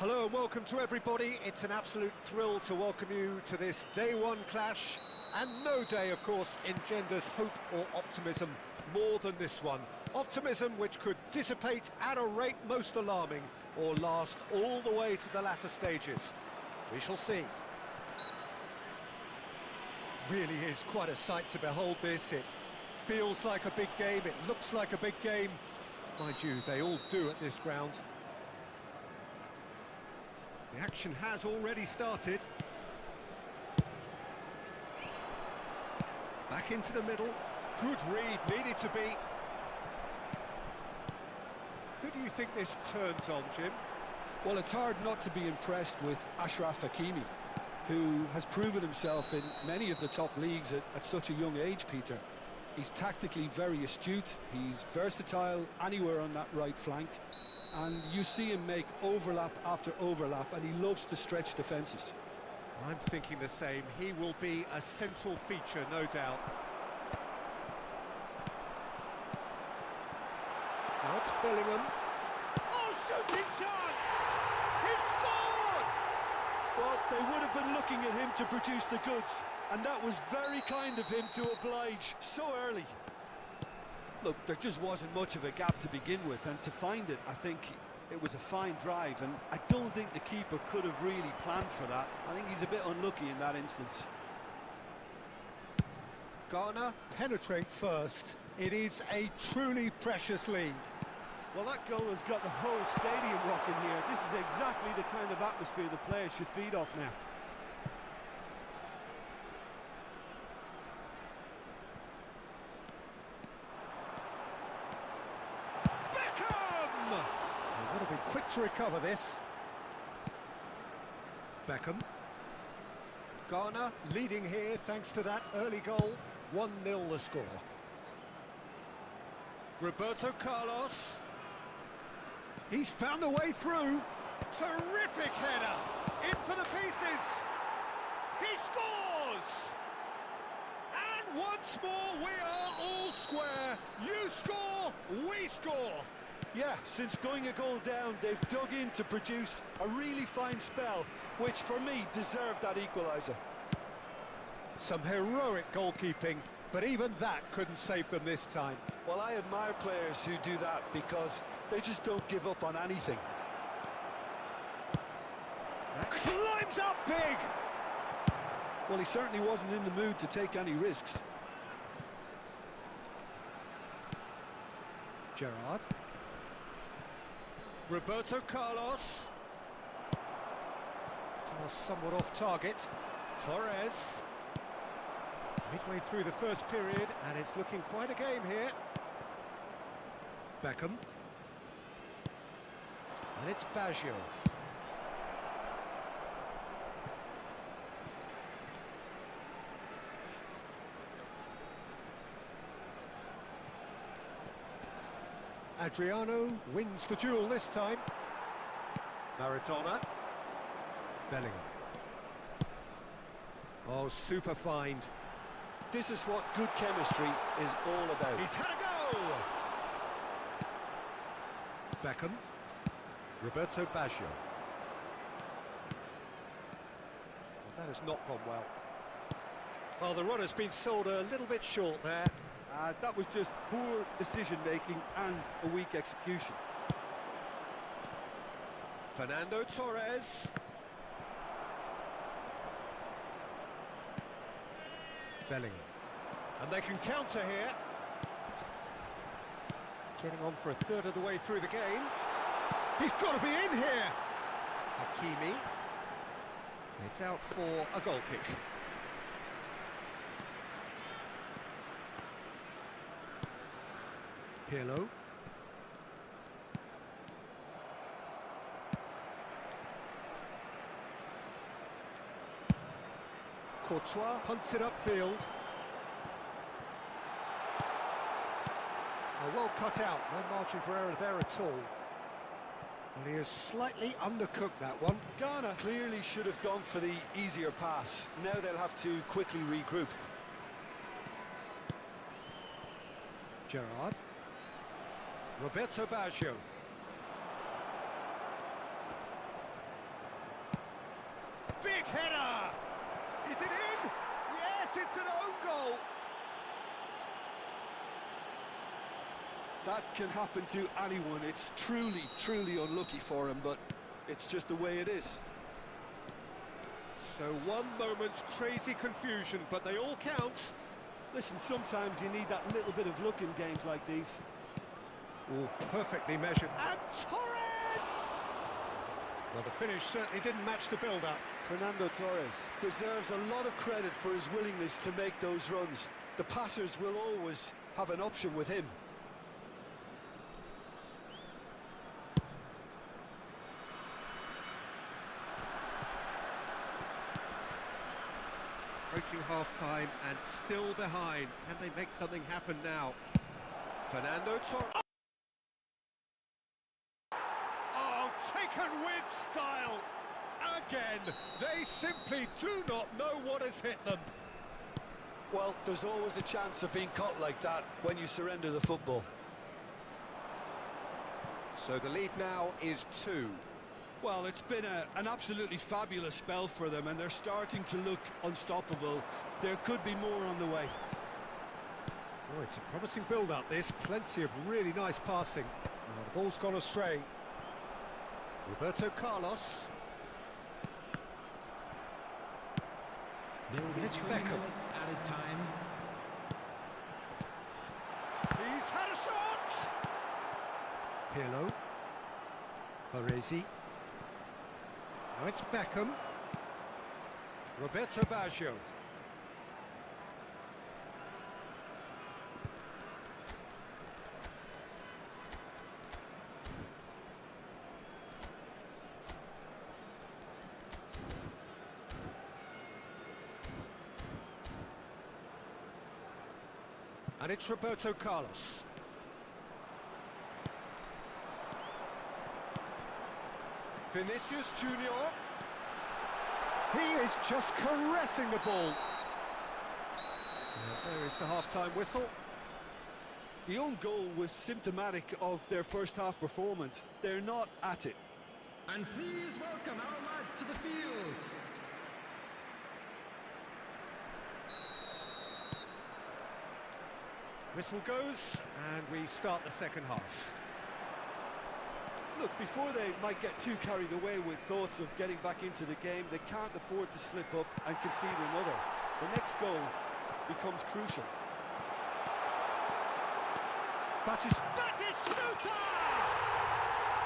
Hello and welcome to everybody. It's an absolute thrill to welcome you to this day one clash. And no day, of course, engenders hope or optimism more than this one. Optimism which could dissipate at a rate most alarming or last all the way to the latter stages. We shall see. Really is quite a sight to behold this. It feels like a big game, it looks like a big game. Mind you, they all do at this ground. The action has already started. Back into the middle. Good read, needed to be. Who do you think this turns on, Jim? Well, it's hard not to be impressed with Achraf Hakimi, who has proven himself in many of the top leagues at such a young age, Peter. He's tactically very astute, he's versatile anywhere on that right flank, and you see him make overlap after overlap, and he loves to stretch defences. I'm thinking the same. He will be a central feature, no doubt. Now it's Bellingham. Oh, shooting chance! He's scored! Well, they would have been looking at him to produce the goods, and that was very kind of him to oblige so early. Look, there just wasn't much of a gap to begin with, and to find it, I think it was a fine drive, and I don't think the keeper could have really planned for that. I think he's a bit unlucky in that instance. Ghana penetrate first. It is a truly precious lead. Well, that goal has got the whole stadium rocking here. This is exactly the kind of atmosphere the players should feed off now. Beckham! They would have been quick to recover this. Beckham. Ghana leading here thanks to that early goal. 1-0 the score. Roberto Carlos. He's found a way through. Terrific header. In for the pieces. He scores! And once more we are all square. You score, we score. Yeah, since going a goal down, they've dug in to produce a really fine spell, which for me deserved that equaliser. Some heroic goalkeeping, but even that couldn't save them this time. Well, I admire players who do that because they just don't give up on anything. Climbs up big! Well, he certainly wasn't in the mood to take any risks. Gerrard. Roberto Carlos. Somewhat off target. Torres. Midway through the first period, and it's looking quite a game here. Beckham. And it's Baggio. Adriano wins the duel this time. Maradona. Bellingham. Oh, super find. This is what good chemistry is all about. He's had a go! Beckham. Roberto Baggio. That has not gone well. Well, the run has been sold a little bit short there. That was just poor decision-making and a weak execution. Fernando Torres. Bellingham. And they can counter here. Getting on for a third of the way through the game. He's got to be in here! Hakimi. It's out for a goal kick. Pirlo. Courtois punts it upfield. Well cut out, no margin for error there at all. Well, he has slightly undercooked that one. Ghana clearly should have gone for the easier pass. Now they'll have to quickly regroup. Gerrard. Roberto Baggio. Big header! Is it in? Yes, it's an own goal! That can happen to anyone. It's truly, truly unlucky for him, but it's just the way it is. So one moment's crazy confusion, but they all count. Listen, sometimes you need that little bit of luck in games like these. Oh, perfectly measured. And Torres! Well, the finish certainly didn't match the build-up. Fernando Torres deserves a lot of credit for his willingness to make those runs. The passers will always have an option with him. Approaching half-time and still behind. Can they make something happen now? Fernando Torres. Oh, taken with style! Again, they simply do not know what has hit them. Well, there's always a chance of being caught like that when you surrender the football. So the lead now is 2. Well, it's been an absolutely fabulous spell for them, and they're starting to look unstoppable. There could be more on the way. Oh, it's a promising build-up, this. Plenty of really nice passing. Oh, the ball's gone astray. Roberto Carlos. There will be It's 3 Beckham. minutes added time. He's had a shot! Pirlo. Baresi. Now it's Beckham. Roberto Baggio. And it's Roberto Carlos. Vinicius Junior. He is just caressing the ball. And there is the half-time whistle. The own goal was symptomatic of their first half performance. They're not at it. And please welcome our lads to the field. Whistle goes, and we start the second half. Look, before they might get too carried away with thoughts of getting back into the game, they can't afford to slip up and concede another. The next goal becomes crucial. Batistuta!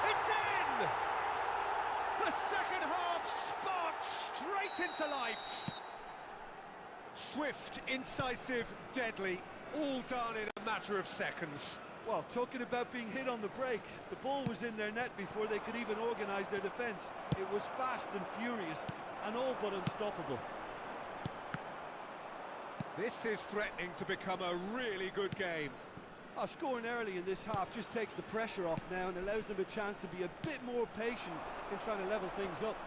It's in! The second half sparked straight into life. Swift, incisive, deadly, all done in a matter of seconds. Well, talking about being hit on the break, the ball was in their net before they could even organise their defence. It was fast and furious and all but unstoppable. This is threatening to become a really good game. Scoring early in this half just takes the pressure off now and allows them a chance to be a bit more patient in trying to level things up.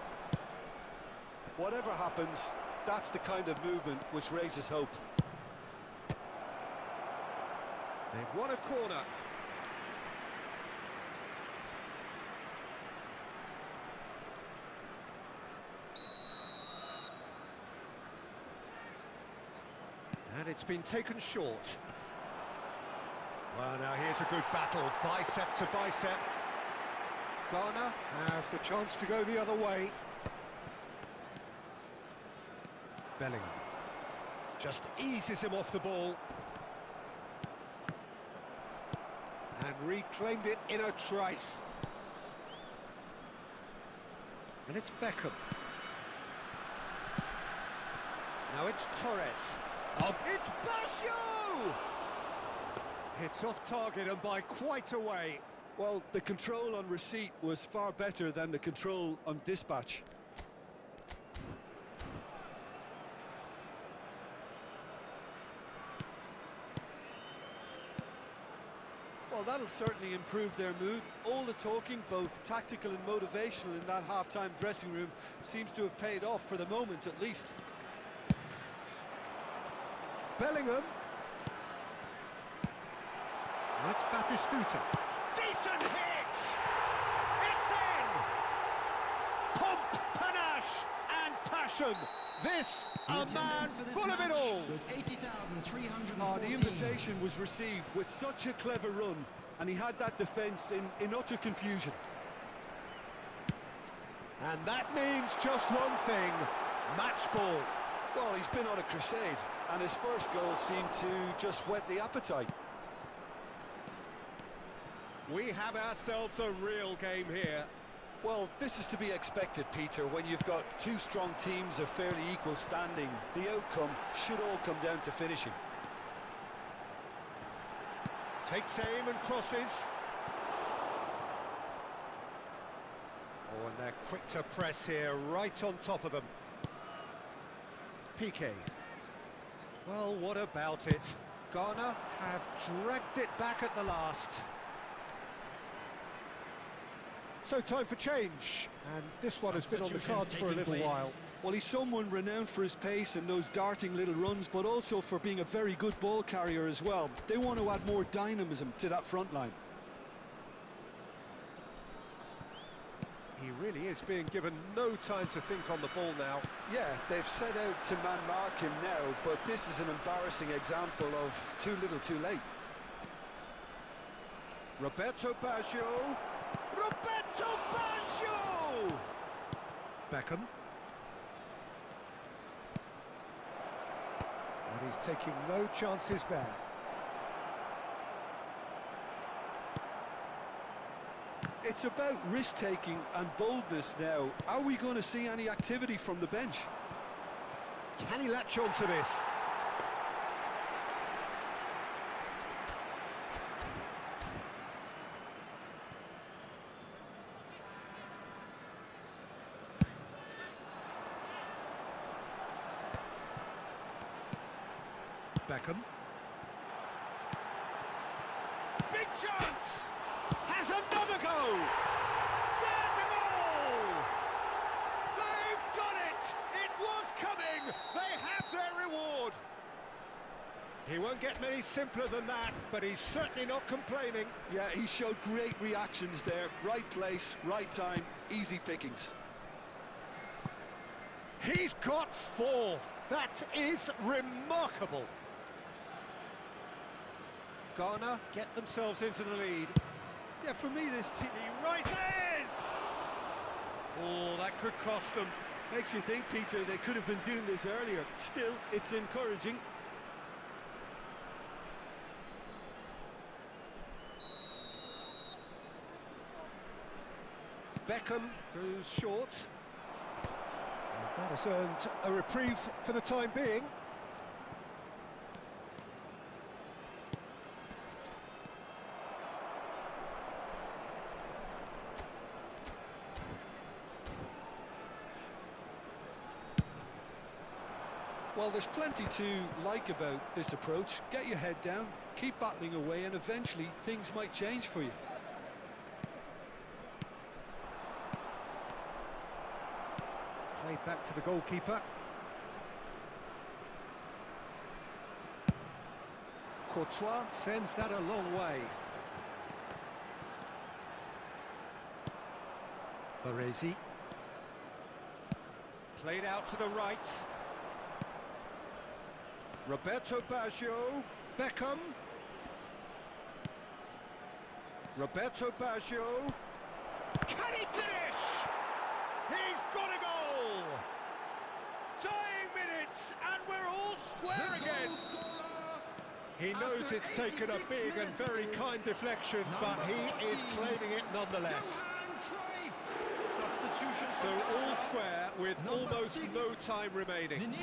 Whatever happens, that's the kind of movement which raises hope. They've won a corner. And it's been taken short. Well, now here's a good battle, bicep to bicep. Ghana have the chance to go the other way. Bellingham just eases him off the ball. And reclaimed it in a trice. And it's Beckham. Now it's Torres. Oh, it's Baggio! It's off target and by quite a way. Well, the control on receipt was far better than the control on dispatch. Well, that'll certainly improve their mood. All the talking, both tactical and motivational in that half-time dressing room, seems to have paid off for the moment at least. Bellingham. That's Batistuta. Decent hit! It's in! Pomp, panache! rush and passion. This, The a man attendance for this full of it match all. was 80,314. Oh, the invitation was received with such a clever run, and he had that defence in utter confusion. And that means just one thing, match ball. Well, he's been on a crusade, and his first goal seemed to just whet the appetite. We have ourselves a real game here. Well, this is to be expected, Peter, when you've got two strong teams of fairly equal standing. The outcome should all come down to finishing. Takes aim and crosses. Oh, and they're quick to press here, right on top of them. Piqué. Well, what about it? Ghana have dragged it back at the last. So time for change, and this one has been on the cards for a little while. Well, he's someone renowned for his pace and those darting little runs, but also for being a very good ball carrier as well. They want to add more dynamism to that front line. He really is being given no time to think on the ball now. Yeah, they've set out to man-mark him now, but this is an embarrassing example of too little too late. Roberto Baggio. Roberto Baggio! Beckham. And he's taking no chances there. It's about risk-taking and boldness now. Are we going to see any activity from the bench? Can he latch on to this? Beckham. Big chance! Has another go! There's a goal! They've done it! It was coming! They have their reward! He won't get many simpler than that, but he's certainly not complaining. Yeah, he showed great reactions there. Right place, right time, easy pickings. He's got 4. That is remarkable. Ghana get themselves into the lead. Yeah, for me, this team He rises! Oh, that could cost them. makes you think, Peter, they could have been doing this earlier. Still, it's encouraging. Beckham goes short. And that has earned a reprieve for the time being. Well, there's plenty to like about this approach. Get your head down, keep battling away, and eventually things might change for you. Played back to the goalkeeper. Courtois sends that a long way. Baresi. Played out to the right. Roberto Baggio. Beckham. Roberto Baggio. Can he finish? He's got a goal! Dying minutes, and we're all square again. He knows it's taken a big and very kind deflection, but he is claiming it nonetheless. So all square with almost no time remaining.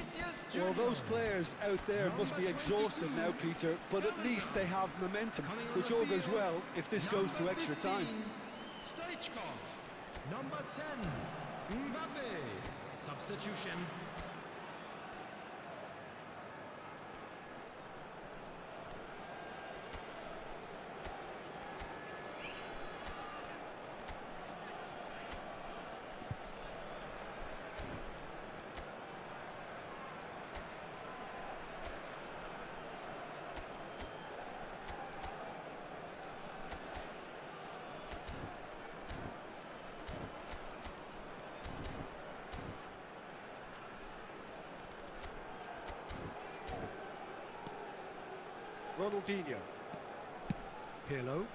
Well, those players out there must be exhausted now, Peter, but at least they have momentum, which all goes well if this goes to extra time. Number 10, Mbappe, substitution. Ronaldinho. Pirlo.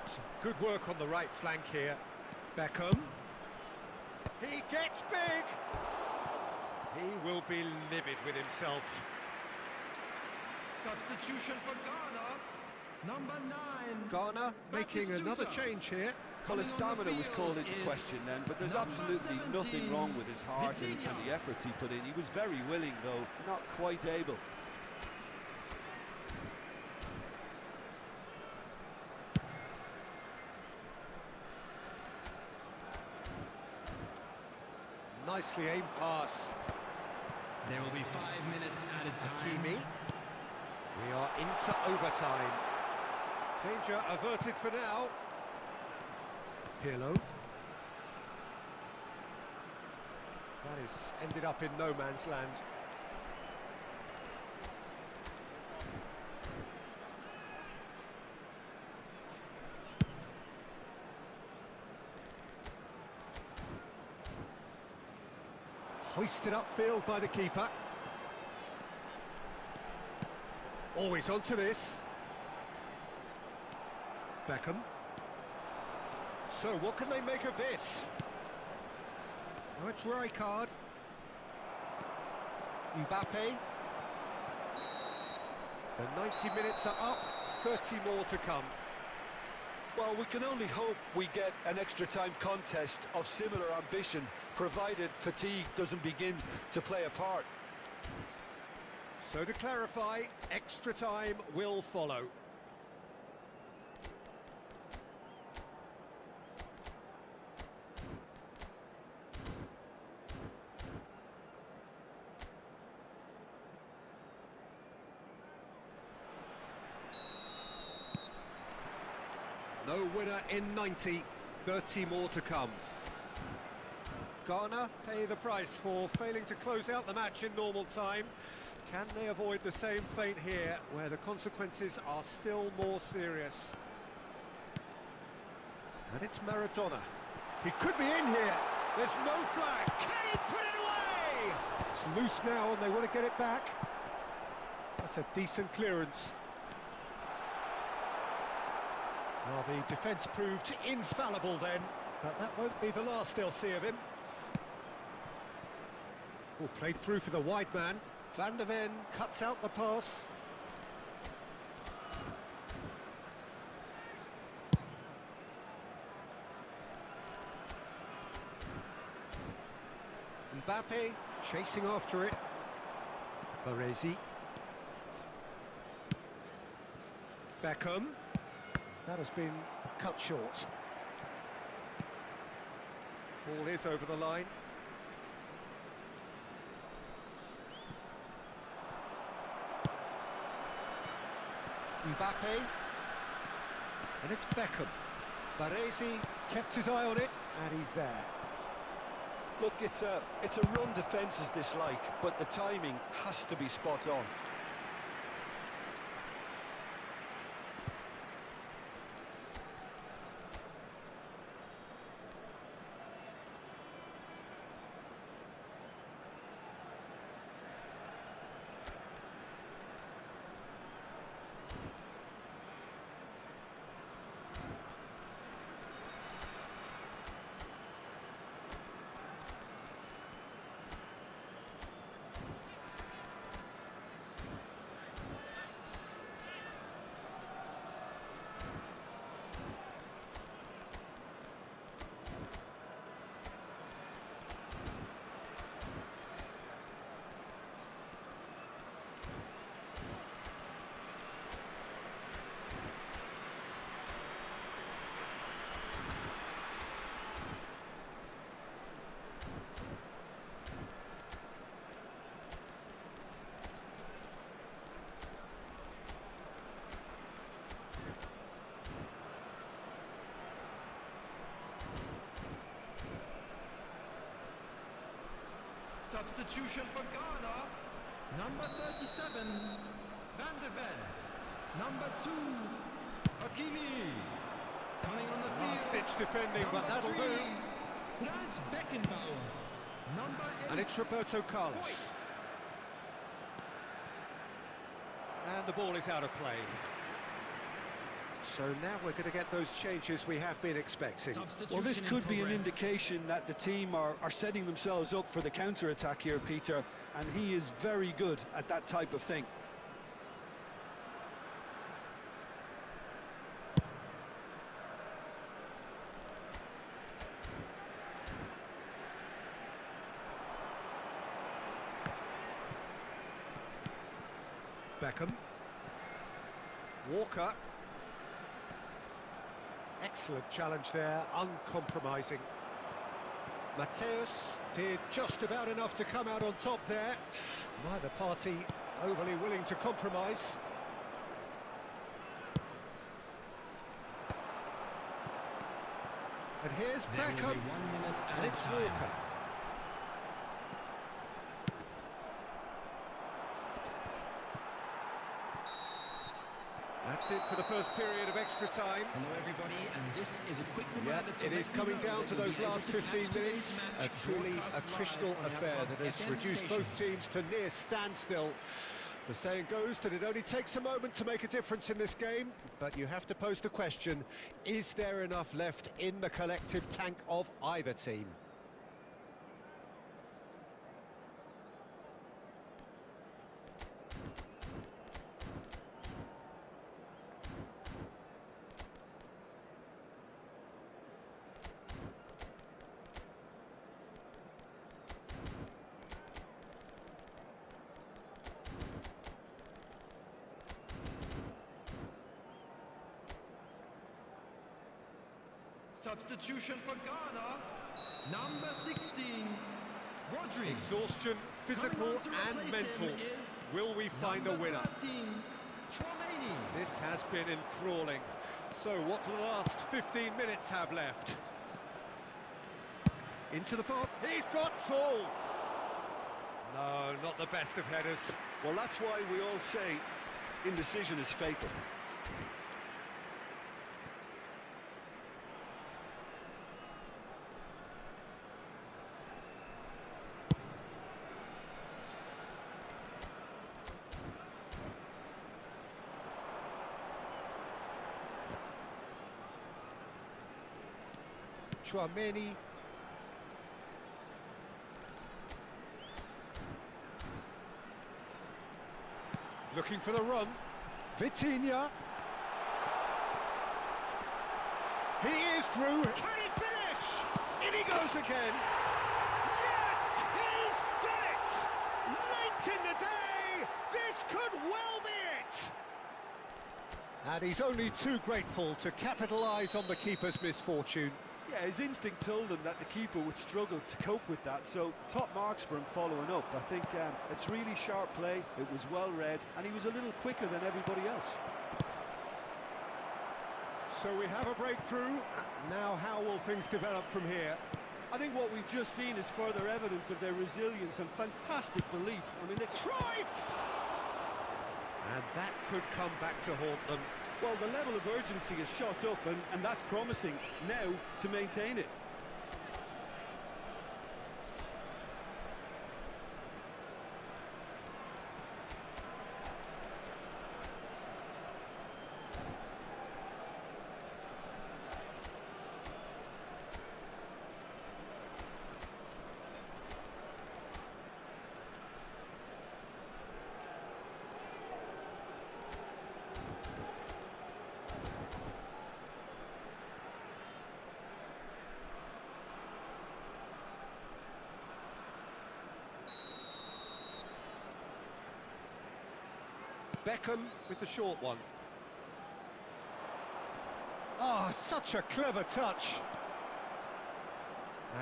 Some good work on the right flank here. Beckham. He gets big. He will be livid with himself. Substitution for Ghana. Number 9. Ghana making another change here. Well, his stamina was called into question then, but there's absolutely nothing wrong with his heart and the efforts he put in. He was very willing, though, not quite able. Nicely aimed pass. There will be 5 minutes added time. Hakimi. We are into overtime. Danger averted for now. Pirlo. That is ended up in no man's land. Hoisted upfield by the keeper. Always onto this. Beckham. So what can they make of this? Oh, it's Rijkaard. Mbappe. The 90 minutes are up, 30 more to come. Well, we can only hope we get an extra-time contest of similar ambition, provided fatigue doesn't begin to play a part. So to clarify, extra time will follow. No winner in 90, 30 more to come. Ghana pay the price for failing to close out the match in normal time. Can they avoid the same fate here, where the consequences are still more serious? And it's Maradona. He could be in here. There's no flag. Can he put it away? It's loose now and they want to get it back. That's a decent clearance. Well, the defence proved infallible then, but that won't be the last they'll see of him. Oh, played through for the wide man. Van der Ven cuts out the pass. Mbappe chasing after it. Baresi. Beckham. That has been cut short. Ball is over the line. Mbappe. And it's Beckham. Baresi kept his eye on it, and he's there. Look, it's a run defence is this like, but the timing has to be spot on. Substitution for Ghana. Number 37, Van der Ven. Number 2, Hakimi. Coming on the field. Last-ditch defending, but that'll do. Franz Beckenbauer. Number 8. And it's Roberto Carlos. And the ball is out of play. So now we're going to get those changes we have been expecting. Well, this Substitution in could be an progress. indication that the team are setting themselves up for the counter-attack here, Peter, and he is very good at that type of thing. Beckham. Walker. Excellent challenge there, uncompromising. Mateus did just about enough to come out on top there. Neither party overly willing to compromise. And here's There will be Beckham, 1 minute and added it's time. Walker. That's it for the first period of extra time. Hello everybody, and this is a quick Yeah, reminder to it let is you coming know down that to you'll those be able last to 15 catch minutes. today's A match truly broadcast attritional live on affair our that has FM reduced station. both teams to near standstill. The saying goes that it only takes a moment to make a difference in this game, but you have to pose the question, is there enough left in the collective tank of either team? Substitution for Ghana, number 16, Rodri. Exhaustion, physical Coming on to and replace mental. him is Will we find a number winner? 13, Chouameni. This has been enthralling. So what do the last 15 minutes have left? Into the box. He's got tall. No, not the best of headers. Well, that's why we all say indecision is fatal. Chouameni. Looking for the run. Vitinha. He is through. Can he finish? In he goes again. Yes, he's done it! Late in the day, this could well be it! And he's only too grateful to capitalise on the keeper's misfortune. Yeah, his instinct told him that the keeper would struggle to cope with that, so top marks for him following up. I think it's really sharp play, it was well read, and he was a little quicker than everybody else. So we have a breakthrough. Now how will things develop from here? I think what we've just seen is further evidence of their resilience and fantastic belief. I mean, Cruyff! And that could come back to haunt them. well, the level of urgency has shot up, and that's promising now to maintain it. Beckham with the short one. Ah, such a clever touch.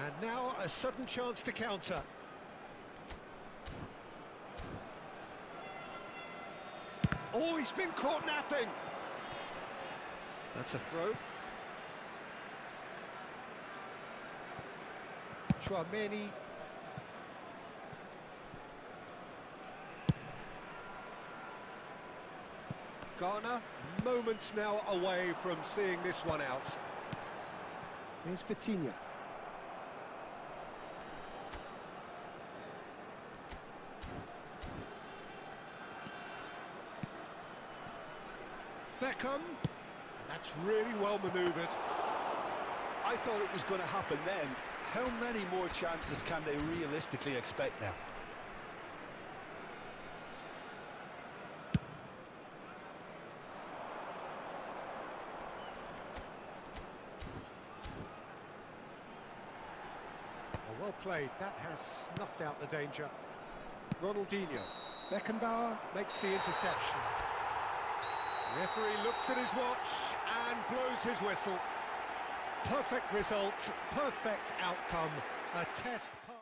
And now a sudden chance to counter. Oh, he's been caught napping. That's a throw. Chouameni. Ghana, moments now away from seeing this one out. Here's Vitinha. Beckham. And that's really well manoeuvred. I thought it was going to happen then. How many more chances can they realistically expect now? Well played, that has snuffed out the danger. Ronaldinho. Beckenbauer makes the interception. Referee looks at his watch and blows his whistle. Perfect result, perfect outcome, a test pass.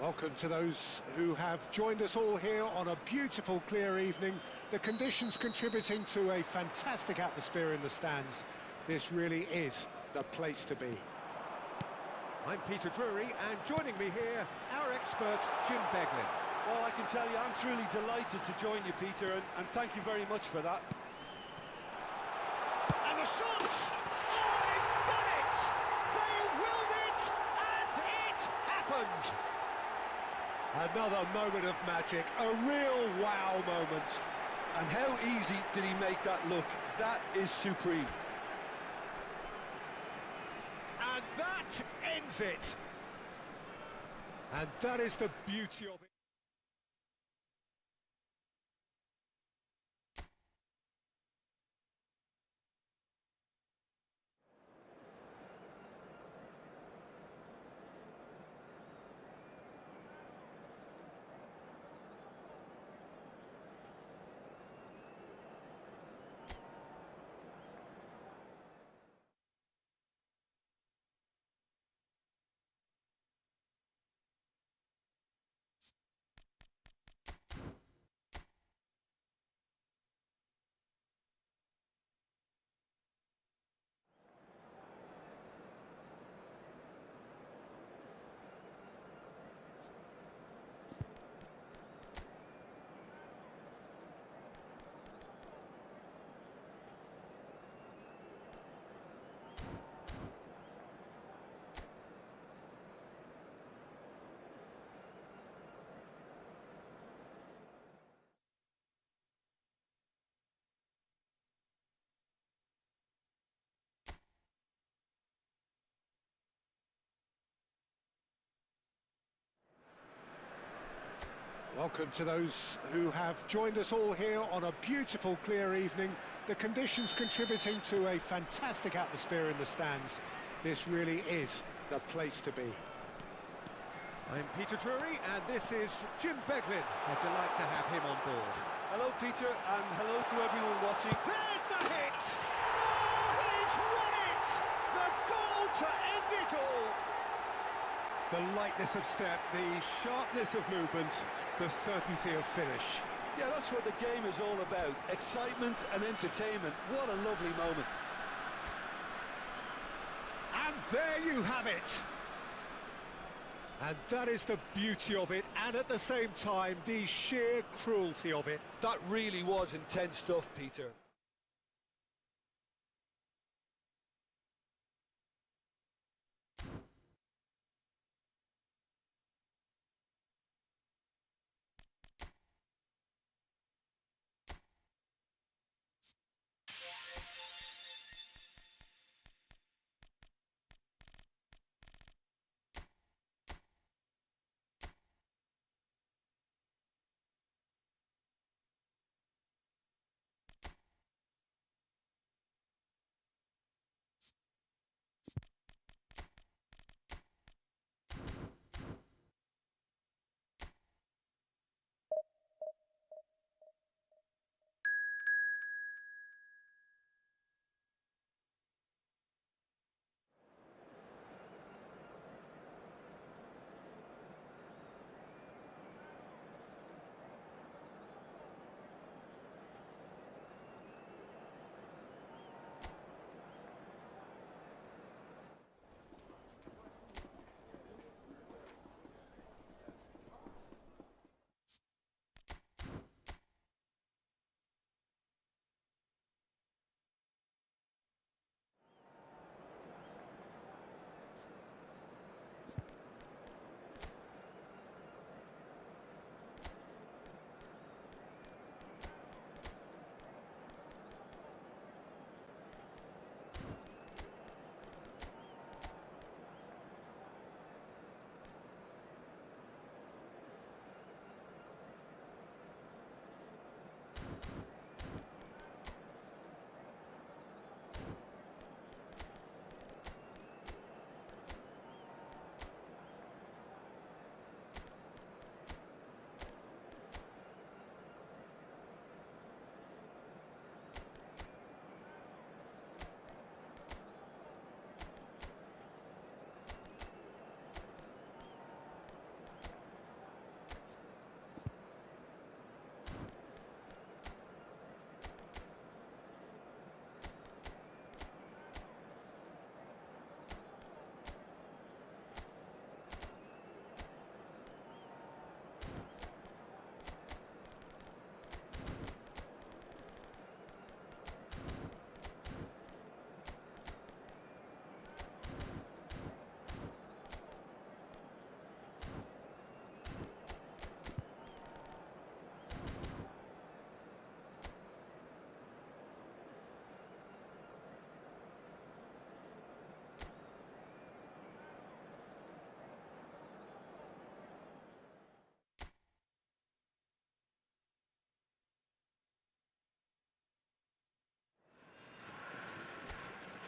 Welcome to those who have joined us all here on a beautiful, clear evening. The conditions contributing to a fantastic atmosphere in the stands. This really is the place to be. I'm Peter Drury, and joining me here, our expert, Jim Beglin. Well, I can tell you, I'm truly delighted to join you, Peter, and thank you very much for that. And the shot! Oh, it's done it! They willed it, and it happened! Another moment of magic, a real wow moment. And how easy did he make that look? That is supreme. And that ends it. And that is the beauty of it. Welcome to those who have joined us all here on a beautiful, clear evening. The conditions contributing to a fantastic atmosphere in the stands. This really is the place to be. I'm Peter Drury, and this is Jim Beglin. A delight to have him on board. Hello, Peter, and hello to everyone watching. There's the hit! Oh, he's won it! The goal to end it all! The lightness of step, the sharpness of movement, the certainty of finish. Yeah, that's what the game is all about. Excitement and entertainment. What a lovely moment. And there you have it! And that is the beauty of it, and at the same time, the sheer cruelty of it. That really was intense stuff, Peter.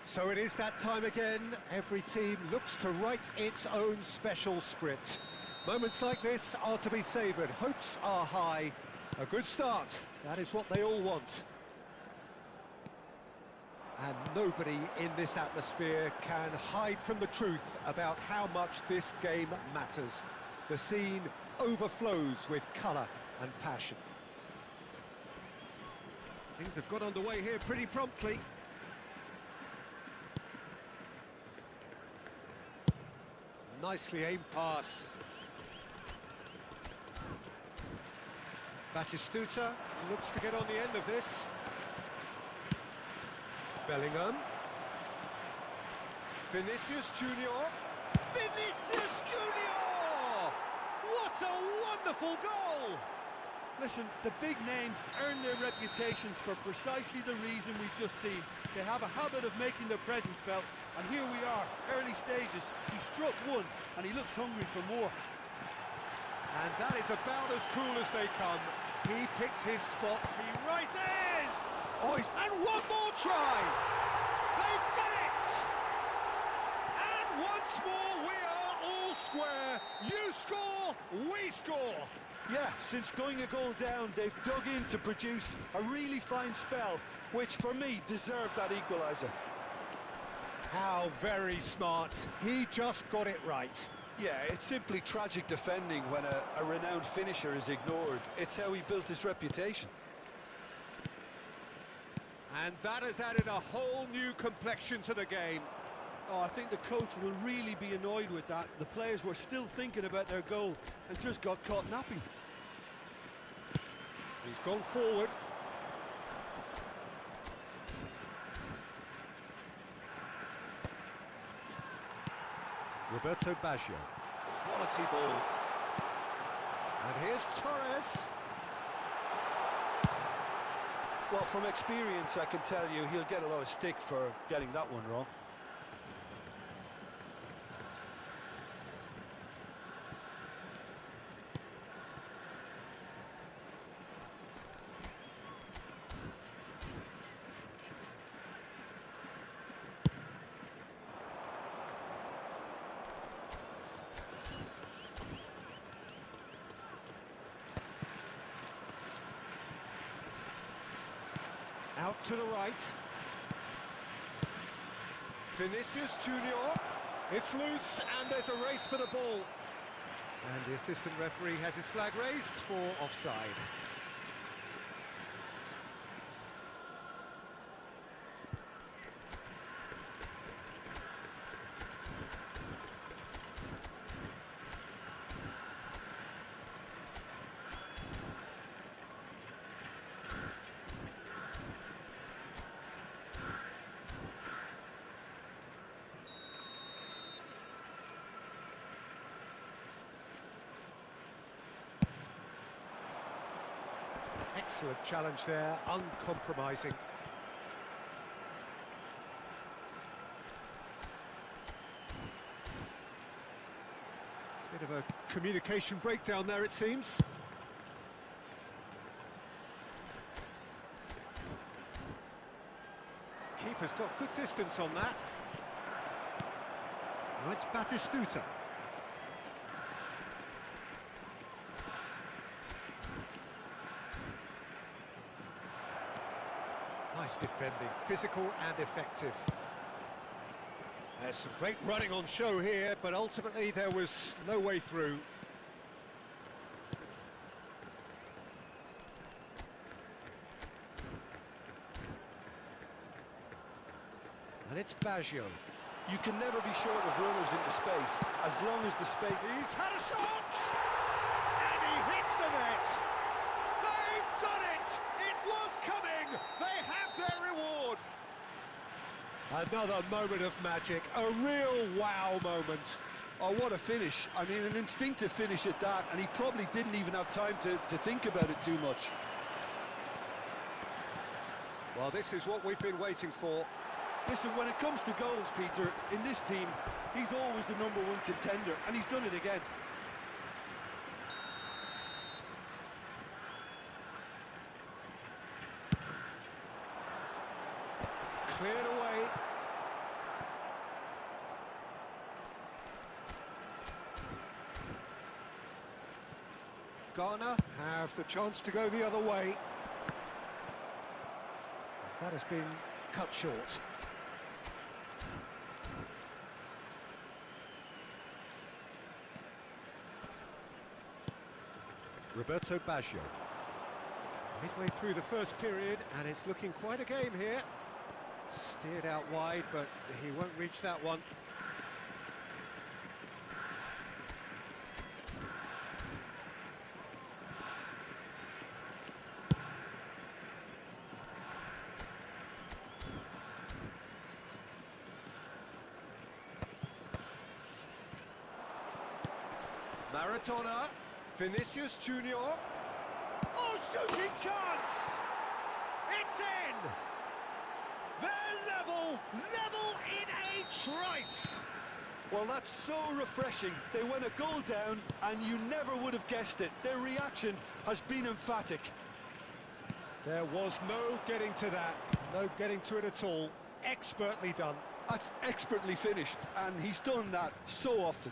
So it is that time again. Every team looks to write its own special script. Moments like this are to be savoured. Hopes are high. A good start. That is what they all want. And nobody in this atmosphere can hide from the truth about how much this game matters. The scene overflows with colour and passion. Things have got underway here pretty promptly. Nicely aimed pass. Batistuta looks to get on the end of this. Bellingham. Vinicius Junior. Vinicius Junior! What a wonderful goal! Listen, the big names earn their reputations for precisely the reason we've just seen. They have a habit of making their presence felt, and here we are, early stages. He struck one, and he looks hungry for more. And that is about as cool as they come. He picked his spot, he rises! Oh, and one more try! They've done it! And once more we are all square. You score, we score! Yeah, since going a goal down, they've dug in to produce a really fine spell, which for me deserved that equaliser. How very smart. He just got it right. Yeah, it's simply tragic defending when a renowned finisher is ignored. It's how he built his reputation. And that has added a whole new complexion to the game. Oh, I think the coach will really be annoyed with that. The players were still thinking about their goal and just got caught napping. He's gone forward. Roberto Baggio. Quality ball. And here's Torres. Well, from experience, I can tell you he'll get a lot of stick for getting that one wrong. Out to the right. Vinicius Junior. It's loose and there's a race for the ball. And the assistant referee has his flag raised for offside. Excellent challenge there, uncompromising. Bit of a communication breakdown there, it seems. Keeper's got good distance on that. Now it's Batistuta. Nice defending, physical and effective. There's some great running on show here, but ultimately there was no way through. And it's Baggio. You can never be short of runners into space, as long as the space... He's had a shot! And he hits the net! They've done it! It was coming! They have their reward! Another moment of magic, a real wow moment. Oh, what a finish. I mean, an instinctive finish at that, and he probably didn't even have time to think about it too much. Well, this is what we've been waiting for. Listen, when it comes to goals, Peter, in this team, he's always the #1 contender, and he's done it again. Cleared away. Ghana have the chance to go the other way. That has been cut short. Roberto Baggio. Midway through the first period, and it's looking quite a game here. Steered out wide, but he won't reach that one. Maradona, Vinicius Junior. Oh, shooting chance! It's in! They're level in a trice! Well, that's so refreshing. They went a goal down, and you never would have guessed it. Their reaction has been emphatic. There was no getting to that, no getting to it at all. Expertly done. That's expertly finished, and he's done that so often.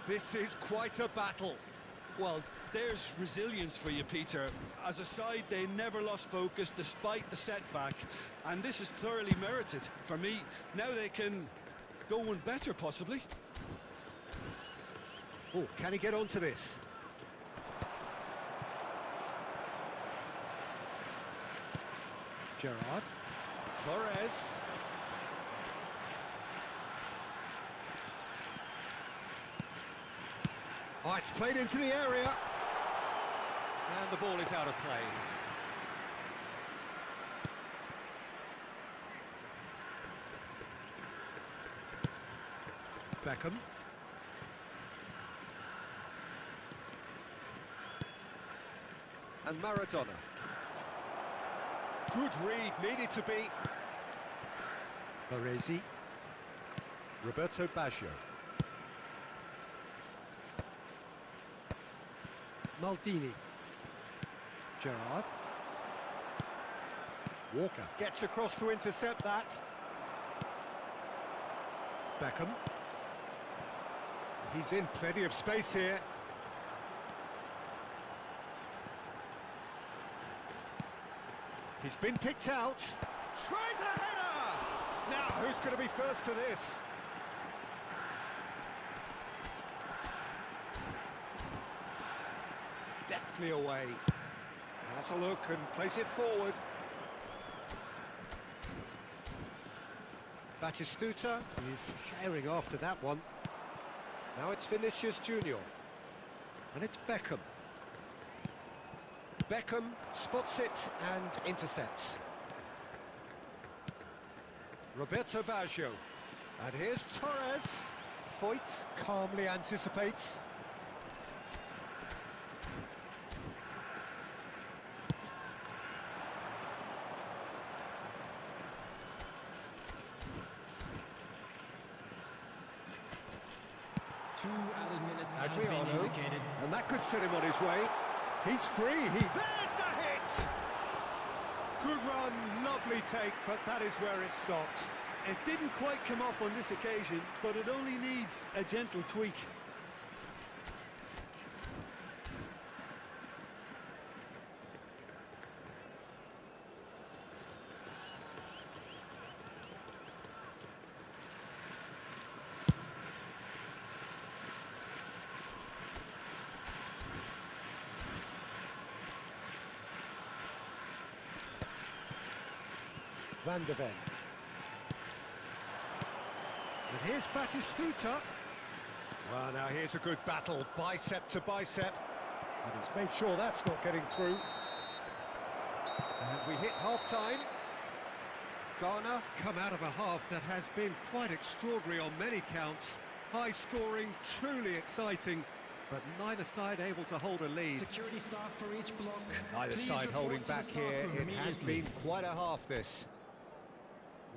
This is quite a battle. Well, there's resilience for you, Peter. As a side, they never lost focus despite the setback, and this is thoroughly merited. For me, now they can go one better, possibly. Oh, can he get onto this? Gerrard. Torres. Oh, it's played into the area. And the ball is out of play. Beckham. And Maradona. Good read, needed to be. Baresi. Roberto Baggio. Maldini. Gerrard. Walker gets across to intercept that. Beckham. He's in plenty of space here. He's been picked out. Tries a header! Now, who's going to be first to this? Deftly away. Has a look and plays it forward. Batistuta is herring after that one. Now it's Vinicius Junior. And it's Beckham. Beckham spots it and intercepts. Roberto Baggio. And here's Torres. Foyt calmly anticipates. Adriano, and that could set him on his way. He's free. There's the hit! Good run, lovely take, but that is where it stopped. It didn't quite come off on this occasion, but it only needs a gentle tweak. Van de Ven. And here's Batistuta. Well, now here's a good battle, bicep to bicep. And he's made sure that's not getting through. And we hit half-time. Ghana come out of a half that has been quite extraordinary on many counts. High scoring, truly exciting, but neither side able to hold a lead. Security staff for each block. Neither Please side report holding to the back staff here. room It has immediately. been quite a half, this.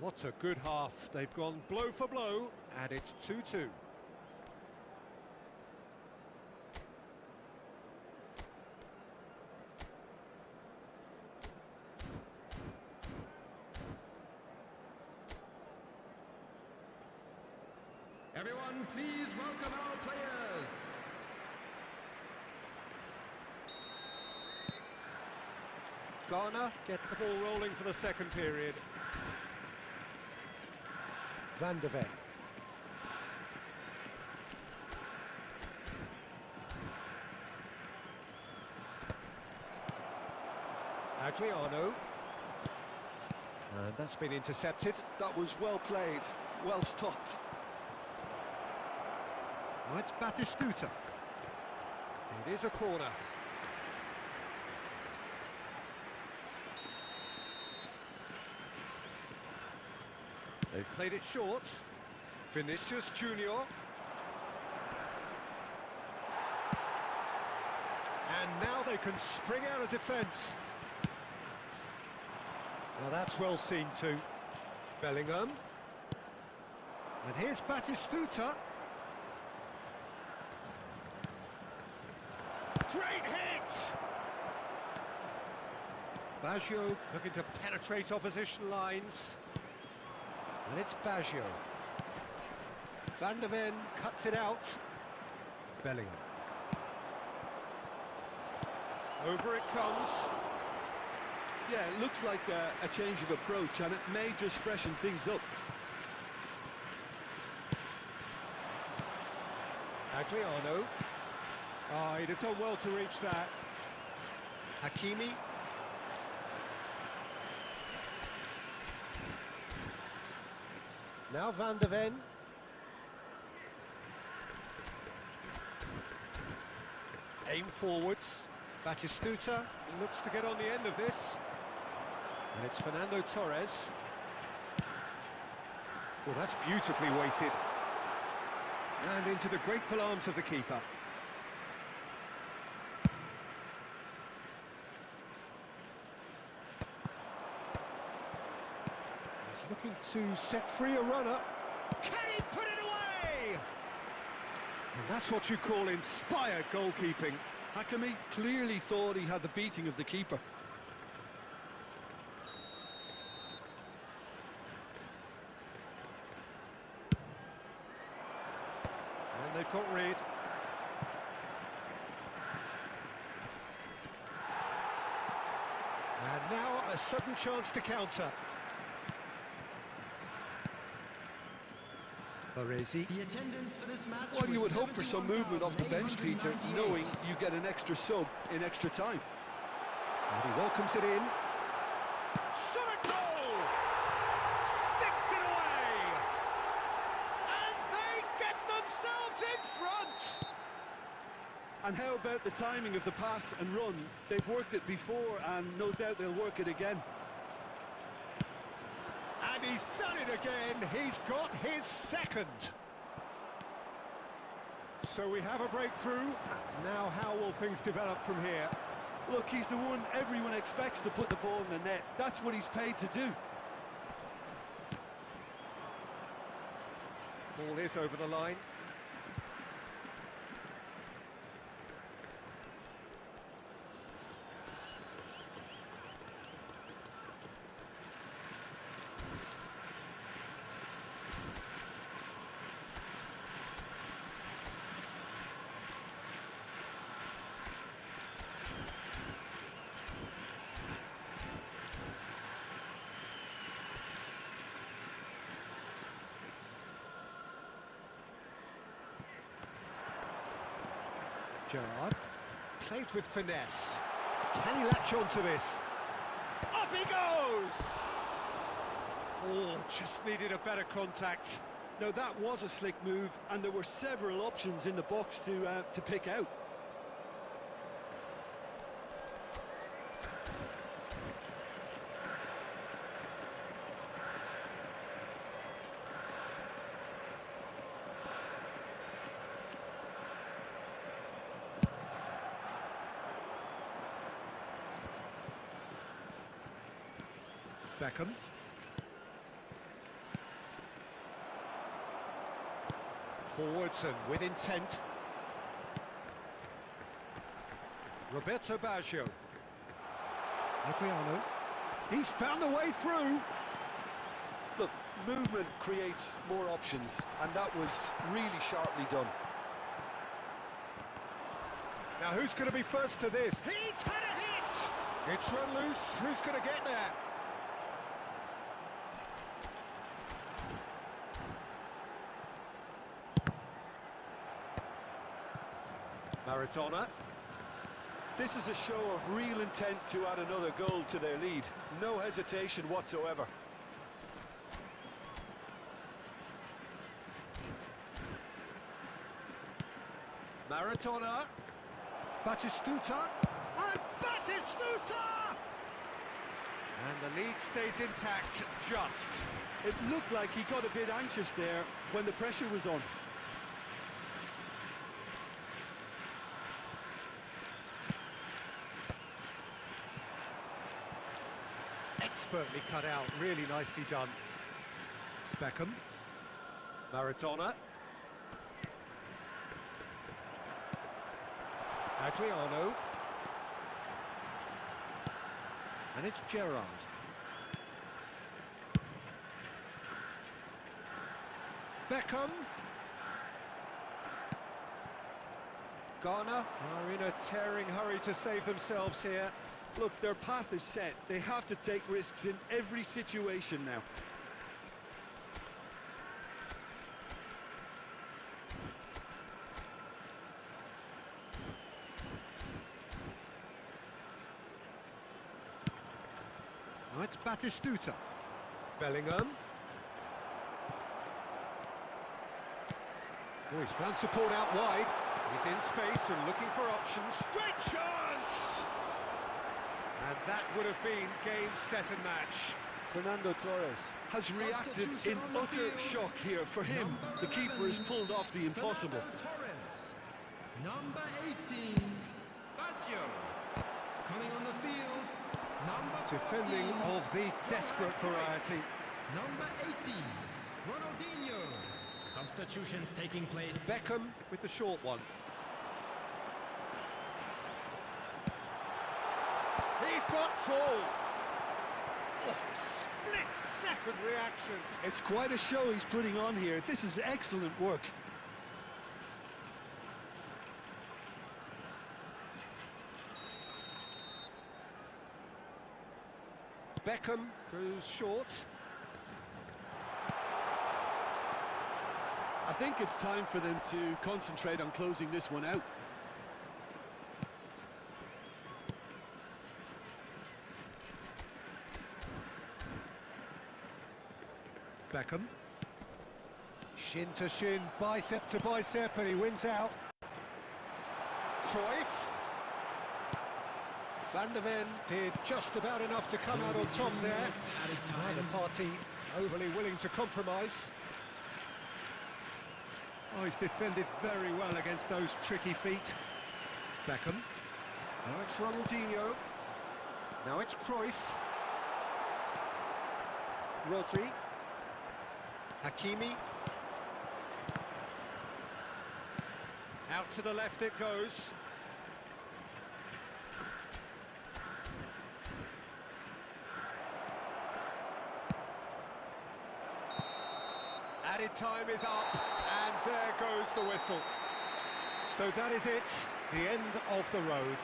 What a good half. They've gone blow for blow, and it's 2-2. Everyone, please welcome our players. Ghana get the ball rolling for the second period. Van de Ven. Adriano. And that's been intercepted. That was well played, well stopped. Oh, it's Batistuta. It is a corner. They've played it short. Vinicius Junior. And now they can spring out of defence. Well, that's well seen too. Bellingham. And here's Batistuta. Great hit! Baggio looking to penetrate opposition lines. And it's Baggio. Van der Ven cuts it out. Bellingham. Over it comes. Yeah, it looks like a change of approach, and it may just freshen things up. Adriano. Oh, he'd have done well to reach that. Hakimi. Now Van der Ven. Aim forwards. Batistuta looks to get on the end of this. And it's Fernando Torres. Well, that's beautifully weighted. And into the grateful arms of the keeper. He's looking to set free a runner. Can he put it away? And that's what you call inspired goalkeeping. Hakimi clearly thought he had the beating of the keeper. And they've got rid. And now a sudden chance to counter. Baresi. The attendance for this match. Well, you was would hope for some movement off the bench, Peter, 71,898. knowing you get an extra sub in extra time. And he welcomes it in. Shot a goal! Sticks it away! And they get themselves in front! And how about the timing of the pass and run? They've worked it before, and no doubt they'll work it again. And he's done it again. He's got his second. So we have a breakthrough. Now how will things develop from here? Look, he's the one everyone expects to put the ball in the net. That's what he's paid to do. Ball is over the line. Gerrard, played with finesse. Can he latch onto this? Up he goes! Oh, just needed a better contact. Now, that was a slick move, and there were several options in the box to pick out. Beckham. Forwards and with intent. Roberto Baggio. Adriano. He's found a way through. Look, movement creates more options, and that was really sharply done. Now who's going to be first to this? He's had a hit! It's run loose. Who's going to get there? Maradona. This is a show of real intent to add another goal to their lead. No hesitation whatsoever. Maradona. Batistuta. And Batistuta! And the lead stays intact, just. It looked like he got a bit anxious there when the pressure was on. Expertly cut out, really nicely done. Beckham. Maradona. Adriano. And it's Gerrard. Beckham. Ghana are in a tearing hurry to save themselves here. Look, their path is set. They have to take risks in every situation now. Now it's Batistuta. Bellingham. Oh, he's found support out wide. He's in space and looking for options. Great chance! And that would have been game, set and match. Fernando Torres has reacted in utter shock here. For him, the keeper has pulled off the impossible. Number 18, Baggio. Coming on the field, number 14, Defending of the desperate variety. number 18, Ronaldinho. Substitutions taking place. Beckham with the short one. He's got tall. Oh, split-second reaction. It's quite a show he's putting on here. This is excellent work. Beckham goes short. I think it's time for them to concentrate on closing this one out. Beckham. Shin to shin, bicep to bicep, and he wins out. Cruyff. Van der Ven did just about enough to come out on top there. Neither party overly willing to compromise. Oh, he's defended very well against those tricky feet. Beckham. Now it's Ronaldinho. Now it's Cruyff. Rodri. Hakimi. Out to the left it goes. Added time is up, and there goes the whistle. So that is it, the end of the road.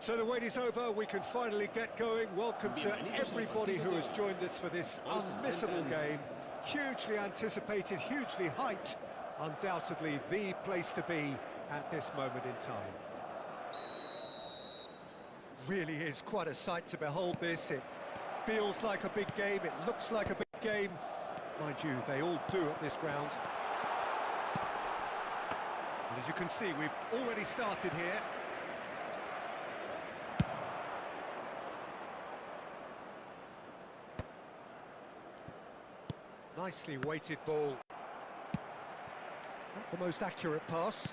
So the wait is over, we can finally get going. Welcome to everybody who has joined us for this unmissable game. Hugely anticipated, hugely hyped. Undoubtedly the place to be at this moment in time. Really is quite a sight to behold this. It feels like a big game, it looks like a big game. Mind you, they all do at this ground. And as you can see, we've already started here. Nicely weighted ball. Not the most accurate pass.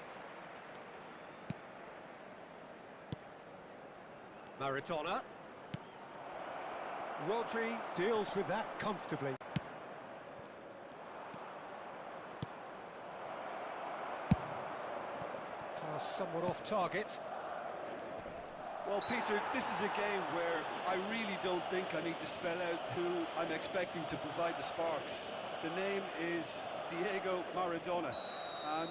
Maradona. Rodri deals with that comfortably. Pass somewhat off target. Well, Peter, this is a game where I really don't think I need to spell out who I'm expecting to provide the sparks. The name is Diego Maradona.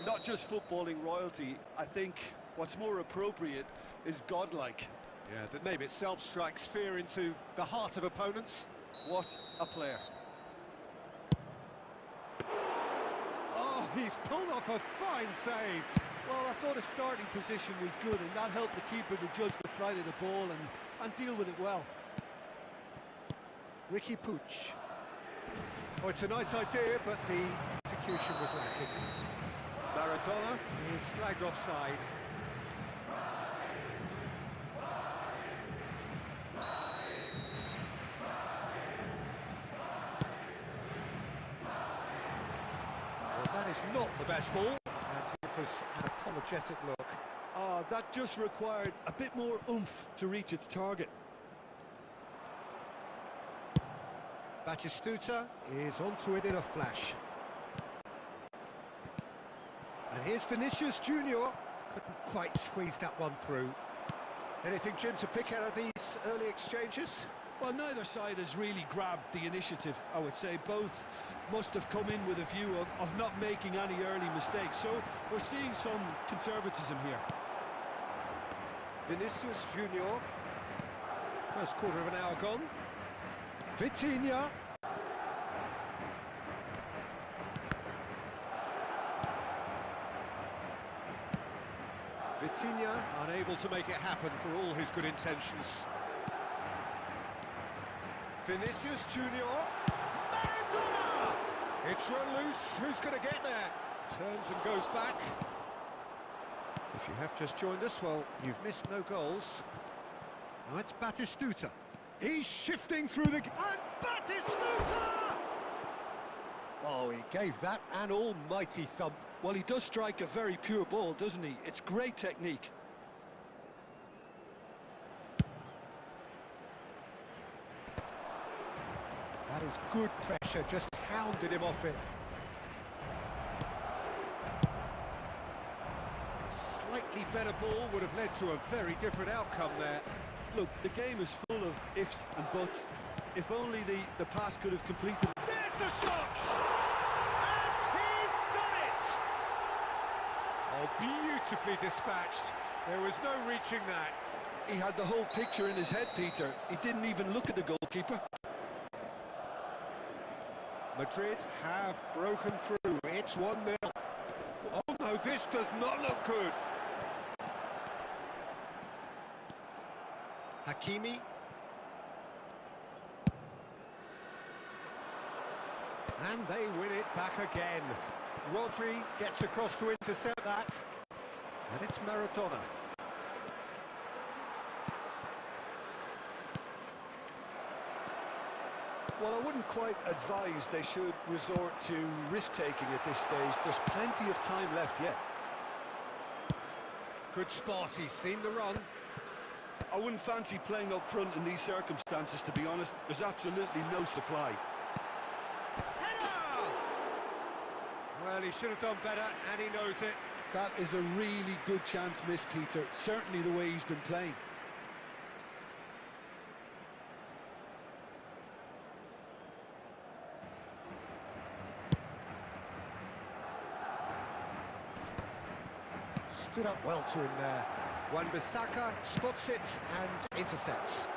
Not just footballing royalty, I think what's more appropriate is godlike. Yeah, the name itself strikes fear into the heart of opponents. What a player. Oh, he's pulled off a fine save. Well, I thought his starting position was good, and that helped the keeper to judge the flight of the ball and deal with it well. Ricky Puig. Oh, it's a nice idea, but the execution was lacking. Maradona is flagged offside. Well, that is not the best ball, and it was an apologetic look. That just required a bit more oomph to reach its target. Batistuta is onto it in a flash. And here's Vinicius Junior. Couldn't quite squeeze that one through. Anything, Jim, to pick out of these early exchanges? Well, neither side has really grabbed the initiative, I would say. Both must have come in with a view of not making any early mistakes. So we're seeing some conservatism here. Vinicius Junior. First quarter of an hour gone. Vitinha. Vitinha unable to make it happen for all his good intentions. Vinicius Junior. Maradona! It's run loose. Who's going to get there? Turns and goes back. If you have just joined us, well, you've missed no goals. Now it's Batistuta. He's shifting through the... And Batistuta! Oh, he gave that an almighty thump. Well, he does strike a very pure ball, doesn't he? It's great technique. That is good pressure, just hounded him off it. A slightly better ball would have led to a very different outcome there. Look, the game is full of ifs and buts. If only the pass could have completed. There's the shot! And he's done it! Oh, beautifully dispatched. There was no reaching that. He had the whole picture in his head, Peter. He didn't even look at the goalkeeper. Madrid have broken through. It's 1-0. Oh no, this does not look good. Hakimi. And they win it back again. Rodri gets across to intercept that. And it's Maradona. Well, I wouldn't quite advise they should resort to risk-taking at this stage. There's plenty of time left yet. Good spot, he's seen the run. I wouldn't fancy playing up front in these circumstances, to be honest. There's absolutely no supply. Header! Well, he should have done better, and he knows it. That is a really good chance missed, Peter. Certainly the way he's been playing. Stood up well to him there. Wan-Bissaka spots it and intercepts.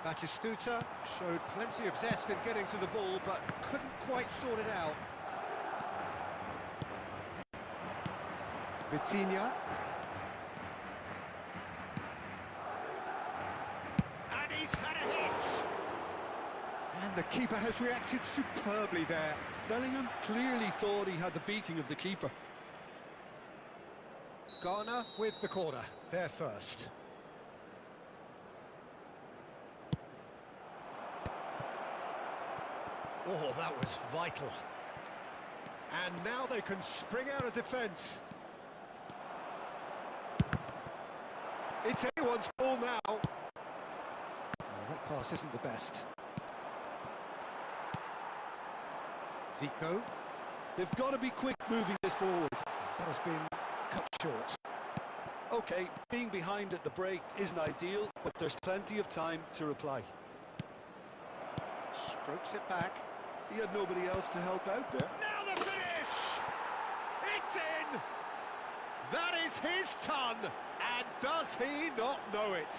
Batistuta showed plenty of zest in getting to the ball, but couldn't quite sort it out. Vitinha. And he's had a hit! And the keeper has reacted superbly there. Bellingham clearly thought he had the beating of the keeper. Ghana with the corner, there first. Oh, that was vital. And now they can spring out of defence. It's anyone's ball now. Oh, that pass isn't the best. Zico. They've got to be quick moving this forward. That has been cut short. Okay, being behind at the break isn't ideal, but there's plenty of time to reply. Strokes it back. He had nobody else to help out there. Now the finish! It's in! That is his ton! And does he not know it?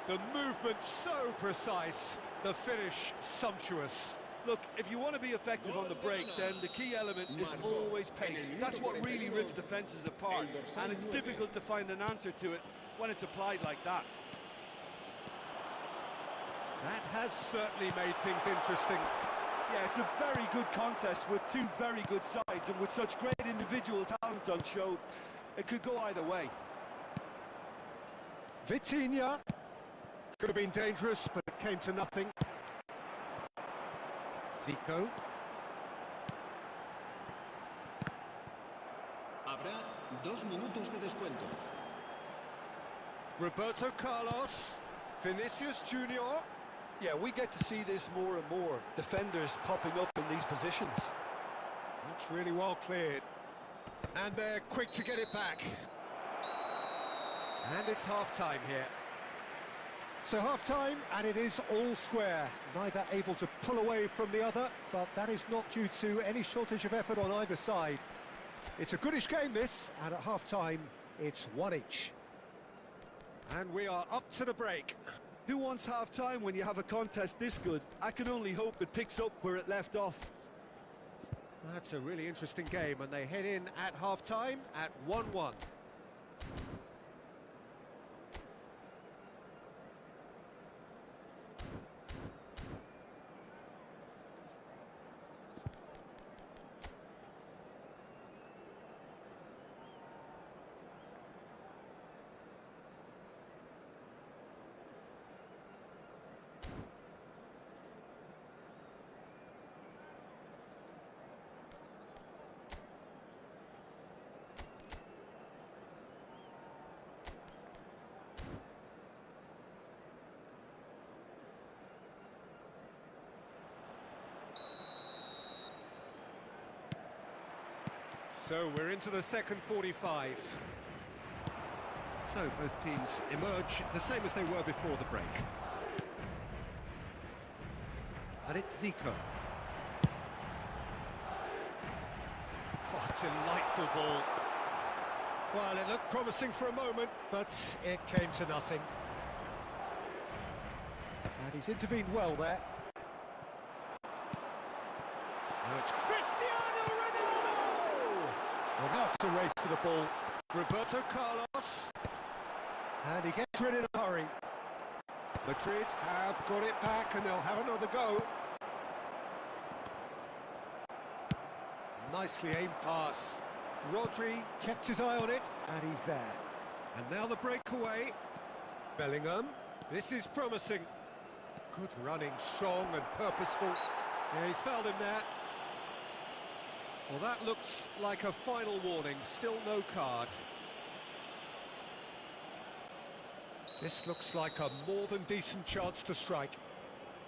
The movement so precise, the finish sumptuous. Look, if you want to be effective on the break, then the key element is always pace. That's what really rips defences apart, and it's difficult to find an answer to it when it's applied like that. That has certainly made things interesting. Yeah, it's a very good contest with two very good sides, and with such great individual talent on show, it could go either way. Vitinha. Could have been dangerous, but it came to nothing. Zico. Habrá 2 minutos de descuento. Roberto Carlos. Vinicius Junior. Yeah, we get to see this more and more. Defenders popping up in these positions. That's really well cleared. And they're quick to get it back. And it's half-time here. So half-time, and it is all square. Neither able to pull away from the other, but that is not due to any shortage of effort on either side. It's a goodish game, this, and at half-time, it's one each. And we are up to the break. Who wants half-time when you have a contest this good? I can only hope it picks up where it left off. That's a really interesting game, and they head in at half-time at 1-1. So we're into the second 45. So both teams emerge the same as they were before the break. And it's Zico. Oh, delightful ball. Well, it looked promising for a moment, but it came to nothing. And he's intervened well there. Now it's Cristiano Ronaldo! Well, now it's a race to the ball. Roberto Carlos. And he gets rid in a hurry. Madrid have got it back and they'll have another go. Nicely aimed pass. Rodri kept his eye on it and he's there. And now the breakaway. Bellingham. This is promising. Good running, strong and purposeful. Yeah, he's fouled him there. Well, that looks like a final warning. Still no card. This looks like a more than decent chance to strike.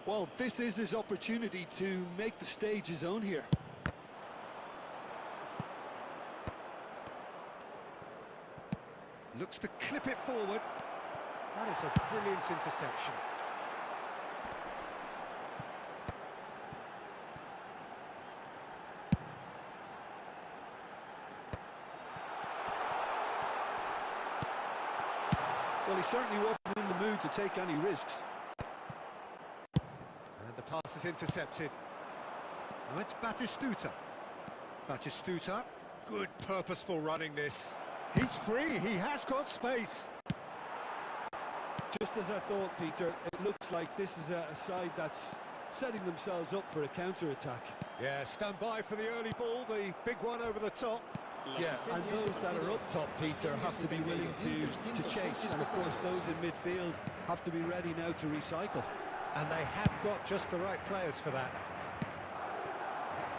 Well, this is his opportunity to make the stage his own here. Looks to clip it forward. That is a brilliant interception. certainly wasn't in the mood to take any risks. And the pass is intercepted. Now it's Batistuta. Batistuta, good purposeful running this. He's free, he has got space. Just as I thought, Peter, it looks like this is a side that's setting themselves up for a counter-attack. Yeah, stand by for the early ball, the big one over the top. Yeah, and those that are up top, Peter, have to be willing to chase. And of course, those in midfield have to be ready now to recycle. And they have got just the right players for that.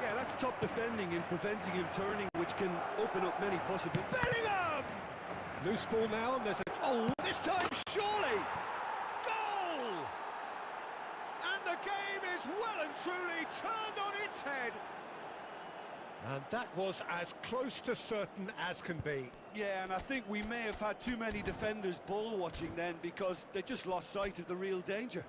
Yeah, that's top defending and preventing him turning, which can open up many possibilities. Bellingham! Loose ball now, and there's a... Oh, this time, surely! Goal! And the game is well and truly turned on its head. And that was as close to certain as can be. Yeah, and I think we may have had too many defenders ball watching then, because they just lost sight of the real danger.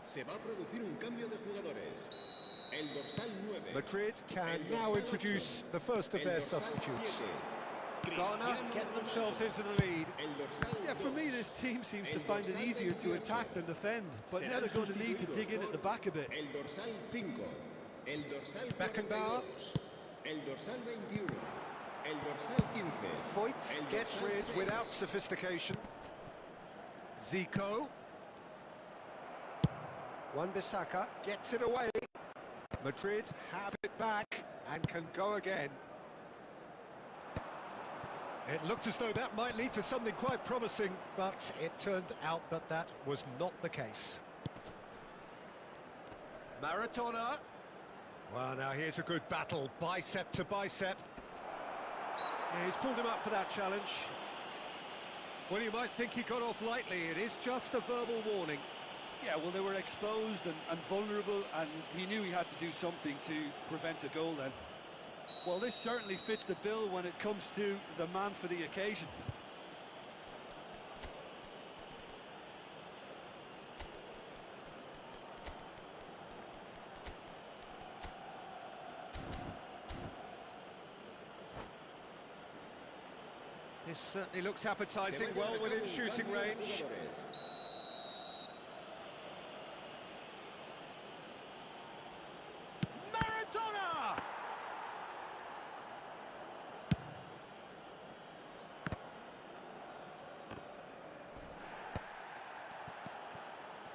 Se va a producir un cambio de jugadores. El dorsal 9. Madrid can now introduce the first of their substitutes. Ghana get themselves into the lead. Yeah, for me, this team seems to find it easier to attack than defend, but now they're going to need to dig in at the back a bit. El dorsal 5. El dorsal Beckenbauer. 42. El dorsal 21. El dorsal 15. Foyt gets rid without sophistication. Zico. Wan-Bissaka gets it away. Madrid have it back and can go again. It looked as though that might lead to something quite promising, but it turned out that that was not the case. Maradona. Well, now here's a good battle, bicep to bicep. Yeah, he's pulled him up for that challenge. Well, you might think he got off lightly. It is just a verbal warning. Yeah, well, they were exposed and vulnerable, and he knew he had to do something to prevent a goal then. Well, this certainly fits the bill when it comes to the man for the occasion. This certainly looks appetising, well within shooting range. Maradona!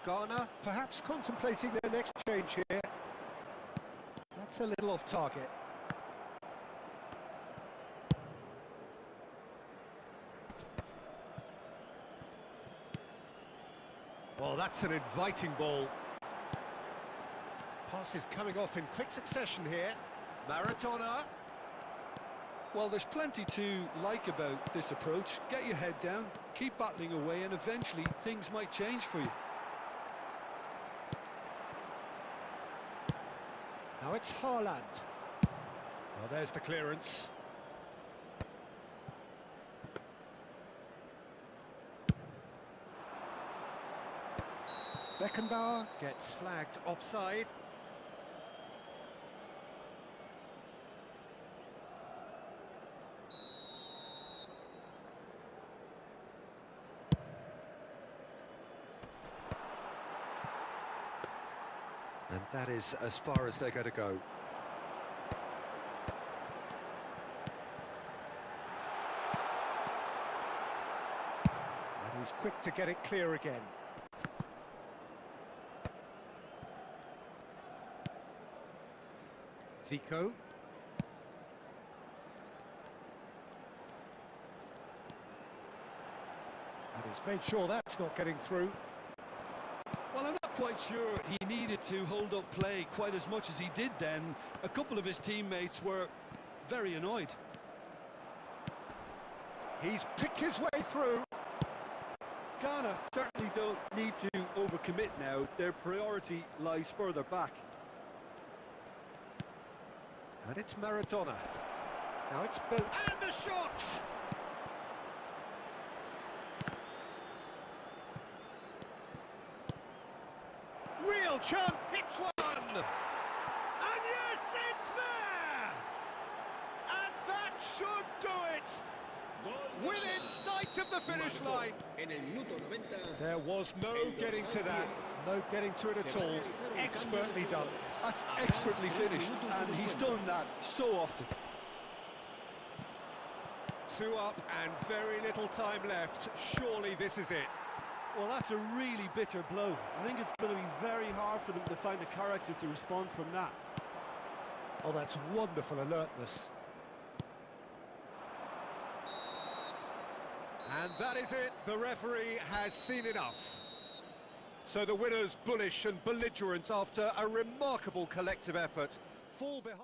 Ghana perhaps contemplating their next change here. That's a little off target. Well, that's an inviting ball. Passes coming off in quick succession here. Maradona. Well, there's plenty to like about this approach. Get your head down, keep battling away, and eventually things might change for you. Now it's Haaland. Well, there's the clearance. Beckenbauer gets flagged offside. And that is as far as they're going to go. And he's quick to get it clear again. Zico. And he's made sure that's not getting through. Well, I'm not quite sure he needed to hold up play quite as much as he did then. A couple of his teammates were very annoyed. He's picked his way through. Ghana certainly don't need to overcommit now. Their priority lies further back. And it's Maradona. Now it's Bill. And the shot! Real chance, hits one! And yes, it's there! And that should do it! Within sight of the finish line. En el minuto 90. There was no getting to that, no getting to it at all. Expertly done. That's expertly finished, and he's done that so often. 2 up and very little time left. Surely this is it. Well, that's a really bitter blow. I think it's going to be very hard for them to find the character to respond from that. Oh, that's wonderful alertness. And that is it. The referee has seen enough. So the winners, bullish and belligerent after a remarkable collective effort, fall behind.